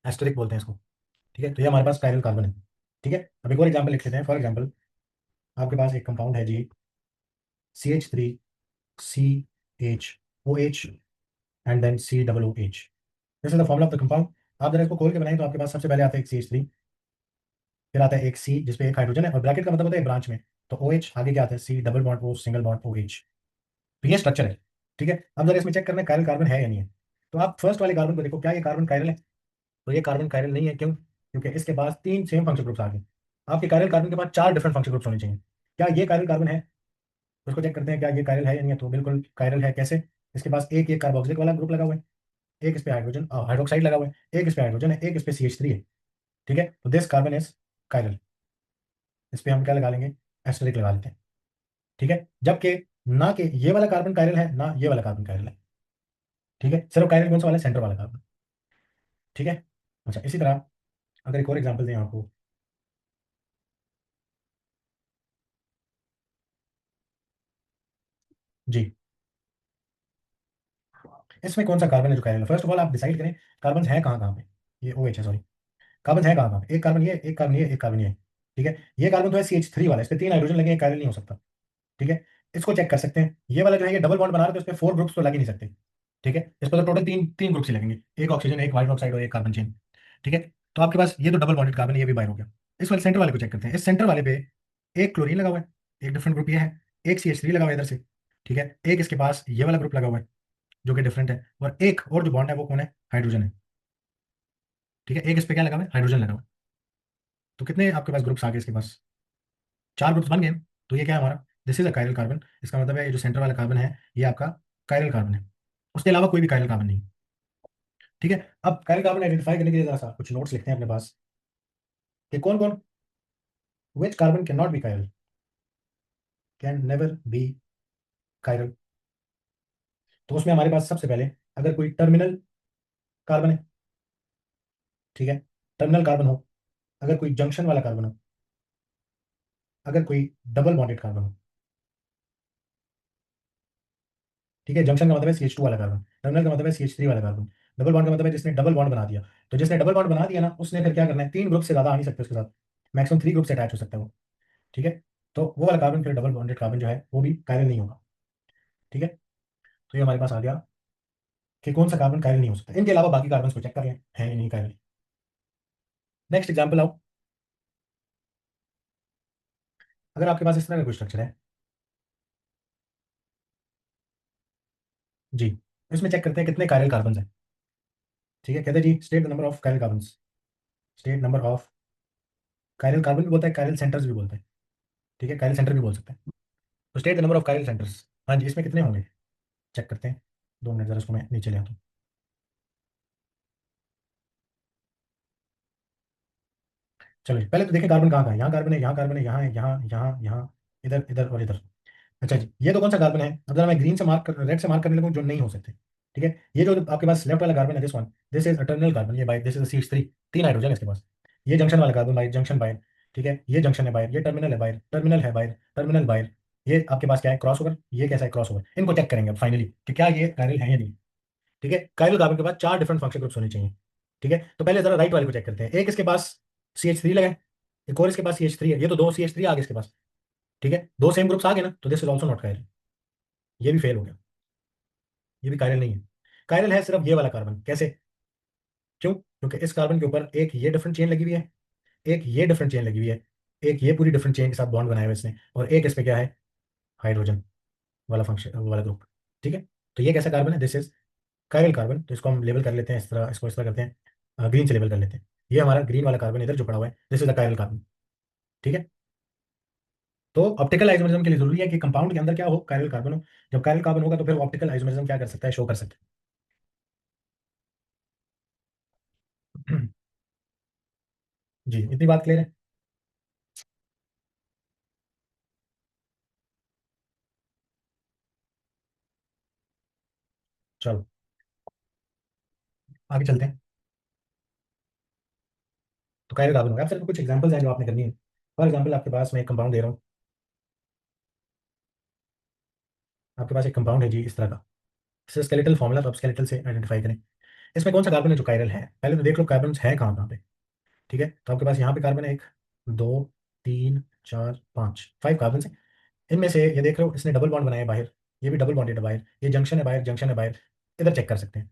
एस्टेरिक बोलते हैं इसको। ठीक है, तो ये हमारे पास कायरल कार्बन है। ठीक है, अब एक और एग्जाम्पल लिख लेते हैं। फॉर एग्जाम्पल आपके पास एक कंपाउंड है जी, CH3CHOH and then COOH। This is the formula of the compound. आप जरा इसको खोल के बनाएं तो आपके पास सबसे पहले आता है एक CH3, फिर आता है एक C जिसपे एक हाइड्रोजन है और ब्रैकेट का मतलब होता है ब्रांच में, तो OH, आगे क्या आता है C double bond O single bond OH। तो ये स्ट्रक्चर है। ठीक है, अब जरा इसमें चेक करना है कायरल कार्बन है या नहीं है। तो आप फर्स्ट वाले कार्बन को देखो, क्या ये कार्बन कायरल है? तो ये कार्बन कायरल नहीं है, क्यों? क्योंकि इसके पास तीन सेम फंक्शनल ग्रुप्स आ गए। आपके कायरल कार्बन के पास चार डिफरेंट फंक्शनल ग्रुप्स होने चाहिए। क्या ये कायरल कार्बन है? उसको चेक करते हैं क्या ये कायरल है या नहीं है। तो बिल्कुल कायरल है। कैसे? इसके पास एक ये कार्बोक्सिलिक वाला ग्रुप लगा हुआ है, एक इस पे हाइड्रोजन हाइड्रोक्साइड लगा हुआ है, एक इस पे हाइड्रोजन है, एक इस पे CH3 है। ठीक है, तो दिस कार्बन इज कायरल। इस पे हम क्या लगा लेंगे? एस्टेरिक लगा लेते हैं। ठीक है, जबकि ना कि ये वाला कार्बन कायरल है ना ये वाला कार्बन कायरल है। ठीक है, सिर्फ कायरल कौन सा वाला है? सेंटर वाला कार्बन। ठीक है, अच्छा इसी तरह अगर एक और एग्जांपल दें आपको, जी, इसमें कौन सा कार्बन है जो कायरल है? फर्स्ट ऑफ ऑल आप डिसाइड करें कार्बन है कहाँ कहाँ पे। ये OH है, सॉरी, कार्बन है कहाँ कहाँ पे? एक कार्बन ये, एक कार्बन ये, एक कार्बन ये। ठीक है, ये कार्बन तो है CH3 वाला, इस पे तीन हाइड्रोजन लगे हैं, कायरल नहीं हो सकता। ठीक है, इसको चेक कर सकते हैं। ये वाला जो है ये डबल बॉन्ड बना रहा है तो इस पे फोर ग्रुप्स तो लग ही नहीं सकते। ठीक है, इस पर तो टोटल तीन तीन ग्रुप्स ही लगेंगे, एक ऑक्सीजन, एक हाइड्रोक्साइड और एक कार्बन चेन। ठीक है, तो आपके पास ये तो डबल बॉन्डेड कार्बन है, ये भी बाहर हो गया। इस वाले सेंटर वाले को चेक करते हैं। इस सेंटर वाले पे एक क्लोरीन लगा हुआ है, एक डिफरेंट ग्रुप ये है, एक CH3 लगा हुआ है इधर से। ठीक है, एक इसके पास ये वाला ग्रुप लगा हुआ है जो कि डिफरेंट है, और एक और जो बॉन्ड है वो कौन है? हाइड्रोजन है। ठीक है, एक इस पे क्या लगा हुआ है, हाइड्रोजन लगा हुआ है। तो कितने आपके पास ग्रुप्स आ गए इसके पास, 4 ग्रुप्स बन गए। तो ये क्या है हमारा, this is a chiral carbon. इसका मतलब है ये जो सेंटर वाला कार्बन है ये आपका कायरल कार्बन है, उसके अलावा कोई भी कायरल कार्बन नहीं। ठीक है, अब कायरल कार्बन आइडेंटिफाई करने के लिए जरा सा कुछ नोट्स लिखते हैं अपने पास कि कौन कौन, which carbon can not be chiral, can never be chiral. तो उसमें हमारे पास सबसे पहले अगर कोई टर्मिनल कार्बन है, ठीक है, टर्मिनल कार्बन हो, अगर कोई जंक्शन वाला कार्बन हो, अगर कोई डबल बॉन्डेड कार्बन हो। ठीक है, जंक्शन का मतलब है CH2 वाला कार्बन, टर्मिनल का मतलब है CH3 वाला कार्बन, डबल बॉन्ड का मतलब है जिसने डबल बॉन्ड बना दिया। तो जिसने डबल बॉन्ड बना दिया ना, उसने फिर क्या करना है, 3 ग्रुप से ज्यादा आ नहीं सकते उसके साथ, मैक्सिमम 3 ग्रुप से अटैच हो सकता है वो। ठीक है, तो वो वाला कार्बन फिर डबल बॉन्डेड कार्बन जो है वो भी कायरल नहीं होगा। ठीक है, तो ये हमारे पास आ गया कि कौन सा कार्बन कायरल नहीं हो सकता। इनके अलावा बाकी कार्बन को चेक कर लें है या नहीं कायरल। नेक्स्ट एग्जाम्पल आओ, अगर आपके पास इस तरह का कोई स्ट्रक्चर है जी, इसमें चेक करते हैं कितने कायरल कार्बन हैं। ठीक है, कहते हैं जी state the number of chiral carbon, state number of chiral carbon भी बोलता है, कायरल सेंटर्स भी बोलते हैं। ठीक है, कायरल सेंटर भी बोल सकते हैं। तो state the number of chiral centres, हाँ जी, इसमें कितने होंगे चेक करते हैं। 2 मिनट जरा इसको मैं नीचे ले आता हूँ। चलो जी, पहले तो देखें कार्बन कहाँ कहाँ है, यहाँ कार्बन है, यहाँ कार्बन है, यहाँ है, यहाँ यहाँ यहाँ, इधर इधर और इधर। अच्छा जी, ये तो कौन सा कार्बन है, अब जरा मैं ग्रीन से मार्क कर, रेड से मार्क करने लगूँ जो नहीं हो सकते। ठीक है, ये जो आपके पास लेफ्ट वाला कार्बन है, this one, this is eternal carbon, ये बाइट, दिस इज CH3, 3 हाइड्रोजन है इसके पास। ये जंक्शन वाला कार्बन बाइट, जंक्शन बाइट। ठीक है, ये जंक्शन है बाइट, ये टर्मिनल है बाइट, टर्मिनल है बाइट, टर्मिनल बाइट। ये आपके पास क्या है, क्रॉस ओवर, ये कैसा है क्रॉस ओवर। इनको चेक करेंगे अब फाइनली कि क्या ये कायरल है या नहीं। ठीक है, कायरल कार्बन के पास 4 डिफरेंट फंक्शन ग्रुप्स होने चाहिए। ठीक है, तो पहले जरा राइट वाले को चेक करते हैं। एक इसके पास CH3 लगा है, एक और इसके पास CH3 है, ये तो 2 CH3 आ गए इसके पास। ठीक है, 2 सेम ग्रुप्स आ गए ना, तो this is also not chiral, ये भी फेल हो गया, ये भी कायरल नहीं है। कायरल है सिर्फ ये वाला कार्बन, कैसे, क्यों, क्योंकि इस कार्बन के ऊपर एक ये डिफरेंट चेन लगी हुई है, एक ये डिफरेंट चेन लगी हुई है, एक ये पूरी डिफरेंट चेन के साथ बॉन्ड बनाया हुआ है इसने, और एक इस पे क्या है, हाइड्रोजन वाला फंक्शन वाला ग्रुप। ठीक है, तो ये कैसा कार्बन है, दिस इज कायरल कार्बन। तो इसको हम लेबल कर लेते हैं इस तरह, इसको इस तरह करते हैं, ग्रीन से लेबल कर लेते हैं। ये हमारा ग्रीन वाला कार्बन इधर जो पड़ा हुआ है, this is the chiral carbon. ठीक है, तो ऑप्टिकल आइसोमेरिज्म के लिए जरूरी है कि कंपाउंड के अंदर क्या हो, कायरल कार्बन हो। जब कायरल कार्बन होगा तो फिर ऑप्टिकल आइसोमेरिज्म क्या कर सकता है, शो कर सकता है। जी, इतनी बात क्लियर है। चलो आगे चलते हैं। तो कायरल कार्बन हो गया, अब सिर्फ कुछ एग्जांपल्स हैं जो आपने करनी है। फॉर एग्जांपल आपके पास मैं एक कंपाउंड दे रहा हूँ, आपके पास एक कंपाउंड है जी इस तरह का, इससे स्केलेटल फॉर्मूला, तो आप स्केलेटल से आइडेंटिफाई करें इसमें कौन सा कार्बन है जो कायरल है। पहले तो देख लो कार्बन है कहाँ कहाँ पे। ठीक है, तो आपके पास यहाँ पे कार्बन है, 1 2 3 4 5, 5 कार्बन है। इनमें से ये देख रहे हो इसने डबल बॉन्ड बनाया है बाहर, ये भी डबल बॉन्डेड है बाहर, ये जंक्शन है बाहर, जंक्शन है बाहर। इधर चेक कर सकते हैं,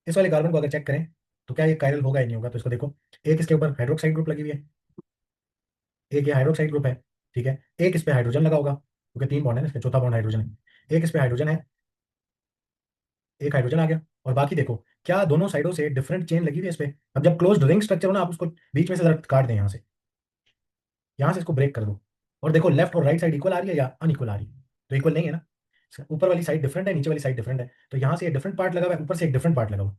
इस वाले कार्बन को अगर चेक करें तो क्या ये कायरल होगा या नहीं होगा। तो इसको देखो, एक इसके ऊपर हाइड्रोक्साइड ग्रुप लगी हुई है, एक ये हाइड्रोक्साइड ग्रुप है। ठीक है, एक इस पे हाइड्रोजन लगा होगा क्योंकि 3 बॉन्ड है ना, इसका चौथा बॉन्ड हाइड्रोजन है। एक इस पे हाइड्रोजन है, एक हाइड्रोजन आ गया, और बाकी देखो क्या दोनों साइडों से डिफरेंट चेन लगी हुई है इस पे। अब जब क्लोज्ड रिंग स्ट्रक्चर हो ना, आप उसको बीच में से जरा काट दें, यहाँ से इसको ब्रेक कर दो, और देखो लेफ्ट और राइट साइड इक्वल आ रही है या अनइक्वल आ रही है। तो इक्वल नहीं है ना, ऊपर वाली साइड डिफरेंट है, नीचे वाली साइड डिफरेंट है, तो यहाँ से एक डिफरेंट पार्ट लगा हुआ है, ऊपर से एक डिफरेंट पार्ट लगा हुआ है।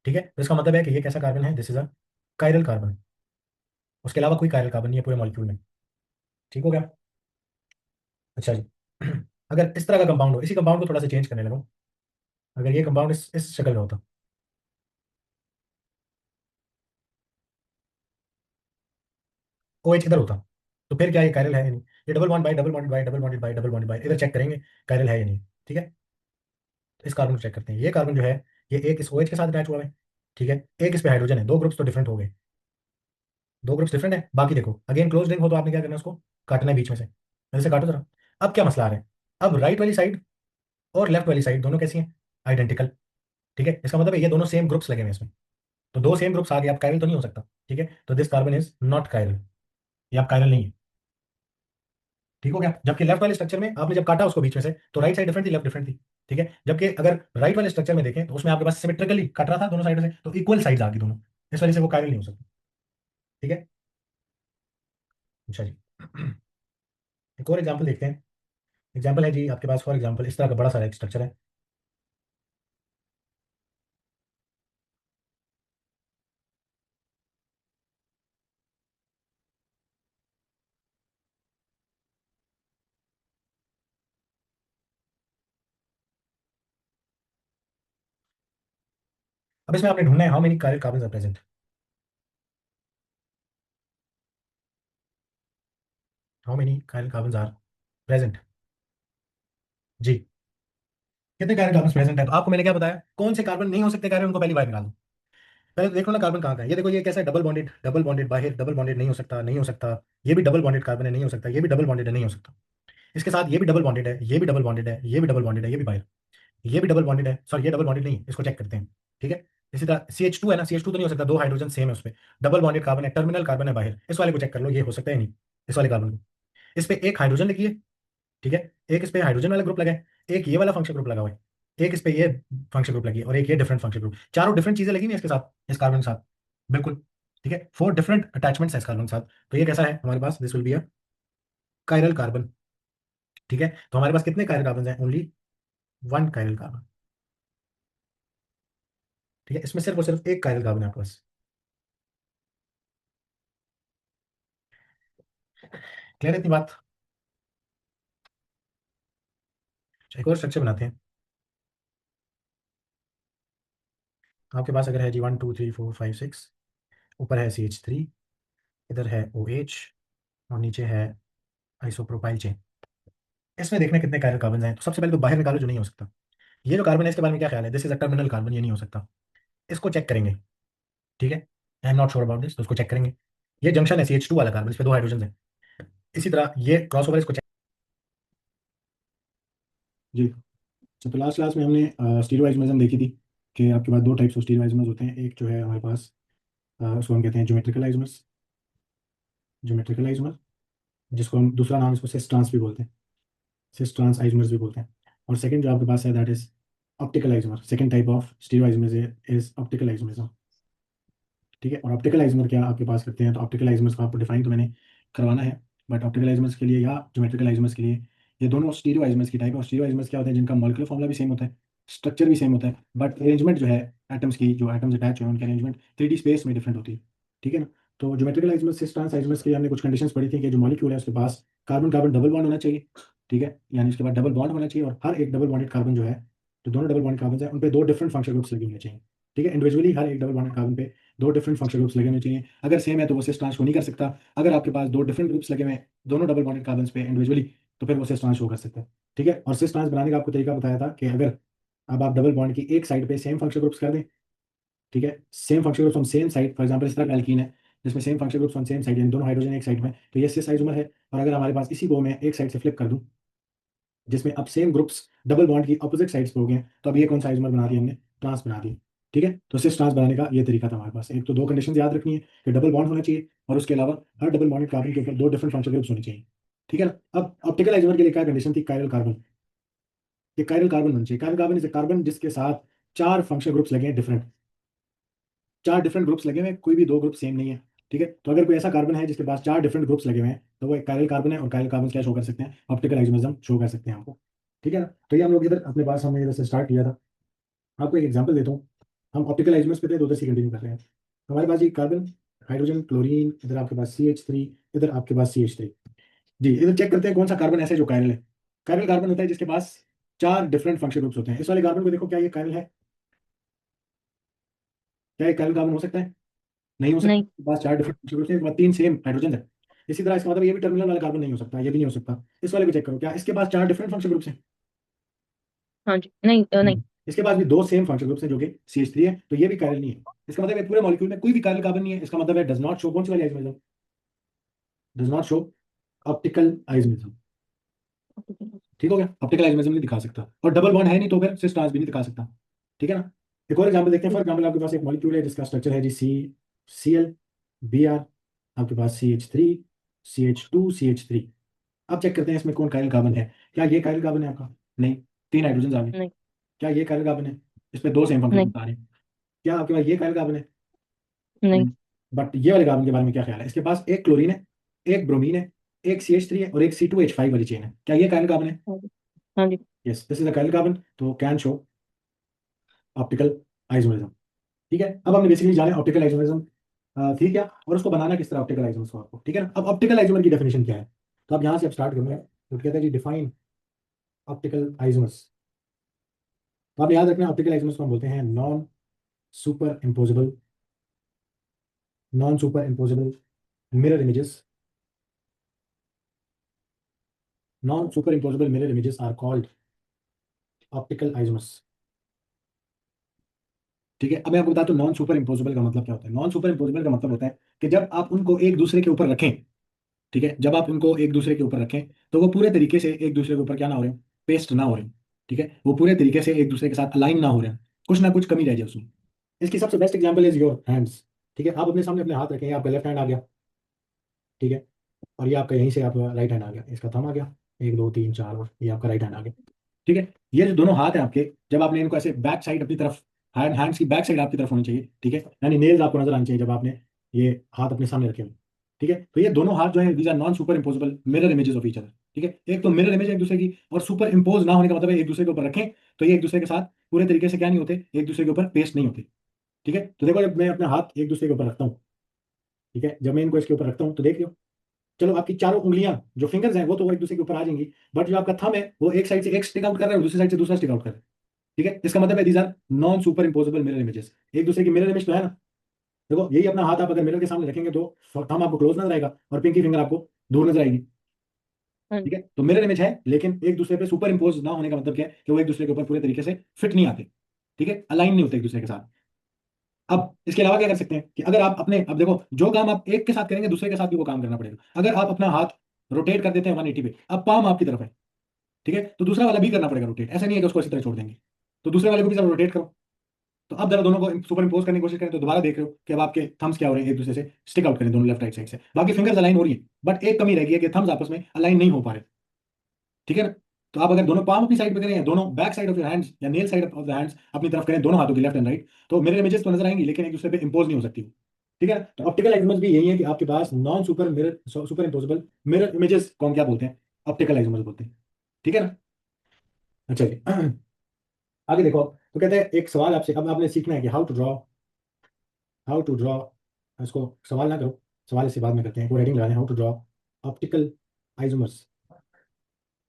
ठीक है, तो इसका मतलब है कि ये कैसा कार्बन है, this is a chiral carbon. उसके अलावा कोई कायरल कार्बन नहीं है पूरे मॉलिक्यूल में। ठीक हो गया। अच्छा जी, अगर इस तरह का कंपाउंड हो, इसी कंपाउंड को थोड़ा सा चेंज करने लगा, अगर ये कंपाउंड इस शक्ल का होता, ओ एच इधर होता, तो फिर क्या ये कायरल है या नहीं। ये double bond by double bond by double bond by double bond by, इधर चेक करेंगे कायरल है या नहीं। ठीक है, तो इस कार्बन को चेक करते हैं। ये कार्बन जो है ये एक इस OH के साथ अटैच हुआ है। ठीक है, एक इस पे हाइड्रोजन है, 2 ग्रुप्स तो डिफरेंट हो गए, 2 ग्रुप्स डिफरेंट है। बाकी देखो अगेन क्लोज रिंग हो तो आपने क्या करना है, उसको काटना है बीच में से, जैसे काटो जरा। अब क्या मसला आ रहा है, अब राइट वाली साइड और लेफ्ट वाली साइड दोनों कैसी हैं, आइडेंटिकल। ठीक है, इसका मतलब है ये दोनों सेम ग्रुप्स लगे हुए हैं इसमें, तो 2 सेम ग्रुप्स आ गए, अब कायरल तो नहीं हो सकता। ठीक है, तो this carbon is not chiral, ये आप कायरल नहीं है। ठीक हो गया, जबकि लेफ्ट वाले स्ट्रक्चर में आपने जब काटा उसको बीच में से, तो राइट साइड डिफरेंट थी, लेफ्ट डिफरेंट थी। ठीक है, जबकि अगर राइट वाले स्ट्रक्चर में देखें तो उसमें आपके पास सिमेट्रिकली कट रहा था दोनों साइड से, तो इक्वल साइड्स आ गई दोनों, इस वजह से वो कायरल नहीं हो सकता। ठीक है, अच्छा जी। एक और एग्जांपल देखते हैं। एग्जांपल है जी आपके पास, फॉर एग्जांपल इस तरह का बड़ा सारा एक स्ट्रक्चर है। अब इसमें आपने ढूंढना है how many chiral carbon are present. How many chiral carbon are present, जी। कितने कायरल कार्बन प्रेजेंट है? तो आपको मैंने क्या बताया, कौन से कार्बन नहीं हो सकते कायरल, उनको पहली बार निकाल दो। पहले तो देख लो ना कार्बन कहाँ का है। ये देखो, ये कैसा है, डबल बॉन्डेड बाहर, डबल बॉन्डेड नहीं हो सकता, नहीं हो सकता। ये भी डबल बॉन्डेड कार्बन है, नहीं हो सकता। ये भी डबल बॉन्डेड है, नहीं हो सकता। इसके साथ ये भी डबल बॉन्डेड है, ये भी डबल बॉन्डेड है, ये भी डबल बॉन्डेड है, ये भी बाहर। ये भी डबल बॉन्डेड है, सॉरी ये डबल बॉन्डेड नहीं है, इसको चेक करते हैं। ठीक है, इसी तरह CH2 है ना, CH2 तो नहीं हो सकता, दो हाइड्रोजन सेम है उसपे। डबल बॉन्डेड कार्बन है, टर्मिनल कार्बन है बाहर, इस वाले को चेक कर लो, ये हो सकता है नहीं। इस वाले कार्बन को, इस पे एक हाइड्रोजन लिखिए। ठीक है, एक इस पे हाइड्रोजन वाला ग्रुप लगा है, एक ये वाला फंक्शन ग्रुप लगा हुआ है, एक इस पे ये फंक्शन ग्रुप लगी है, और एक ये डिफरेंट फंक्शन ग्रुप। चारों डिफरेंट चीजें लगी हुई हैं इसके साथ, इस कार्बन के साथ, बिल्कुल। ठीक है, 4 डिफरेंट अटैचमेंट्स है इस कार्बन के साथ। तो ये कैसा है हमारे पास, this will be a chiral carbon. ठीक है, तो हमारे पास कितने कायरल कार्बन हैं? Only 1 chiral carbon. ठीक है, इसमें सिर्फ और सिर्फ एक कायरल कार्बन है आपके पास। क्लियर है इतनी बात? एक और स्ट्रक्चर बनाते हैं। आपके पास अगर है जी 1 2 3 4 5 6, ऊपर है CH3, इधर है OH, और नीचे है आइसोप्रोपाइल चेन। इसमें देखना कितने कायरल कार्बन हैं। तो सबसे पहले तो बाहर निकालो जो नहीं हो सकता। ये जो कार्बन है इसके बारे में क्या ख्याल है? This is a terminal carbon, ये नहीं हो सकता। इसको चेक करेंगे। ठीक है, I am not sure about this, तो उसको चेक करेंगे। ये जंक्शन है CH2 वाला कार्बन, इस पे दो हाइड्रोजन है। इसी तरह ये क्रॉस ओवर, इसको चेक जी। तो लास्ट क्लास में हमने स्टीरियोइजमेज़म देखी थी कि आपके पास दो टाइप्स ऑफ स्टीरियोइजमर्स होते हैं। एक जो है हमारे पास, उसको हम कहते हैं ज्योमेट्रिकल आइजमर्स, ज्योमेट्रिकल आइजमर, जिसको हम दूसरा नाम इसको सिस ट्रांस भी बोलते हैं, सिस ट्रांस आइजमर्स भी बोलते हैं। और सेकंड जो आपके पास है that is optical isomer. Second type of stereoisomer is optical isomer. ठीक है, और ऑप्टिकल आइजमर क्या आपके पास करते हैं? तो ऑप्टिकल आइजमर्स को आपको डिफाइन तो मैंने करवाना है, बट ऑप्टिकल आइजमर्स के लिए या ज्योमेट्रिकल आइजमर्स के लिए, ये दोनों स्टीरियो आइजमर्स की टाइप है। और स्टीरियो आइजमर्स क्या होते हैं? जिनका मॉलिक्यूलर फॉर्मूला भी सेम होता है, स्ट्रक्चर भी सेम होता है, बट अरेंजमेंट जो है एटम्स की, जो एटम्स अटैच है उनकी अरेंजमेंट 3D स्पेस में डिफरेंट होती है। ठीक है ना? तो ज्योमेट्रिकल आइजमर्स, सिस ट्रांस आइजमर्स के लिए हमने कुछ कंडीशंस पढ़ी थी कि जो मॉलिक्यूल है उसके पास कार्बन कार्बन डबल बॉन्ड होना चाहिए। ठीक है, यानी उसके बाद डबल बॉन्ड होना चाहिए, और हर एक डबल बॉन्डेड कार्बन जो है, जो दोनों डबल बॉन्ड कार्बन है उन पे दो डिफरेंट फंक्शनल ग्रुप्स लगे होने चाहिए। ठीक है, इंडिविजुअली हर एक डबल बॉन्डेड कार्बन पे दो डिफरेंट फंक्शनल ग्रुप्स लगे होने चाहिए। अगर सेम है तो वो सिस ट्रांस शो नहीं कर सकता। अगर आपके पास दो डिफरेंट ग्रुप्स लगे हुए हैं दोनों डबल बॉन्डेड कार्बन पे इंडिविजुअली, तो फिर वो सिस ट्रांस शो कर सकता है। ठीक है, और सिस ट्रांस बनाने का आपको तरीका बताया था कि अगर अब आप डबल बॉन्ड की एक साइड पे सेम फंक्शनल ग्रुप्स कर दें, ठीक है, same functional groups on same side, for example इस तरह का एल्कीन है जिसमें same functional groups on same side, यानी दोनों हाइड्रोजन एक साइड में, तो ये सिस आइसोमर है। और अगर हमारे पास इसी को मैं एक साइड से फ्लिप कर दूं, जिसमें अब सेम ग्रुप्स डबल बॉन्ड की अपोजिट साइड्स पे हो गए, तो अब ये कौन सा आइसोमर बना दिया हमने? ट्रांस बना दिया। ठीक है, तो सिस ट्रांस बनाने का ये तरीका था हमारे पास। एक तो दो कंडीशन याद रखनी है कि डबल बॉन्ड होना चाहिए, और उसके अलावा हर डबल बॉन्डेड कार्बन के ऊपर दो डिफरेंट फंक्शनल ग्रुप्स होने चाहिए। ठीक है ना? अब ऑप्टिकल आइसोमर के लिए क्या कंडीशन थी? Chiral carbon. ये कायरल कार्बन होना चाहिए। कायरल कार्बन इज कार्बन जिसके साथ चार फंक्शनल ग्रुप्स लगे हैं डिफरेंट, चार डिफरेंट ग्रुप्स लगे हुए हैं, कोई भी दो ग्रुप सेम नहीं है। ठीक है, तो अगर कोई ऐसा कार्बन है जिसके पास चार डिफरेंट ग्रुप्स लगे हुए हैं, तो वो एक कायरल कार्बन है। और कायरल कार्बन क्या शो कर सकते हैं? ऑप्टिकल आइसोमर्स शो कर सकते हैं आपको। ठीक है ना? तो ये हम लोग इधर अपने पास, हमने इधर से स्टार्ट किया था। आपको एक एग्जांपल देता हूँ। हम ऑप्टिकल आइसोमर्स पे थे तो उधर से कंटिन्यू कर रहे हैं। हमारे पास ये कार्बन, हाइड्रोजन, क्लोरीन, इधर आपके पास CH3, इधर आपके पास CH3। जी, इधर चेक करते हैं कौन सा कार्बन ऐसा है जो कायरल है। कायरल कार्बन होता है जिसके पास चार डिफरेंट फंक्शनल ग्रुप्स होते हैं। इस वाले कार्बन को देखो, क्या ये कायरल है? क्या ये कायरल कार्बन हो सकता है? नहीं हो सकता। नहीं। इसके पास चार डिफरेंट फंक्शनल ग्रुप्स हैं, इसके बाद तीन सेम हाइड्रोजन है। इसी तरह इसका मतलब ये भी टर्मिनल वाला कार्बन नहीं हो सकता, ये भी नहीं हो सकता। इस वाले को चेक करो, क्या इसके पास चार डिफरेंट फंक्शनल ग्रुप्स हैं? हाँ जी, नहीं नहीं। इसके पास भी दो सेम फंक्शनल ग्रुप्स हैं जो कि CH3 है, तो ये भी कायरल नहीं है। इसका मतलब है पूरे मॉलिक्यूल में कोई भी कायरल कार्बन नहीं है। इसका मतलब है डज नॉट शो, कौन सी वाली isomer? Does not show optical isomer. ठीक हो गया, ऑप्टिकल आइसोमर नहीं दिखा सकता, और डबल बॉन्ड है नहीं तो फिर सिस ट्रांस भी नहीं दिखा सकता। ठीक है ना? एक और एग्जांपल देखते हैं। फॉर एग्जांपल आपके पास एक मॉलिक्यूल है जिसका स्ट्रक्चर है जी ClBr, आपके पास CH3, CH2, CH3। अब चेक करते हैं इसमें कौन कायरल कार्बन है। क्या ये कायरल कार्बन है आपका? नहीं, तीन हाइड्रोजन आ गए। नहीं। क्या ये कायरल कार्बन है? इस पे दो सेम फंक्शन नहीं। बता रहे हैं। क्या आपके पास ये कायरल कार्बन है? नहीं। बट ये वाले कार्बन के बारे में क्या ख्याल है? इसके पास एक क्लोरीन है, एक ब्रोमीन है, एक CH3 है और एक C2H5 वाली चेन है। क्या ये काइल कार्बन है? हाँ जी। हाँ जी। Yes, this is a chiral carbon. तो कैन शो ऑप्टिकल आइसोमरिज्म। ठीक है, अब हमने बेसिकली जाने ऑप्टिकल आइसोमरिज्म थी क्या और उसको बनाना किस तरह ऑप्टिकल आइसोमर्स को आपको। ठीक है ना, अब ऑप्टिकल आइसोमर की डेफिनेशन क्या है? तो अब यहाँ से अब स्टार्ट करूंगा। तो कहते हैं जी डिफाइन ऑप्टिकल आइसोमर्स। तो आप याद रखना ऑप्टिकल आइसोमर्स को हम बोलते हैं non superimposable mirror images. Non superimposable mirror images are called optical isomers. ठीक है, अब मैं आपको बताता हूँ नॉन सुपर इम्पोजेबल का मतलब क्या होता है। नॉन सुपर इम्पोजेबल का मतलब होता है कि जब आप उनको एक दूसरे के ऊपर रखें, ठीक है, जब आप उनको एक दूसरे के ऊपर रखें तो वो पूरे तरीके से एक दूसरे के ऊपर क्या ना हो रहे हैं, पेस्ट ना हो रहे हैं। ठीक है, वो पूरे तरीके से एक दूसरे के साथ अलाइन ना हो रहे हैं, कुछ ना कुछ कमी रह जाए उसमें। इसकी सबसे best example is your hands. ठीक है, आप अपने सामने अपने हाथ रखें, ये आपका लेफ्ट हैंड आ गया, ठीक है, और ये आपका यहीं से आपका राइट हैंड आ गया, इसका थंब आ गया, एक दो तीन चार, और ये आपका राइट हैंड आ गया। ठीक है, ये जो दोनों हाथ हैं आपके, जब आपने इनको ऐसे बैक साइड अपनी तरफ, हैंड्स की बैक साइड आपकी तरफ होनी चाहिए। ठीक है, यानी नेल्स आपको नजर आनी चाहिए जब आपने ये हाथ अपने सामने रखे हुए। ठीक है, तो ये दोनों हाथ जो है these are non superimposable mirror images of each other. ठीक है, एक तो मिरर इमेज एक दूसरे की, और सुपर इम्पोज ना होने का मतलब है एक दूसरे के ऊपर रखें तो ये एक दूसरे के साथ पूरे तरीके से क्या नहीं होते, एक दूसरे के ऊपर पेस्ट नहीं होते। ठीक है, तो देखो जब मैं अपना हाथ एक दूसरे के ऊपर रखता हूँ, ठीक है, जब मैं इनको इसके ऊपर रखता हूँ तो देख लो, चलो आपकी चारों उंगलियां जो फिंगर्स हैं वो एक दूसरे के ऊपर आ जाएंगी, बट जो आपका थंब है वो एक साइड से एक स्टिक आउट कर रहा है और दूसरी साइड से दूसरा स्टिक आउट कर रहा है। ठीक है, इसका मतलब है these are non superimposable mirror images. एक दूसरे की मिरर इमेज तो है ना। देखो यही अपना हाथ आप अगर मिरर के सामने रखेंगे तो थंब आपको क्लोज नजर आएगा और पिंकी फिंगर आपको दूर नजर आएगी। हाँ ठीक जी। है, तो मिरर इमेज है लेकिन एक दूसरे पे सुपर इम्पोज ना होने का मतलब क्या है कि वो एक दूसरे के ऊपर पूरे तरीके से फिट नहीं आते। ठीक है, अलाइन नहीं होते एक दूसरे के साथ। अब इसके अलावा क्या कर सकते हैं कि अगर आप अपने, अब देखो जो काम आप एक के साथ करेंगे दूसरे के साथ भी वो काम करना पड़ेगा। अगर आप अपना हाथ रोटेट कर देते हैं 180 पे, अब पाम आपकी तरफ है, ठीक है, तो दूसरा वाला भी करना पड़ेगा रोटेट, ऐसा नहीं है कि उसको इसी तरह छोड़ देंगे। तो दूसरे वाले को भी जरा रोटेट करो। तो अब जरा दोनों को सुपर इम्पोज करने की कोशिश करें तो दोबारा देख रहे हो कि अब आपके थम्स क्या हो रहे हैं, एक दूसरे से स्टिक आउट करें दोनों लेफ्ट राइट साइड से, बाकी फिंगर्स अलाइन हो रही है, बट एक कमी रह गई है कि थम्स आपस में अलाइन नहीं हो पा रहे। ठीक है ना, तो आप अगर दोनों पाम अपनी साइड पे करें या दोनों back side of your hands या nail side of the hands अपनी तरफ करें, दोनों हाथों की लेफ्ट एंड राइट, तो मेरे इमेजेस तो नजर आएंगी लेकिन एक दूसरे पे इंपोज नहीं हो सकती। ठीक है ना, तो ऑप्टिकल आइसोमर्स भी यही है कि आपके पास non super mirror superimposable mirror images को हम क्या बोलते हैं, ऑप्टिकल आइसोमर्स बोलते हैं। ठीक है ना, अच्छा जी आगे देखो। तो कहते हैं एक सवाल आपसे, अब आपने सीखना है कि हाउ टू ड्रॉ, इसको सवाल ना करो, सवाल इससे बाद में करते हैं, वो रेडिंग लगा दें, how to draw optical isomers.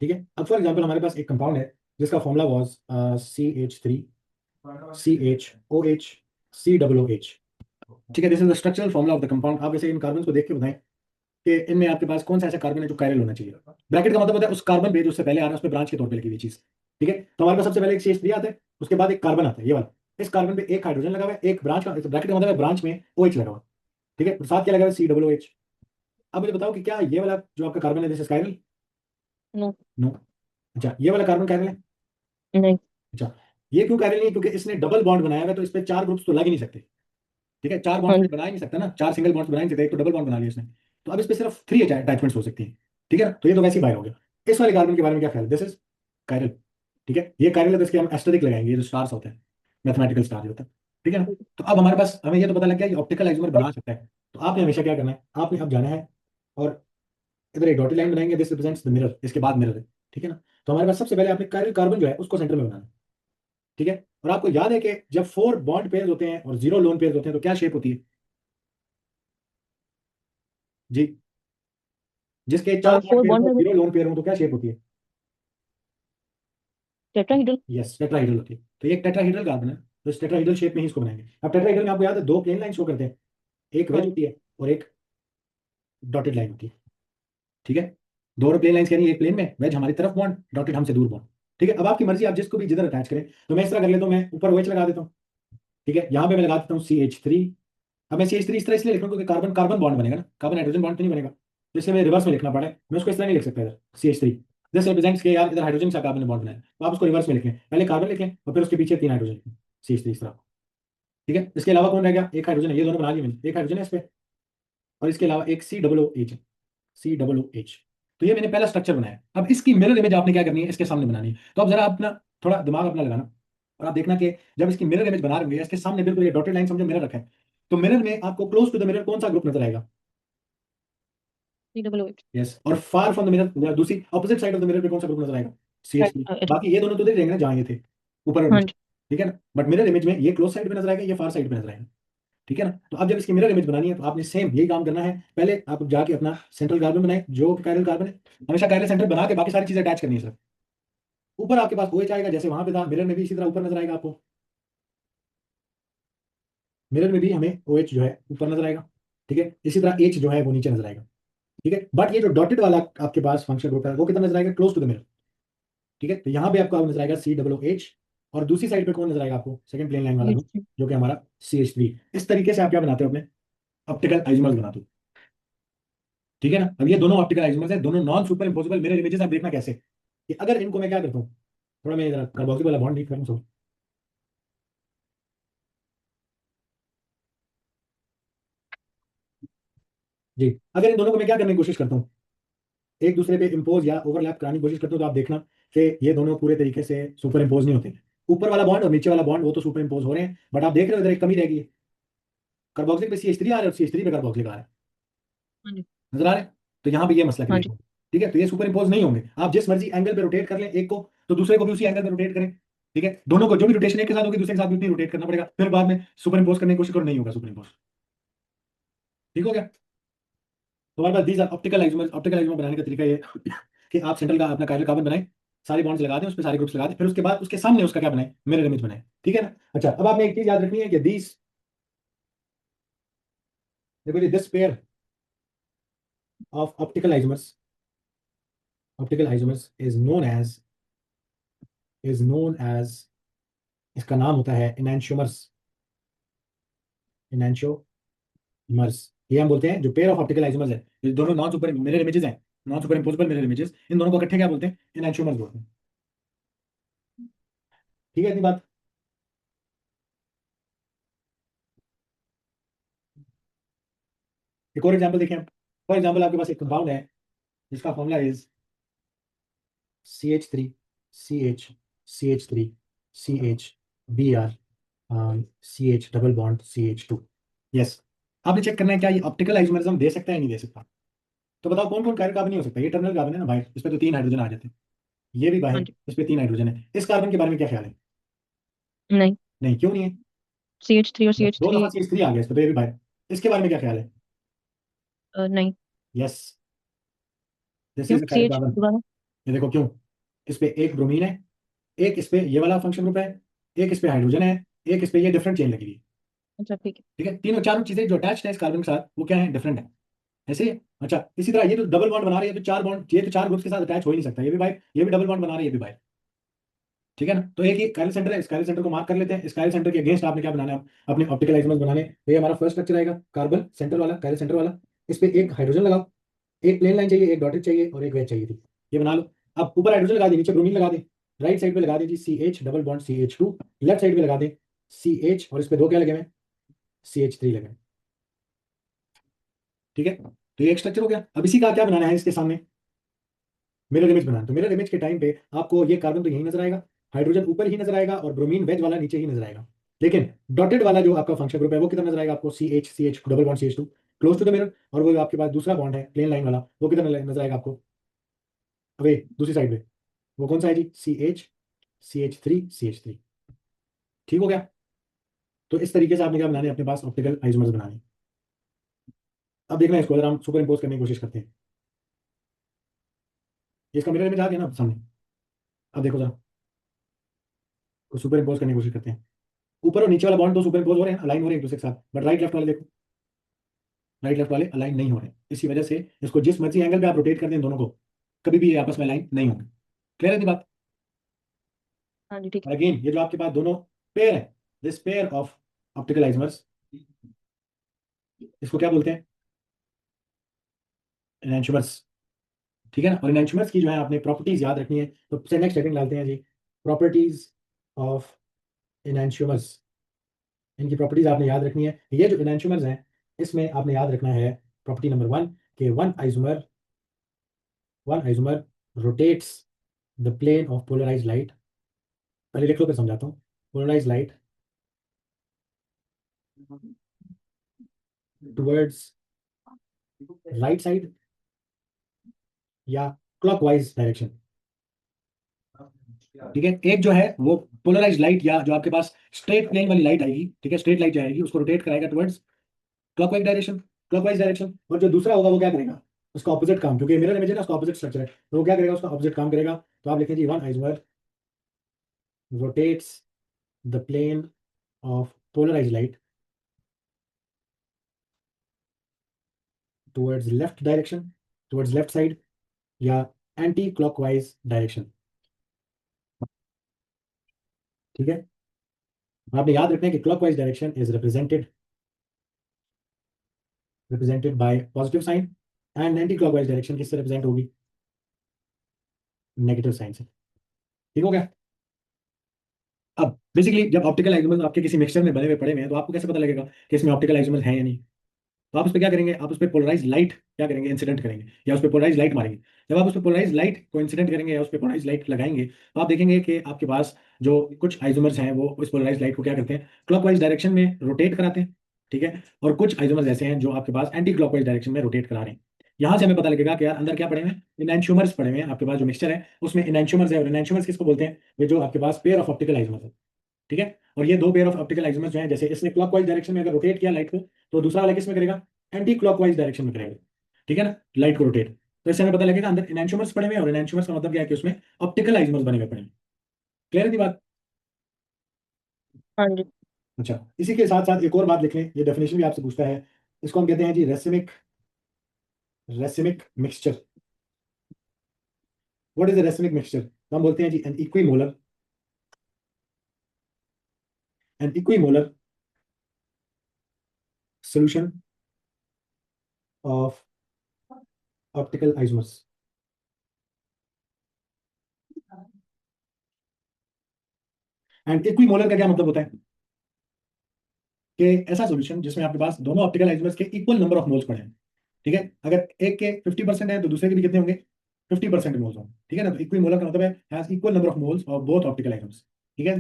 ठीक है, अब फॉर एग्जाम्पल हमारे पास एक कंपाउंड है जिसका फॉर्मूला वॉज CH3CHOH COOH। ठीक है, this is the structural formula of the compound. आप इसे इन कार्बन को देख के बताएं कि इनमें आपके पास कौन सा ऐसा कार्बन है जो कायरल होना चाहिए। ब्रैकेट का मतलब होता है उस कार्बन पे जो उससे पहले आ रहा है उस पे ब्रांच के तौर पे लिखी हुई चीज। ठीक है, तो हमारे पास सबसे पहले एक CH3 आता है, उसके बाद एक कार्बन आता है ये वाला, इस कार्बन पे एक हाइड्रोजन लगा हुआ है, एक ब्रांच का, ब्रैकेट का मतलब है ब्रांच में OH लगा हुआ है। ठीक है, साथ क्या लगा हुआ है, COOH। अब मुझे बताओ कि क्या ये वाला जो आपका कार्बन है this is chiral? No. No. अच्छा, ये वाला कार्बन कायरल है? नहीं। अच्छा, ये क्यों कायरल नहीं है? क्योंकि इसने डबल बॉन्ड बनाया हुआ है, तो इस पे चार ग्रुप्स तो लग ही नहीं सकते। ठीक है, चार हाँ बॉन्ड्स जी। बना ही नहीं सकता ना, चार सिंगल बॉन्ड्स बना ही नहीं सकते, एक तो डबल बॉन्ड बना लिया इसने। तो अब इस पे सिर्फ 3 अटैचमेंट्स हो सकती हैं। ठीक है ना, तो ये तो वैसे ही बाहर हो गया। इस वाले कार्बन के बारे में क्या ख्याल है? This is chiral. ठीक है, ये कायरल है तो इसके हम एस्टेरिक लगाएंगे, ये जो स्टार्स होते हैं, मैथमेटिकल स्टार होता है। ठीक है ना, तो अब हमारे पास हमें ये तो पता लग गया कि ऑप्टिकल आइसोमर बना सकता है। तो आपने हमेशा क्या करना है, आपने अब जाना है और इधर एक डॉटेड लाइन बनाएंगे, दिस रिप्रेजेंट्स द मिरर, इसके बाद मिरर है। ठीक है ना, तो हमारे पास सबसे पहले आपने कायरल कार्बन जो है उसको सेंटर में बनाना है। ठीक है, और आपको याद है कि जब 4 बॉन्ड पेयर होते हैं और 0 लोन पेयर होते हैं तो क्या शेप होती है जी? जिसके 4 बॉन्ड फोर पेयर हो बॉन्ड में 0 लोन पेयर हो तो क्या शेप होती है? टेट्राहीड्रल। यस, टेट्राहीड्रल होती है। तो ये एक टेट्राहीड्रल कार्बन है, तो इस टेट्राहीड्रल शेप में ही इसको बनाएंगे। अब टेट्राहीड्रल में आपको याद है दो प्लेन लाइन शो करते हैं, एक हाँ वेज जी। होती है और एक डॉटेड लाइन होती है। ठीक है, दोनों प्लेन लाइंस यानी एक प्लेन में वेज हमारी तरफ बॉन्ड, डॉटेड हमसे दूर बॉन्ड। ठीक है, अब आपकी मर्जी, आप जिसको भी जिधर अटैच करें। तो मैं इस तरह कर लेता हूँ, मैं ऊपर OH लगा देता हूँ। ठीक है, यहाँ पे मैं लगा देता हूँ CH3। अब मैं CH3 इस तरह इसलिए लिख रहा हूँ क्योंकि कार्बन कार्बन बॉन्ड बनेगा ना, कार्बन हाइड्रोजन बॉन्ड तो नहीं बनेगा, तो इसलिए मैं रिवर्स में लिखना पड़ा है। मैं उसको इस तरह नहीं लिख सकता इधर CH3, दिस रिप्रेजेंट्स के यार इधर हाइड्रोजन से कार्बन ने बॉन्ड बनाया, तो आप उसको रिवर्स में लिखें, पहले कार्बन लिखें और फिर उसके पीछे 3 हाइड्रोजन लिखें, CH3 इस तरह। ठीक है, इसके अलावा कौन रह गया? एक हाइड्रोजन है, ये दोनों बना लिए मैंने, एक हाइड्रोजन है इस पे और इसके अलावा एक COOH। तो ये मैंने पहला स्ट्रक्चर बनाया। अब इसकी मिरर इमेज आपने क्या करनी है, इसके सामने बनानी है। तो अब जरा अपना थोड़ा दिमाग अपना लगाना और आप देखना कि जब इसकी मिरर इमेज बना रहे होंगे, इसके सामने बिल्कुल ये डॉटेड लाइन समझो मिरर रखा है, तो मिरर में आपको क्लोज टू द मिरर कौन सा ग्रुप नजर आएगा? COOH। यस। और फार फ्रॉम द मिरर, दूसरी opposite side of the mirror पे कौन सा ग्रुप नजर आएगा? CH3। बाकी ये दोनों तो देख रहे हैं ना जहाँ ये थे, ऊपर और हाँ नीचे, जी। ठीक है ना। बट मिरर इमेज में ये क्लोज साइड पे नजर आएगा, ये फार साइड पे नजर आएगा, ठीक है ना। तो अब जब इसकी मिरर इमेज बनानी है तो आपने सेम यही काम करना है। पहले आप जाके अपना सेंट्रल कार्बन बनाए, जो कायरल कार्बन है, हमेशा कायरल सेंटर बना के बाकी सारी चीजें अटैच करनी है सर। ऊपर आपके पास OH आएगा, जैसे वहां पे था, मिरर में भी इसी तरह ऊपर नजर आएगा आपको। मिरर में भी हमें OH जो है ऊपर नजर आएगा, ठीक है। इसी तरह H जो है वो नीचे नजर आएगा, ठीक है। बट ये जो डॉटेड वाला आपके पास फंक्शन ग्रुप है वो कितना नजर आएगा? क्लोज टू द मिरर, ठीक है। तो यहाँ पे आपको नजर आएगा COOH, और दूसरी साइड पे कौन नजर आएगा आपको? सेकंड प्लेन लाइन वाला ग्रुप, CH3। जो कि हमारा CH3। इस तरीके से आप क्या बनाते हो? अपने ऑप्टिकल आइसोमर्स बनाते हो, ठीक है ना। अब ये दोनों ऑप्टिकल आइसोमर्स है, दोनों non super impossible mirror images. आप देखना कैसे कि अगर इनको मैं क्या करता हूँ, थोड़ा मैं जरा कार्बोक्सिल वाला बॉन्ड नहीं करूँ, जी। अगर इन दोनों को मैं क्या करने की कोशिश करता हूँ, एक दूसरे पे इम्पोज या ओवरलैप कराने की कोशिश करता हूँ, तो आप देखना कि ये दोनों पूरे तरीके से सुपर इम्पोज नहीं होते। ऊपर वाला बॉन्ड और नीचे वाला बॉन्ड वो तो सुपर इम्पोज हो रहे हैं, बट आप देख रहे हो इधर एक कमी रहेगी। कार्बोक्सिल पे CH3 आ रहा है और CH3 पे कार्बोक्सिलिक आ रहा है, हाँ जी। नजर आ रहे हैं। तो यहाँ पे ये मसला हाँ क्रिएट जी। होगा, ठीक है। तो ये सुपर इम्पोज नहीं होंगे। आप जिस मर्जी एंगल पे रोटेट कर लें एक को, तो दूसरे को भी उसी एंगल पे रोटेट करें, ठीक है। दोनों को जो भी रोटेशन एक के साथ होगी, दूसरे के साथ भी उतनी रोटेट करना पड़ेगा, फिर बाद में सुपर इम्पोज करने की कोशिश करो, नहीं होगा सुपर इम्पोज, ठीक हो गया। तो हमारे पास these are optical isomers. Optical isomer बनाने का तरीका ये है कि आप सेंट्रल का अपना कायरल कार्बन बनाएं, सारे बॉन्ड्स लगा दें, उस पर सारे ग्रुप्स लगा दें, फिर उसके बाद उसके सामने उसका क्या बनाएं? मिरर इमेज बनाएं, ठीक है ना। अच्छा, अब आपने एक चीज याद रखनी है कि दीज, देखो जी, this pair of optical isomers is known as, इसका नाम होता है इनैंशियोमर्स। इनैंशियोमर्स, ये हम बोलते हैं जो पेयर ऑफ ऑप्टिकल आइसोमर्स है, ये दोनों नॉन सुपर मिरर इमेजेस हैं, non superimposable mirror images, इन दोनों को इकट्ठे क्या बोलते हैं? इनैंशियोमर्स बोलते हैं, ठीक है। इतनी बात। एक और एग्जांपल देखें। फॉर एग्जांपल आपके पास एक कंपाउंड है जिसका formula is CH3 CH CH3 CH Br CH double bond CH2। Yes. आपने चेक करना है क्या ये ऑप्टिकल आइसोमरिज्म दे सकता है नहीं दे सकता। तो बताओ कौन कौन कार्बन नहीं हो सकता? ये टर्मिनल कार्बन है ना बाहर, इस पे तो 3 हाइड्रोजन आ जाते हैं। ये भी हाँ बाहर, जी। इस पे 3 हाइड्रोजन है। इस कार्बन के बारे में क्या ख्याल है? नहीं, नहीं, क्यों नहीं है? CH3 और दो CH3। दफा CH3 आ गया इस पे, तो ये भी बाहर। इसके बारे में क्या ख्याल है? नहीं। यस, दिस क्यों इज CH कार्बन। दोबारा? ये देखो क्यों, इस पे एक ब्रोमीन है, एक इस पे ये वाला फंक्शन ग्रुप है, एक इस पे हाइड्रोजन है, एक इस पे ये डिफरेंट चेन लगी हुई है, अच्छा ठीक है। ठीक है। तीनों चारों चीजें जो अटैच है इस कार्बन के साथ वो क्या है? डिफरेंट है, ऐसे ही है। अच्छा, इसी तरह ये तो डबल बॉन्ड बना रही है, तो चार बॉन्ड, ये तो चार ग्रुप्स के साथ अटैच हो ही नहीं सकता। ये भी भाई, ये भी डबल बॉन्ड बना रही है, ये भी भाई, ठीक है ना। तो एक ही कायरल सेंटर है, इस कायरल सेंटर को मार्क कर लेते हैं। इस कायरल सेंटर के अगेंस्ट आपने क्या बनाना है? अपने ऑप्टिकल आइसोमर्स बनाने। तो ये हमारा फर्स्ट स्ट्रक्चर आएगा, कार्बन सेंटर वाला, कायरल सेंटर वाला। इस पे एक हाइड्रोजन लगाओ, एक प्लेन लाइन चाहिए, एक डॉटेड चाहिए और एक वेज चाहिए थी, ये बना लो। अब ऊपर हाइड्रोजन लगा दी, नीचे ब्रोमीन लगा दे। राइट साइड पे लगा दीजिए CH double bond CH2, left side पे लगा दे CH, और इस पे दो क्या लगे हुए? CH3 लगे हुए, ठीक है। तो ये एक स्ट्रक्चर हो गया। अब इसी का क्या बनाना है? इसके सामने मिरर इमेज बनाना। तो मिरर इमेज के टाइम पे आपको ये कार्बन तो यही नजर आएगा, हाइड्रोजन ऊपर ही नजर आएगा और ब्रोमीन वेज वाला नीचे ही नजर आएगा। लेकिन डॉटेड वाला जो आपका फंक्शन ग्रुप है वो कितना नजर आएगा आपको? CH double bond CH2 close to the mirror. और वो जो आपके पास दूसरा बॉन्ड है प्लेन लाइन वाला, वो कितना नजर आएगा आपको? अबे दूसरी साइड पे, वो कौन सा है जी? CH3 ठीक हो गया। तो इस तरीके से आपने क्या बनाने हैं? अपने पास ऑप्टिकल आइसोमर्स बनाने हैं। अब देखना है इसको, अगर हम सुपर इम्पोज करने की कोशिश करते हैं, ये इसका मिरर इमेज आ गया ना सामने। अब देखो जरा, सुपर इम्पोज करने की कोशिश करते हैं। ऊपर और नीचे वाला बॉन्ड तो सुपर इम्पोज हो रहे हैं, अलाइन हो रहे हैं एक दूसरे के साथ, बट राइट लेफ्ट वाले देखो, राइट लेफ्ट वाले अलाइन नहीं हो रहे। इसी वजह से इसको जिस मर्जी एंगल पे आप रोटेट कर दें दोनों को, कभी भी ये आपस में अलाइन नहीं होंगे। क्लियर है बात? हाँ जी ठीक और अगेन ये जो आपके पास दोनों पेयर है, this pair of optical isomers, इसको क्या बोलते हैं? एनैंशियोमर्स, ठीक है ना। और एनैंशियोमर्स की जो है आपने प्रॉपर्टीज याद रखनी है। तो सबसे नेक्स्ट हेडिंग डालते हैं जी, प्रॉपर्टीज ऑफ एनैंशियोमर्स। इनकी प्रॉपर्टीज आपने याद रखनी है। ये जो एनैंशियोमर्स हैं, इसमें आपने याद रखना है प्रॉपर्टी नंबर 1 कि one isomer rotates the plane of polarise light. पहले लिख लो फिर समझाता हूँ। Polarise light towards right side या क्लॉकवाइज डायरेक्शन। ठीक है, एक जो है वो पोलराइज लाइट या जो आपके पास स्ट्रेट प्लेन वाली लाइट आएगी, ठीक है, स्ट्रेट लाइट जो आएगी उसको रोटेट कराएगा टुवर्ड्स क्लॉकवाइज डायरेक्शन। और जो दूसरा होगा वो क्या करेगा, उसका ऑपोजिट काम, क्योंकि मिरर इमेज है ना, उसका ऑपोजिट स्ट्रक्चर है, तो वो क्या करेगा, उसका ऑपोजिट काम करेगा। तो आप लिखें जी, one isomer rotates the plane of polarise light towards left direction, towards left side या एंटी क्लॉकवाइज डायरेक्शन। ठीक है, आपने याद रखना है कि clockwise direction is represented by positive sign and anticlockwise direction किससे रिप्रेजेंट होगी, नेगेटिव साइन से। ठीक हो गया। अब बेसिकली जब ऑप्टिकल आइसोमर्स आपके किसी मिक्सचर में बने हुए पड़े हुए हैं तो आपको कैसे पता लगेगा कि इसमें ऑप्टिकल आइसोमर्स हैं या नहीं। तो आप उस पर क्या करेंगे, आप उस पर पोलराइज लाइट क्या करेंगे, इंसिडेंट करेंगे या उस पर पोलराइज लाइट मारेंगे। जब आप उस पर पोलराइज लाइट को इंसिडेंट करेंगे या उस पर पोलराइज लाइट लगाएंगे तो आप देखेंगे कि आपके पास जो कुछ आइसोमर्स हैं वो उस पोलराइज लाइट को क्या करते हैं, क्लॉकवाइज डायरेक्शन में रोटेट कराते हैं। ठीक है, और कुछ आइसोमर्स ऐसे हैं जो आपके पास एंटी क्लॉकवाइज डायरेक्शन में रोटेट करा रहे हैं। यहाँ से हमें पता लगेगा कि यार अंदर क्या पड़े हुए हैं, इनैंशियोमर्स पड़े हुए हैं। आपके पास जो मिक्सचर है उसमें इनैंशियोमर्स है, और इनैंशियोमर्स किसको बोलते हैं, वे जो आपके पास पेयर ऑफ ऑप्टिकल आइसोमर्स है। ठीक है, और ये दो पेयर ऑफ ऑप्टिकल आइसोमर्स जो हैं, जैसे इसने क्लॉकवाइज डायरेक्शन में अगर रोटेट किया लाइट को, तो दूसरा वाला किस में करेगा, एंटी क्लॉकवाइज डायरेक्शन में करेगा। ठीक है ना, लाइट को रोटेट। तो इससे हमें पता लगेगा अंदर इनैंशियोमर्स पड़े हुए हैं, और इनैंशियोमर्स का मतलब क्या है कि उसमें ऑप्टिकल आइसोमर्स बने हुए पड़े हैं। क्लियर है ये बात। हाँ जी। अच्छा, इसी के साथ साथ एक और बात लिख लें, ये डेफिनेशन भी आपसे पूछता है। इसको हम कहते हैं जी racemic racemic mixture. What is the racemic mixture, तो हम बोलते हैं जी an equimolar solution of optical isomers। And equimolar का क्या मतलब होता है कि ऐसा सॉल्यूशन जिसमें आपके पास दोनों ऑप्टिकल आइसोमर्स के इक्वल नंबर ऑफ मोल्स पड़े हैं। ठीक है, अगर एक के 50% है तो दूसरे के भी कितने होंगे, 50% मोल्स होंगे। ठीक है ना, तो इक्विमोलर का मतलब है has equal number of moles of both optical isomers. ठीक है,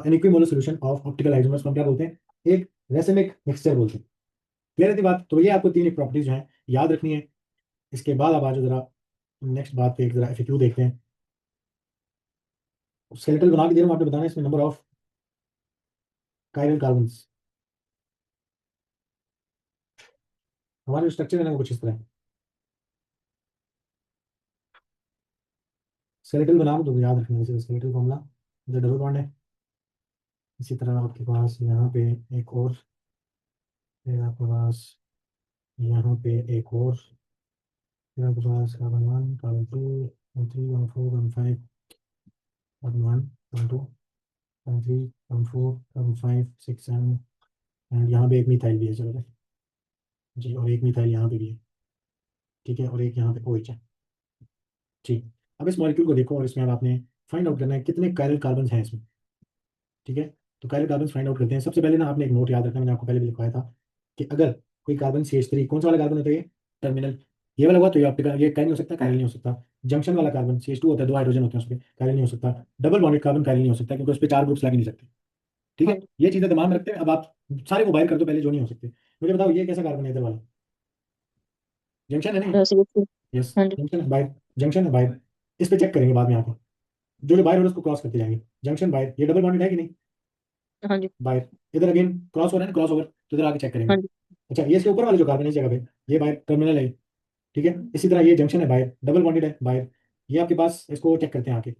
an equimolar solution of optical isomers को हम क्या बोलते हैं, एक रेसिमिक मिक्सचर बोलते हैं। क्लियर है बात। तो ये आपको तीन प्रॉपर्टीज जो है याद रखनी है। इसके बाद आप आज जरा नेक्स्ट बात पे एक जरा एफएक्यू देखते हैं। स्केलेटल बना के दे रहा हूं, आपने बताना है इसमें नंबर ऑफ कायरल कार्बन्स। हमारा जो स्ट्रक्चर है ना वो कुछ इस तरह है। स्केलेटल बना तो याद रखना है, जैसे स्केलेटल फॉर्मूला जो डबल बॉन्ड है, इसी तरह आपके पास यहाँ पे एक और, फिर आपके पास यहाँ पे एक और, फिर आपके पास carbon 1 carbon 2 carbon 3 carbon 4 carbon 5 carbon 1 carbon 2 carbon 3 carbon 4 carbon 5 6 7 and यहाँ पे एक मिथाइल भी है, चलो जी, और एक मिथाइल यहाँ पे भी है। ठीक है, और एक यहाँ पे OH है। ठीक, अब इस मॉलिक्यूल को देखो और इसमें अब आपने फाइंड आउट करना है कितने कायरल कार्बन हैं इसमें। ठीक है, तो कायरल कार्बन फाइंड आउट करते हैं। सबसे पहले ना आपने एक नोट याद रखना, मैंने आपको पहले भी लिखवाया था कि अगर कोई कार्बन CH3, कौन सा वाला कार्बन होता है ये, टर्मिनल, ये वाला हुआ तो ये ऑप्टिकल, ये कायरल नहीं हो सकता, कायरल नहीं हो सकता। जंक्शन वाला कार्बन CH2 होता है, दो हाइड्रोजन होते हैं उसमें, कायरल नहीं हो सकता। डबल बॉन्डेड कार्बन कायरल नहीं हो सकता क्योंकि उस पर चार ग्रुप्स लग ही नहीं सकते। ठीक हाँ है, जी। ये चीजें दिमाग में रखते हैं। अब आप सारे को बाहर कर दो पहले जो नहीं हो सकते। मुझे बताओ ये कैसा कार्बन है इधर वाला, जंक्शन है नहीं, CH2। यस हाँ जी। जंक्शन है बाहर, जंक्शन है बाहर। इस पे चेक करेंगे बाद में आके, जो जो बाहर हो रहा है उसको क्रॉस करते जाएंगे। जंक्शन बाहर, ये डबल बॉन्डेड है कि नहीं, हाँ जी। बाहर। इधर अगेन क्रॉस हो रहा है ना, क्रॉस ओवर, तो इधर आके चेक करेंगे। हाँ जी। अच्छा, ये इसके ऊपर वाले जो कार्बन है इस जगह पे, ये बाहर टर्मिनल है। ठीक है, इसी तरह ये जंक्शन है बाहर, डबल बॉन्डेड है बाहर। ये आपके पास, इसको चेक करते हैं आके,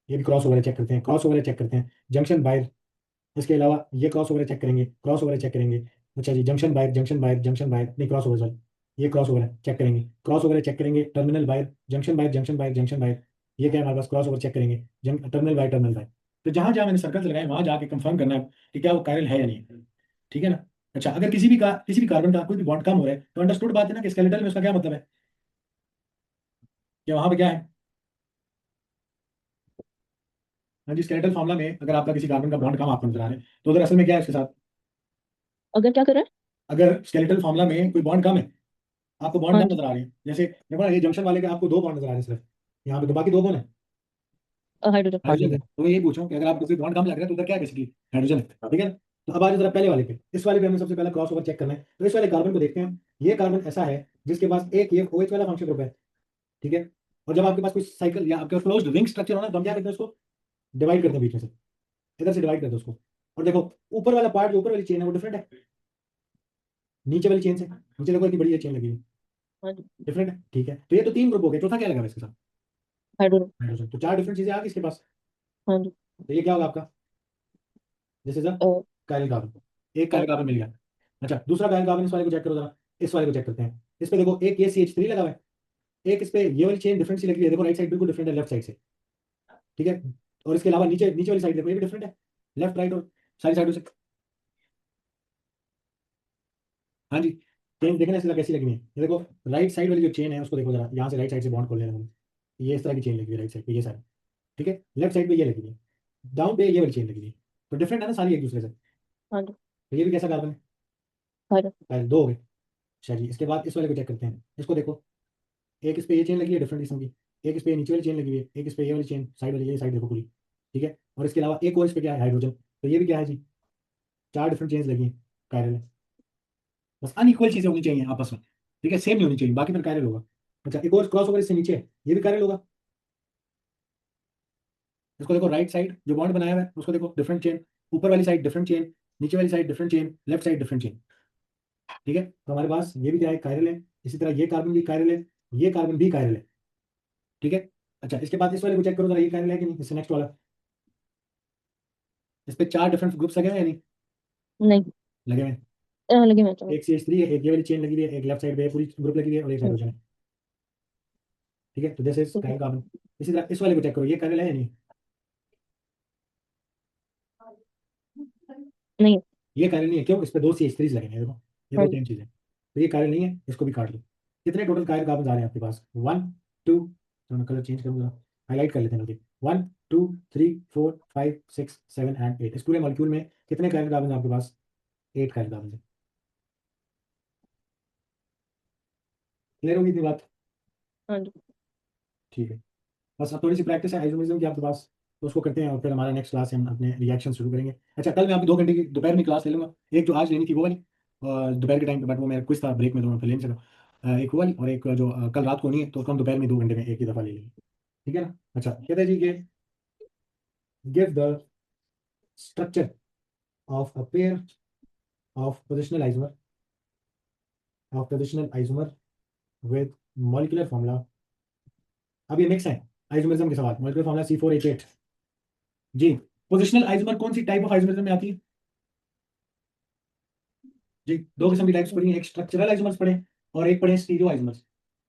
ये भी क्रॉस ओवर है, चेक करते हैं, क्रॉस ओवर है, चेक करते हैं, जंक्शन बाहर। इसके अलावा ये क्रॉस ओवर है, चेक करेंगे, क्रॉस ओवर है, चेक करेंगे। अच्छा जी, जंक्शन बाहर, जंक्शन बाहर, जंक्शन बाहर, नहीं क्रॉस ओवर सॉरी, ये क्रॉस ओवर है, चेक करेंगे, क्रॉस ओवर है, चेक करेंगे, टर्मिनल बाहर, जंक्शन बाहर, जंक्शन बाहर, जंक्शन बाहर। ये क्या है हमारे पास, क्रॉस ओवर, चेक करेंगे, टर्मिनल बाहर, टर्मिनल बाहर। तो जहां जहां मैंने सर्कल लगाए वहां जाके कंफर्म करना है कि क्या वो कायरल है या नहीं। ठीक है ना। अच्छा, अगर किसी भी कार्बन का कोई भी बॉन्ड कम हो रहा है तो अंडरस्टूड बात है ना कि स्केलेटल में उसका क्या मतलब है, कि वहां पे क्या है। हाँ जी, स्केलेटल फॉर्मूला में अगर आपका किसी कार्बन का बॉन्ड कम आपको नजर आ रहा है तो उधर असल में क्या है उसके साथ, अगर क्या कर रहे हैं। अगर स्केलेटल फॉर्मूला में कोई बॉन्ड कम है, आपको बॉन्ड हाँ कम जी। नजर आ रहे हैं, जैसे देखो ना ये जंक्शन वाले के आपको दो बॉन्ड नजर आ रहे हैं सिर्फ, यहाँ पे तो बाकी दो कौन है, हाइड्रोजन। हाइड्रोजन है। तो मैं यही पूछूं कि अगर आपको कोई बॉन्ड कम लग रहा है तो उधर क्या है, बेसिकली हाइड्रोजन है। ठीक है, तो अब आज जरा पहले वाले पे, इस वाले पे हमें सबसे पहले क्रॉस ओवर चेक करना है। तो इस वाले कार्बन को देखते हैं। ये कार्बन ऐसा है जिसके पास एक ये OH वाला फंक्शन ग्रुप है, ठीक है। और जब आपके पास कोई साइकिल या आपके क्लोज्ड रिंग स्ट्रक्चर हो ना, तो हम क्या करते हैं, उसको डिवाइड करते हैं बीच में से, इधर से डिवाइड करते हैं उसको। और देखो ऊपर वाला पार्ट, जो ऊपर वाली चेन है वो डिफरेंट है नीचे वाली चेन से। नीचे देखो इतनी बड़ी चेन लगी हुई, हाँ जी, डिफरेंट है, ठीक है। तो ये तो 3 ग्रुप हो गए, चौथा क्या लगा हुआ है इसके साथ? हाइड्रोजन। हाइड्रोजन। तो 4 डिफरेंट चीजें आ गई इसके पास। हाँ जी। तो ये क्या होगा आपका? दिस इज अ और काइरल कार्बन। एक काइरल कार्बन मिल गया। अच्छा, दूसरा काइरल कार्बन, इस वाले को चेक करो जरा। इस वाले को चेक करते हैं। इस पे देखो एक ये CH3 लगा हुआ है, एक इस पे ये वाली चेन डिफरेंट सी लगी है, देखो राइट साइड बिल्कुल डिफरेंट है लेफ्ट साइड से, ठीक है। और इसके अलावा नीचे नीचे वाली साइड देखो, ये भी डिफरेंट है लेफ्ट राइट और सारी साइडों से। हाँ जी, चेन देखना इसलिए कैसी लगी हुई है, ये देखो राइट साइड वाली जो चेन है उसको देखो जरा, यहाँ से राइट साइड से बॉन्ड खोल लेना मैंने। ये इस तरह की चेन लगी हुई है राइट साइड पे, ये सारी, ठीक है। लेफ्ट साइड पे ये लगी हुई है, डाउन पे ये वाली चेन लगी हुई है। तो डिफरेंट है ना सारी एक दूसरे से। हाँ जी, तो ये भी कैसा कार्बन है? हाइड्रोजन। पहले 2 हो गए। अच्छा जी, इसके बाद इस वाले को चेक करते हैं। इसको देखो, एक इस पे ये चेन लगी है डिफरेंट किस्म की, एक इस पे नीचे वाली चेन लगी हुई है, एक इस पे ये वाली चेन साइड वाली, ये साइड देखो पूरी, ठीक है। और इसके अलावा एक और इस पे क्या है, हाइड्रोजन। तो ये भी क्या है जी, 4 डिफरेंट चेन्स लगी हैं कायरल में। बस अनइक्वल चीजें होनी चाहिए आपस में, ठीक है, सेम नहीं होनी चाहिए, बाकी फिर कायरल होगा। अच्छा, एक और क्रॉस ओवर इससे नीचे है, ये भी कायरल होगा। इसको देखो राइट साइड जो बॉन्ड बनाया हुआ है उसको देखो, डिफरेंट चेन, ऊपर वाली साइड डिफरेंट चेन, नीचे वाली side different chain, left side different chain, ठीक है। तो हमारे पास ये भी क्या है, कायरल है। इसी तरह ये कार्बन भी कायरल है, ये कार्बन भी कायरल है, ठीक है। अच्छा, इसके बाद इस वाले को चेक करो जरा, ये कायरल है कि नहीं, इससे नेक्स्ट वाला। इस पे 4 डिफरेंट ग्रुप्स लगे हुए हैं या नहीं? नहीं। लगे हुए हैं। लगे मैं तो। एक CH3 है, एक ये वाली चेन लगी हुई है, एक लेफ्ट साइड पे पूरी ग्रुप लगी हुई है, और एक हम्म, हाइड्रोजन है, ठीक है। तो दिस इज ठीक है। Chiral carbon. इसी तरह इस वाले को चेक करो, ये कायरल है या नहीं? नहीं। ये कायरल नहीं है, क्यों? इस पे 2 CH3 लगे हैं, देखो ये हाँ दो जी, सेम चीजें। तो ये कायरल नहीं है, इसको भी काट लो। कितने टोटल कायरल कार्बन आ रहे हैं आपके पास? 1 2, तो मैं कलर चेंज करूंगा, हाईलाइट कर लेते हैं। Okay, 1 2 3 4 5 6 7 and 8। इस पूरे मॉलिक्यूल में कितने कायरल कार्बन आपके पास? 8 कायरल कार्बन है। क्लियर होगी इतनी बात? हाँ जी। ठीक है। बस अब थोड़ी सी प्रैक्टिस है आइसोमेरिज्म की आपके पास, तो उसको करते हैं और फिर हमारा नेक्स्ट क्लास से हम अपने रिएक्शन शुरू करेंगे। अच्छा, कल मैं आपकी 2 घंटे की दोपहर में क्लास ले लूंगा। एक जो आज लेनी थी वो वाली, और दोपहर के टाइम पे, बट वो मेरा क्विज था ब्रेक में, तो मैं फिर ले नहीं सका। एक वो वाली, और एक जो कल रात को नहीं है, तो उसको हम दोपहर में 2 घंटे में एक ही दफ़ा ले लेंगे, ठीक है ना। अच्छा, कहते हैं जी कि give the structure of a pair of positional isomer with molecular formula. अब ये मिक्स है आइसोमेरिज्म के सवाल, मॉलिक्यूलर फॉर्मूला C4H8 जी। पोजिशनल आइसोमर कौन सी टाइप ऑफ आइसोमेरिज्म में आती है जी? 2 किस्म की टाइप्स पढ़ी हैं, एक स्ट्रक्चरल आइसोमर्स पढ़े और एक पढ़े स्टीरियो आइसोमर्स।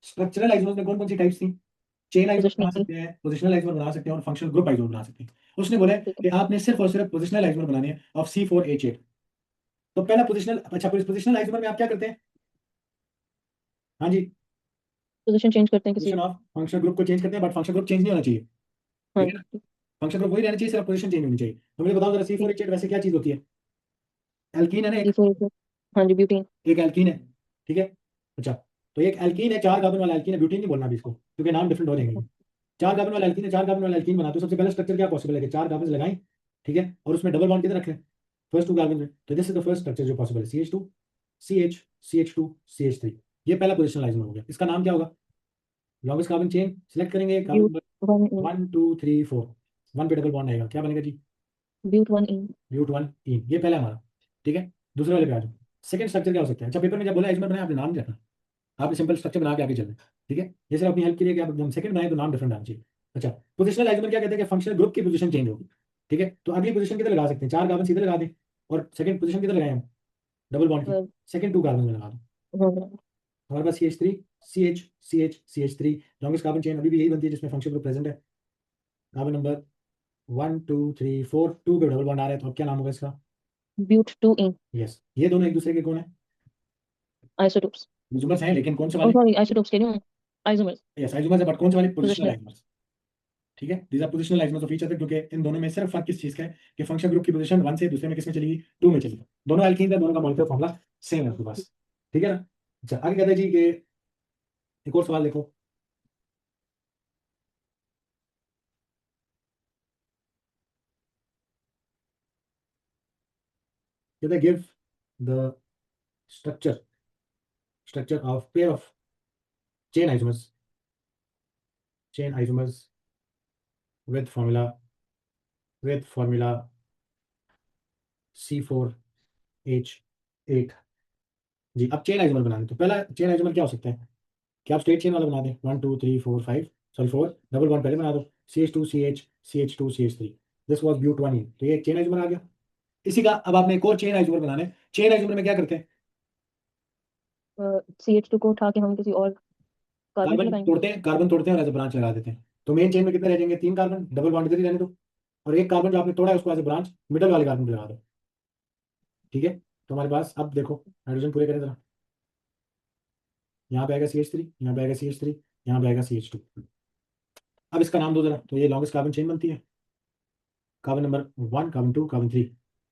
स्ट्रक्चरल आइसोमर्स में कौन कौन सी टाइप्स थी? चेन आइसोमर बना पोजिशनल। सकते हैं, पोजिशनल आइसोमर बना सकते हैं, और फंक्शनल ग्रुप आइसोमर बना सकते हैं। उसने बोला है ठीक है। कि आपने सिर्फ और सिर्फ पोजिशनल आइसोमर बनाने हैं ऑफ C4H8। तो पहला पोजिशनल, अच्छा पोजिशनल आइसोमर में आप क्या करते हैं? हाँ जी, पोजीशन चेंज करते हैं किसी। पोजिशन ऑफ फंक्शनल ग्रुप को चेंज करते हैं, बट फंक्शनल ग्रुप चेंज नहीं होना चाहिए, हाँ ठीक है ना। जी। फंक्शनल ग्रुप वही रहना चाहिए, सिर्फ पोजिशन चेंज होनी चाहिए। तो मुझे बताओ जरा, ठीक। C4H8 वैसे क्या चीज होती है? एल्कीन है ना एक, C4। हाँ जी, ब्यूटीन। एक एल्कीन है, ठीक है। अच्छा, तो एक एल्कीन है, 4 कार्बन वाला एल्कीन है, ब्यूटीन नहीं बोलना अभी इसको, क्योंकि नाम डिफरेंट हो जाएंगे। 4 कार्बन वाला एल्कीन है, 4 कार्बन वाला एल्कीन बना, तो सबसे पहला स्ट्रक्चर क्या पॉसिबल है कि 4 कार्बन लगाएं, ठीक है, और उसमें डबल बॉन्ड किधर रखें? फर्स्ट 2 कार्बन में। तो this is the first structure जो पॉसिबल है, CH2 CH CH2 CH3। ये पहला पोजिशनल आइसोमर हो गया। इसका नाम क्या होगा? लॉन्गेस्ट कार्बन चेन सिलेक्ट करेंगे, carbon but number one ene. 1 2 3 4, 1 पे डबल बॉन्ड आएगा, क्या बनेगा जी? ब्यूट वन इन। ब्यूट 1 इन। ये पहला हमारा, ठीक है। दूसरे वाले पे आ जाओ। सेकंड स्ट्रक्चर क्या हो सकता है? अच्छा, पेपर में जब बोला आइसोमर बनाए, आपने नाम नहीं रखना, आपने सिंपल स्ट्रक्चर बना के आगे चलना है, ठीक है। ये सिर्फ अपनी हेल्प के लिए कि आप जब सेकंड बनाए तो नाम डिफरेंट आना चाहिए। अच्छा, पोजिशनल आइसोमर क्या कहते हैं कि फंक्शनल ग्रुप की पोजीशन चेंज होगी, ठीक है। तो अगली पोजीशन किधर लगा सकते हैं? 4 कार्बन सीधे लगा दें, और सेकंड पोजीशन किधर लगाएं हम? डबल बॉन्ड की सेकंड 2 कार्बन में लगा दो। हमारे पास CH3 CH CH longest carbon chain अभी भी यही बनती है जिसमें फंक्शनल ग्रुप प्रेजेंट है। कार्बन नंबर 1 2 3 4, 2 पे डबल बॉन्ड आ रहा है, तो अब क्या नाम होगा इसका? But two in. यस, ये दोनों एक दूसरे के कौन है? आइसोटोप्स। आइसोमर्स हैं, लेकिन कौन से ओ वाले? सॉरी, आइसोटोप्स कह रही हूँ। आइसोमर्स। यस, आइसोमर्स है, बट कौन से वाले? Positional positional. आइसोमर्स, ठीक है। These are positional isomers of each other, क्योंकि इन दोनों में सिर्फ फर्क किस चीज का है कि फंक्शन ग्रुप की पोजीशन 1 से दूसरे में किसमें चलेगी? 2 में चलेगी। दोनों एल्कीन है, दोनों का मॉलिक्यूलर फॉर्मूला सेम है आपके पास, ठीक है ना। अच्छा, आगे कहते हैं जी कि एक और सवाल देखो। कहते हैं give the structure of pair of chain isomers with formula C4H8। जी, अब चेन आइसोमर बनाने, तो पहला चेन आइसोमर क्या हो सकता है कि आप स्ट्रेट चेन वाला बना दें, 1 2 3 4 5, सॉरी 4 डबल बॉन्ड पहले बना दो, CH2CH CH2CH3, दिस वाज ब्यूट 1 तो ये चेन आइसोमर आ गया। इसी का अब आपने एक और चेन आइसोमर बनाना है। चेन आइसोमर में क्या करते हैं, CH2 को उठा के हम किसी और कार्बन पे लगाएंगे। कार्बन तोड़ते हैं और एज ब्रांच लगा देते हैं। तो मेन चेन में कितने रह जाएंगे, 3 कार्बन, डबल बॉन्ड इधर ही रहने दो, और एक कार्बन जो आपने तोड़ा है उसको एज ब्रांच मिडल वाले कार्बन पे लगा दो। ठीक है, तो हमारे पास अब देखो हाइड्रोजन पूरे करें जरा, यहाँ पे आएगा CH3, यहाँ पे आएगा CH3, यहाँ पे आएगा CH2। अब इसका नाम दो जरा, तो ये लॉन्गेस्ट कार्बन चेन बनती है, carbon number 1, carbon 2, carbon 3,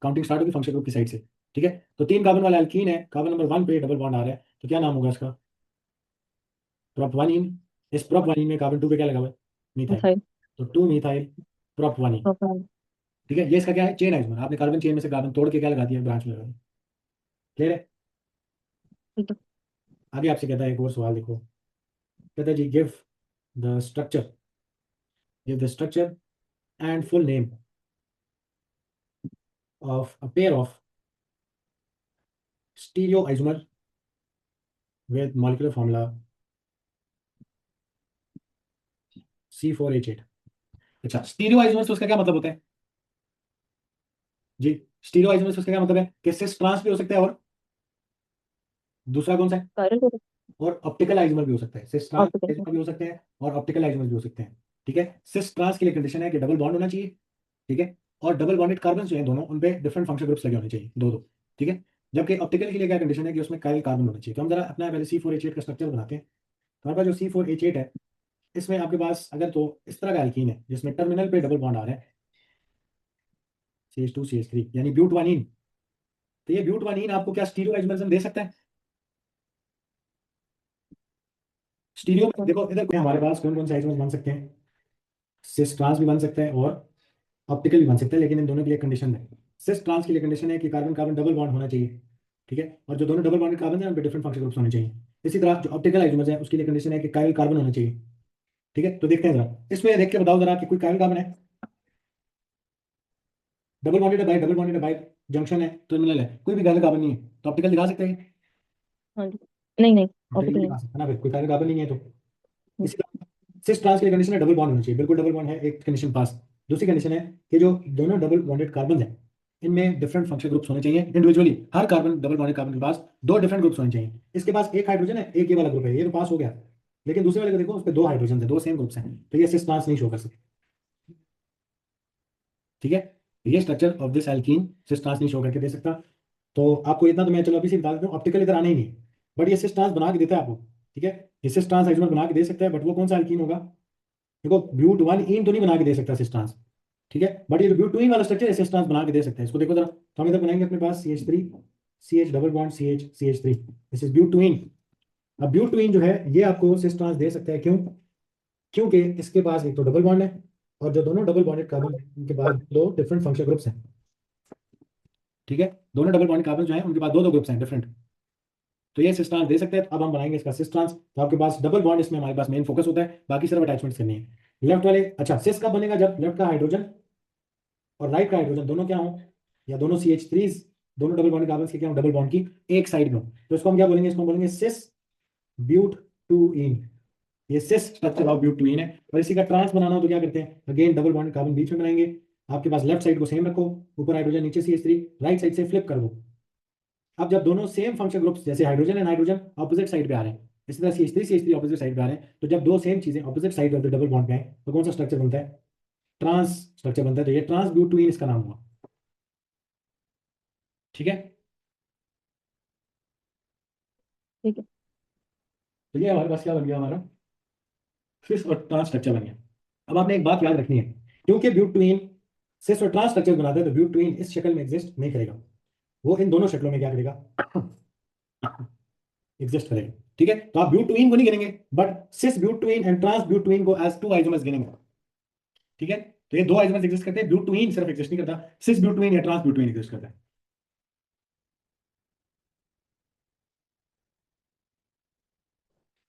counting start होगी फंक्शन ग्रुप की साइड से। ठीक है, तो 3 कार्बन वाला एल्कीन है, कार्बन नंबर 1 पे डबल बॉन्ड आ रहा है, तो क्या नाम होगा इसका, प्रोप 1इन। इस प्रोप 1इन में कार्बन 2 पे क्या लगा हुआ है, मिथाइल, मिथाइल। तो 2 मिथाइल प्रोप 1इन। प्रोपाइल। ठीक है, ये इसका क्या है, चेन आइसोमर। आपने कार्बन चेन में से कार्बन तोड़ के क्या लगा दिया, ब्रांच में लगा दिया। क्लियर है। ठीक है। आगे आपसे कहता है एक और सवाल, देखो कहता है जी the structure give the structure and full name of a pair of stereoisomer with molecular formula C4H8। अच्छा, स्टीरियोआइसोमर उसका क्या मतलब होता है जी, स्टीरियोआइसोमर उसका क्या मतलब है कि सिस ट्रांस भी हो सकता है, और दूसरा कौन सा है, कायरल को और ऑप्टिकल आइसोमर भी हो सकता है। Cis trans optical. भी हो सकते हैं और ऑप्टिकल आइसोमर भी हो सकते हैं। ठीक है, सिस ट्रांस के लिए कंडीशन है कि डबल बॉन्ड होना चाहिए। ठीक है, और डबल बॉन्डेड कार्बन जो है दोनों, उन पे डिफरेंट फंक्शनल ग्रुप्स लगे होने चाहिए, दो दो। ठीक है, जबकि ऑप्टिकल के लिए क्या कंडीशन है कि उसमें काइल कार्बन होना चाहिए। तो हम जरा अपना पहले C4H8 का स्ट्रक्चर बनाते हैं। तो हमारे पास जो C4H8 है, इसमें आपके पास अगर तो इस तरह का एल्कीन है जिसमें टर्मिनल पे डबल बॉन्ड आ रहा है, CH2CH3 यानी ब्यूट 1इन, तो ये ब्यूट 1इन आपको क्या स्टीरियो आइसोमरिज्म दे सकता है। स्टीरियो में देखो इधर हमारे पास कौन कौन से आइसोमर्स बन सकते हैं, सिस ट्रांस भी बन सकता है और ऑप्टिकल भी बन सकता है, लेकिन इन दोनों के लिए कंडीशन है, सिस ट्रांस के लिए कंडीशन है कि कार्बन कार्बन डबल बॉन्ड होना चाहिए। ठीक है, और जो दोनों डबल बॉन्डेड कार्बन है उन पे डिफरेंट फंक्शनल ग्रुप्स होने चाहिए। इसी तरह जो ऑप्टिकल आइसोमर्स है उसके लिए कंडीशन है कि काइल कार्बन होना चाहिए। ठीक है, तो देखते हैं जरा, इसमें देख के बताओ जरा कि कोई काइल कार्बन है, डबल बॉन्डेड है बाई जंक्शन है, टर्मिनल है, कोई भी काइल कार्बन नहीं है, तो ऑप्टिकल दिखा सकते हैं, हाँ जी। नहीं नहीं, ऑप्टिकल ऑप्टिकल नहीं। दिखा सकते हैं ना भाई, कोई काइल कार्बन नहीं है तो। हम्म, इसी तरह सिस ट्रांस के लिए कंडीशन है डबल बॉन्ड होना चाहिए, बिल्कुल डबल बॉन्ड है, एक कंडीशन पास। दूसरी कंडीशन है कि जो दोनों डबल बॉन्डेड कार्बन है इनमें डिफरेंट फंक्शनल ग्रुप्स होने चाहिए इंडिविजुअली, हर कार्बन डबल बॉन्डेड कार्बन के पास दो डिफरेंट ग्रुप्स होने चाहिए। इसके पास एक हाइड्रोजन है, एक ये वाला ग्रुप है, ये तो पास हो गया, लेकिन दूसरे वाले को देखो उस पर दो हाइड्रोजन है, दो सेम ग्रुप्स हैं, तो ये सिस ट्रांस नहीं शो कर सकते। ठीक है, ये structure of this alkene cis trans नहीं शो करके दे सकता। तो आपको इतना तो मैं चलो अभी से बता देता हूँ, ऑप्टिकल इधर आने ही नहीं, बट ये सिस ट्रांस बना के देता है आपको। ठीक है, ये सिस ट्रांस आइसोमर बना के दे सकता है, बट वो कौन सा एल्कीन होगा, देखो ब्यूट 1इन तो नहीं बना के दे सकता सिस ट्रांस। ठीक है, बट ये ब्यूट 2इन वाला स्ट्रक्चर सिस ट्रांस बना के दे सकता है। इसको देखो जरा, तो हम इधर बनाएंगे अपने पास CH3 CH double bond CH this is but two ene. अब ब्यूट 2इन जो है ये आपको सिस ट्रांस दे सकता है, क्यों, क्योंकि इसके पास एक तो डबल बॉन्ड है, और जो दोनों डबल बॉन्डेड कार्बन उनके पास दो डिफरेंट फंक्शनल ग्रुप्स हैं। ठीक है, दोनों डबल बॉन्डेड कार्बन जो है उनके पास दो दो ग्रुप्स हैं डिफरेंट, तो ये सिस ट्रांस दे सकते हैं। अब हम बनाएंगे इसका सिस ट्रांस, तो आपके पास डबल बॉन्ड इसमें हमारे पास मेन फोकस होता है, बाकी सिर्फ अटैचमेंट्स करनी है लेफ्ट वाले। अच्छा, सिस कब बनेगा, जब लेफ्ट का हाइड्रोजन और राइट का हाइड्रोजन दोनों क्या हो, या दोनों CH3 दोनों डबल बॉन्ड कार्बन के क्या हो, डबल बॉन्ड की एक साइड में हो, तो इसको हम क्या बोलेंगे, इसको हम बोलेंगे सिस ब्यूट 2इन। ये सिस स्ट्रक्चर ऑफ ब्यूट 2इन है। और इसी का ट्रांस बनाना हो तो क्या करते हैं, अगेन डबल बॉन्ड कार्बन बीच में बनाएंगे, आपके पास लेफ्ट साइड को सेम रखो, ऊपर हाइड्रोजन नीचे CH3, राइट साइड से फ्लिप कर दो। अब जब दोनों सेम फंक्शनल ग्रुप्स जैसे hydrogen and hydrogen opposite side पे आ रहे हैं, इसी तरह CH3 ऑपोजिट साइड पे आ रहे हैं, तो जब दो सेम चीजें opposite side of the double bond पे आए तो कौन सा स्ट्रक्चर बनता है, ट्रांस स्ट्रक्चर बनता है। तो ये ट्रांस ब्यूट 2इन इसका नाम हुआ। ठीक है, ठीक है। तो ये हमारे पास क्या बन गया, हमारा सिस और ट्रांस स्ट्रक्चर बन गया। अब आपने एक बात याद रखनी है, क्योंकि ब्यूट 2इन सिस और ट्रांस स्ट्रक्चर बनाता है, तो ब्यूट 2इन इस शक्ल में एग्जिस्ट नहीं करेगा, वो इन दोनों शक्लों में क्या करेगा, एग्जिस्ट करेगा। ठीक है, तो आप ब्यूट 2इन को नहीं गिनेंगे, but cis but two ene and trans but two ene को एज टू आइसोमर्स गिनेंगे। ठीक है, तो ये दो आइसोमर्स एग्जिस्ट करते हैं, ब्यूट 2इन सिर्फ एग्जिस्ट नहीं करता, सिस ब्यूट 2इन या ट्रांस ब्यूट 2इन एग्जिस्ट करता है।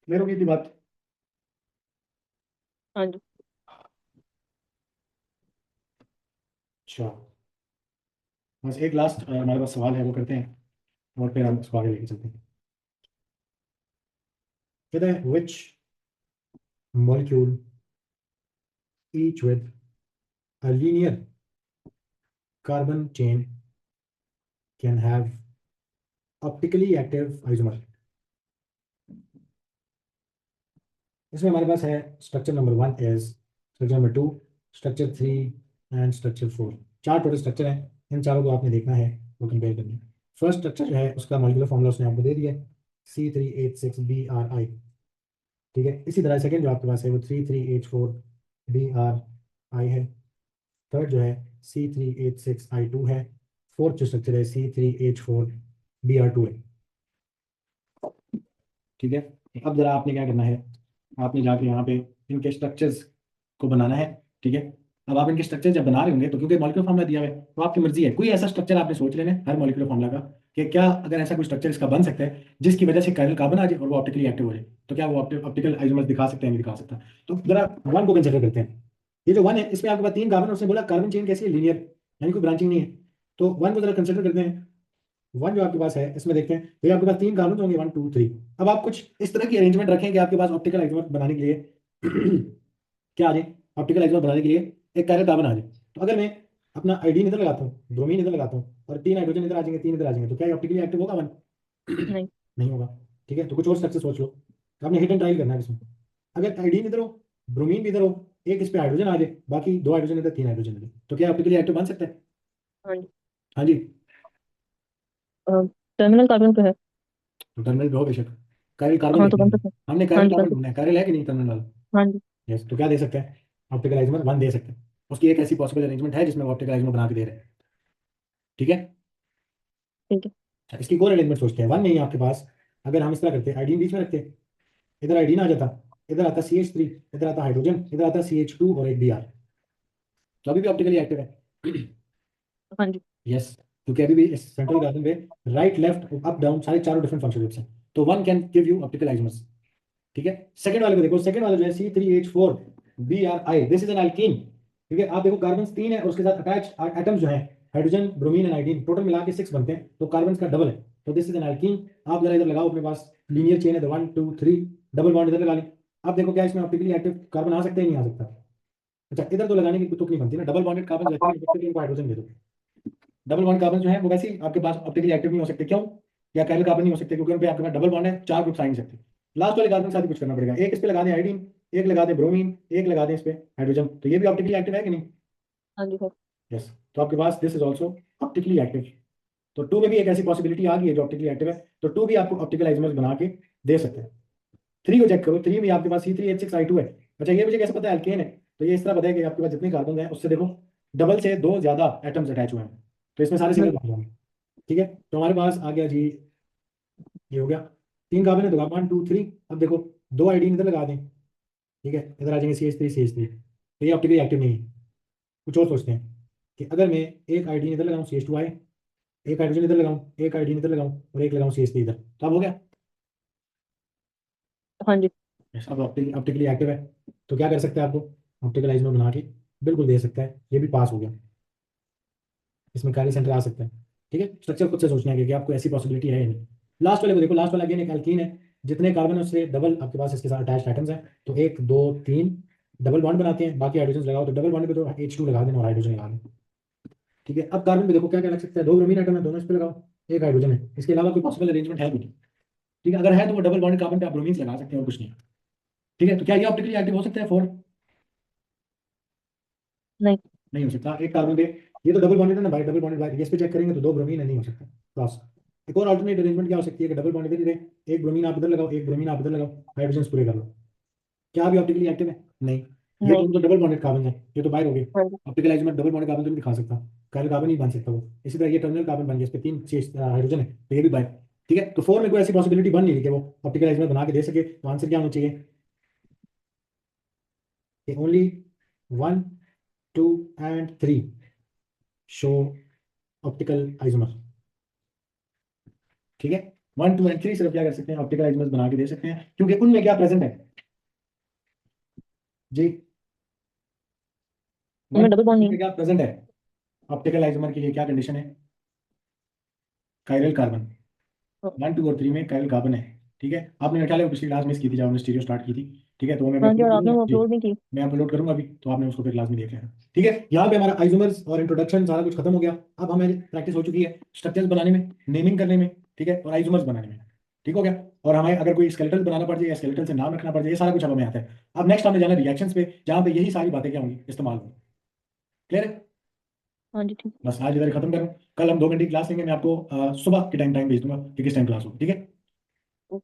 क्लियर होगी इतनी बात? हाँ जी। अच्छा, बस एक लास्ट हमारे पास सवाल है, वो करते हैं और फिर हम इसको आगे लेके चलते हैं। कहते हैं विच molecule each with a linear carbon chain can have optically active isomer। इसमें हमारे पास है structure number 1 is, structure number 2, structure 3 and structure 4। चार टोटल स्ट्रक्चर हैं, इन चारों को आपने देखना है, वो कंपेयर करनी है। फर्स्ट स्ट्रक्चर जो है उसका मॉलिक्यूलर फॉर्मूला उसने आपको दे दिया है, C3H6BRI। ठीक है, इसी तरह सेकंड जो आपके पास है वो 33H4BRI है। थर्ड जो है C3H6I2 है। फोर्थ जो स्ट्रक्चर है C3H4BR2 है। ठीक है, अब जरा आपने क्या करना है, आपने जाके यहाँ पे इनके स्ट्रक्चर्स को बनाना है। ठीक है, अब आप इनके स्ट्रक्चर जब बना रहे होंगे तो क्योंकि मॉलिक्यूलर फॉर्मूला दिया हुआ है तो आपकी मर्जी है, कोई ऐसा स्ट्रक्चर आपने सोच लेना है हर मॉलिक्यूलर फॉर्मूला का कि क्या अगर ऐसा कोई स्ट्रक्चर इसका बन सकता है जिसकी वजह से कायरल कार्बन आ जाए और वो ऑप्टिकली एक्टिव हो जाए, तो क्या वो ऑप्टिकल आइसोमर्स दिखा सकते हैं? नहीं दिखा सकता। तो जरा वन को कंसिडर करते हैं। ये जो वन है इसमें आपके पास 3 कार्बन, उसने बोला कार्बन चेन कैसी है, लीनियर, यानी कोई ब्रांचिंग नहीं है। तो वन को जरा कंसिडर करते हैं। वन जो आपके पास है इसमें देखते हैं तो ये आपके पास 3 कार्बन होंगे, 1 2 3। अब आप कुछ इस तरह की अरेंजमेंट रखें कि आपके पास ऑप्टिकल आइसोमर बनाने के लिए क्या आ जाए, ऑप्टिकल आइसोमर बनाने के लिए एक कायरल कार्बन आ जाए। तो अगर मैं अपना आयोडीन इधर लगाता हूँ, ब्रोमीन इधर लगाता हूँ और 3 हाइड्रोजन इधर आ जाएंगे, 3 इधर आ जाएंगे, तो क्या ऑप्टिकली एक्टिव होगा वन? नहीं। नहीं होगा। ठीक है, तो कुछ और स्ट्रक्चर सोच लो। तो आपने हिट एंड ट्रायल करना है इसमें। अगर आयोडीन इधर हो, ब्रोमीन भी इधर हो, एक इस पे हाइड्रोजन आ जाए, बाकी 2 हाइड्रोजन इधर, 3 हाइड्रोजन इधर, तो क्या ऑप्टिकली एक्टिव बन सकता है? हाँ जी। हाँ जी। टर्मिनल कार्बन पे है। तो टर्मिनल भी हो बेशक, कायरल कार्बन हाँ तो देखना बन है। सकता है। हमने हाँ कायरल जी बन कार्बन सकता ढूंढना है, कायरल है कि नहीं टर्मिनल? है। हाँ जी। यस, तो क्या दे सकते हैं? ऑप्टिकल आइसोमर वन दे सकते हैं। उसकी एक ऐसी पॉसिबल अरेंजमेंट है जिसमें वो ऑप्टिकल आइसोमर बना के दे रहे हैं। ठीक है, ठीक है। अच्छा, इसकी और अरेंजमेंट सोचते हैं। वन नहीं है आपके पास, अगर हम इस तरह करते हैं, आइडिन बीच में रखते हैं, इधर आइडिन आ जाता, इधर आता CH3, इधर आता हाइड्रोजन, इधर आता CH2 और एक Br, तो अभी भी ऑप्टिकली एक्टिव है। हाँ जी। यस, क्योंकि अभी भी इस सेंट्रल कार्बन पे राइट लेफ्ट अप डाउन सारे चारों डिफरेंट फंक्शन ग्रुप्स हैं, तो one can give you optical isomers. ठीक है, सेकंड वाले को देखो, सेकंड वाला जो है C3H4BRI, this is an alkyne. ठीक है, आप देखो कार्बन 3 है और उसके साथ अटैच एटम्स जो है hydrogen, bromine and iodine, total मिला के 6 बनते हैं, तो कार्बन का डबल है, तो दिस इज एन अल्कीन। आप जरा इधर लगाओ अपने पास, लीनियर चेन है तो 1 2 3, डबल बॉन्ड इधर लगा लें। आप देखो क्या इसमें ऑप्टिकली एक्टिव कार्बन आ सकता है, नहीं आ सकता? अच्छा, इधर तो लगाने की तुक नहीं बनती ना, डबल बॉन्डेड कार्बन रहते हैं, जब तक इनको हाइड्रोजन दे दो। डबल बॉन्ड कार्बन जो है वो वैसे ही आपके पास ऑप्टिकली एक्टिव नहीं हो सकते, क्यों? या कायरल कार्बन नहीं हो सकते क्योंकि उन पे आपके पास डबल बॉन्ड है, 4 ग्रुप आ नहीं सकते। लास्ट वाले कार्बन के साथ ही कुछ करना पड़ेगा, एक इस पे लगा दें आयोडीन, एक लगा दें ब्रोमीन, एक लगा दें इस पे हाइड्रोजन, तो ये भी ऑप्टिकली एक्टिव है कि नहीं? हाँ जी सर। यस, तो आपके पास this is also optically active. तो टू में भी एक ऐसी पॉसिबिलिटी आ गई है जो ऑप्टिकली एक्टिव है, तो टू भी आपको ऑप्टिकल आइसोमर्स बना के दे सकते हैं। थ्री को चेक करो, थ्री में आपके पास C3H6I2 है। अच्छा, ये मुझे कैसे पता है अल्केन है? तो ये इस तरह पता है कि आपके पास जितने कार्बन है उससे देखो डबल से 2 ज्यादा एटम्स अटैच हुए हैं, तो इसमें सारे हाँ सिंगल जी। कार्बन हैं। ठीक है, तो हमारे पास आ गया जी, ये हो गया 3 कार्बन है, तो 1 2 3। अब देखो 2 आयोडीन इधर लगा दें, ठीक है, इधर आ जाएंगे CH3 तो ये ऑप्टिकली एक्टिव नहीं है। कुछ और सोचते हैं कि अगर मैं एक आयोडीन इधर लगाऊं CH2 आए, एक हाइड्रोजन इधर लगाऊं, एक आयोडीन इधर लगाऊं और एक लगाऊं CH3 इधर, तो अब हो गया। हाँ जी। Yes, अब ऑप्टिकली एक्टिव है, तो क्या कर सकते हैं? आपको ऑप्टिकल आइसोमर बना के बिल्कुल दे सकता है, ये भी पास हो गया। इसमें कार्य सेंटर आ सकता है। ठीक है, स्ट्रक्चर खुद से सोचना है कि आपको ऐसी पॉसिबिलिटी है या नहीं। लास्ट वाले को देखो, लास्ट वाला अगेन एक एल्कीन है, जितने कार्बन है उससे डबल आपके पास इसके साथ अटैच्ड एटम्स हैं, तो 1 2 3 डबल बॉन्ड बनाते हैं, बाकी हाइड्रोजन लगाओ, तो डबल बॉन्ड पे तो H2 लगा देना और हाइड्रोजन लगा देना। ठीक है, अब कार्बन पे देखो क्या क्या लग सकता है, 2 ब्रोमीन एटम है, दोनों इस पे लगाओ, एक हाइड्रोजन है, इसके अलावा कोई पॉसिबल अरेंजमेंट है भी नहीं। ठीक है, अगर है तो वो डबल बॉन्ड कार्बन पे आप ब्रोमीन लगा सकते हैं और कुछ नहीं। ठीक है, तो क्या ये ऑप्टिकली एक्टिव हो सकता है? 4 नहीं। नहीं हो सकता। एक कार्बन पे, ये तो डबल बॉन्डेड है ना भाई, डबल बॉन्डेड भाई, इस पे चेक करेंगे तो 2 ब्रोमीन है, नहीं हो सकता। क्रॉस। एक और अल्टरनेट अरेंजमेंट क्या हो सकती है कि डबल बॉन्ड इधर ही रहे, एक ब्रोमीन आप इधर लगाओ, एक ब्रोमीन आप इधर लगाओ, हाइड्रोजन पूरे कर लो। क्या अभी ऑप्टिकली एक्टिव है? नहीं। ये नहीं। तो डबल बॉन्डेड कार्बन है, ये तो बाहर हो गए। हाँ जी। Optical isomer double bonded carbon तो नहीं दिखा सकता, कायरल कार्बन नहीं बन सकता वो। इसी तरह ये टर्मिनल कार्बन बन गया, इस पे 3 हाइड्रोजन है, तो ये भी बाहर। ठीक है, तो 4 में कोई ऐसी पॉसिबिलिटी बन नहीं रही कि वो ऑप्टिकल आइसोमर बना के दे सके, तो आंसर क्या होना चाहिए? Only 1 2 and 3 show optical isomer. ठीक है, 1 2 एंड 3 सिर्फ क्या कर सकते हैं, ऑप्टिकल आइसोमर्स बना के दे सकते हैं, क्योंकि उनमें क्या प्रेजेंट है जी, उनमें डबल बॉन्ड नहीं है। क्या प्रेजेंट है ऑप्टिकल आइसोमर के लिए, क्या कंडीशन है, कायरल कार्बन। 1 2 और 3 में कायरल कार्बन है। ठीक है, आपने मेरे ख्याल है पिछली क्लास मिस की थी जब हमने स्टीरियो स्टार्ट की थी। ठीक है, तो वो मैं हाँ जी, अपलोड और आपने करूंगा वो जी, अपलोड नहीं की। मैं अपलोड करूंगा अभी, तो आपने उसको फिर क्लास में देख लेना। ठीक है, यहाँ पे हमारा आइसोमर्स और इंट्रोडक्शन सारा कुछ खत्म हो गया। अब हमारी प्रैक्टिस हो चुकी है स्ट्रक्चर्स बनाने में, नेमिंग करने में, ठीक है, और आइसोमर्स बनाने में। ठीक हो गया, और हमें अगर कोई स्केलेटल बनाना पड़ जाए या स्केलेटल से नाम रखना पड़ जाए, ये सारा कुछ अब हमें आता है। अब नेक्स्ट हमने जाना रिएक्शंस पे, जहाँ पे यही सारी बातें क्या होंगी, इस्तेमाल होंगी। क्लियर है? हाँ जी, ठीक बस आज इधर खत्म करूँ, कल हम 2 घंटे की क्लास लेंगे, मैं आपको सुबह के टाइम भेज दूंगा कि किस टाइम क्लास हो। ठीक है। है।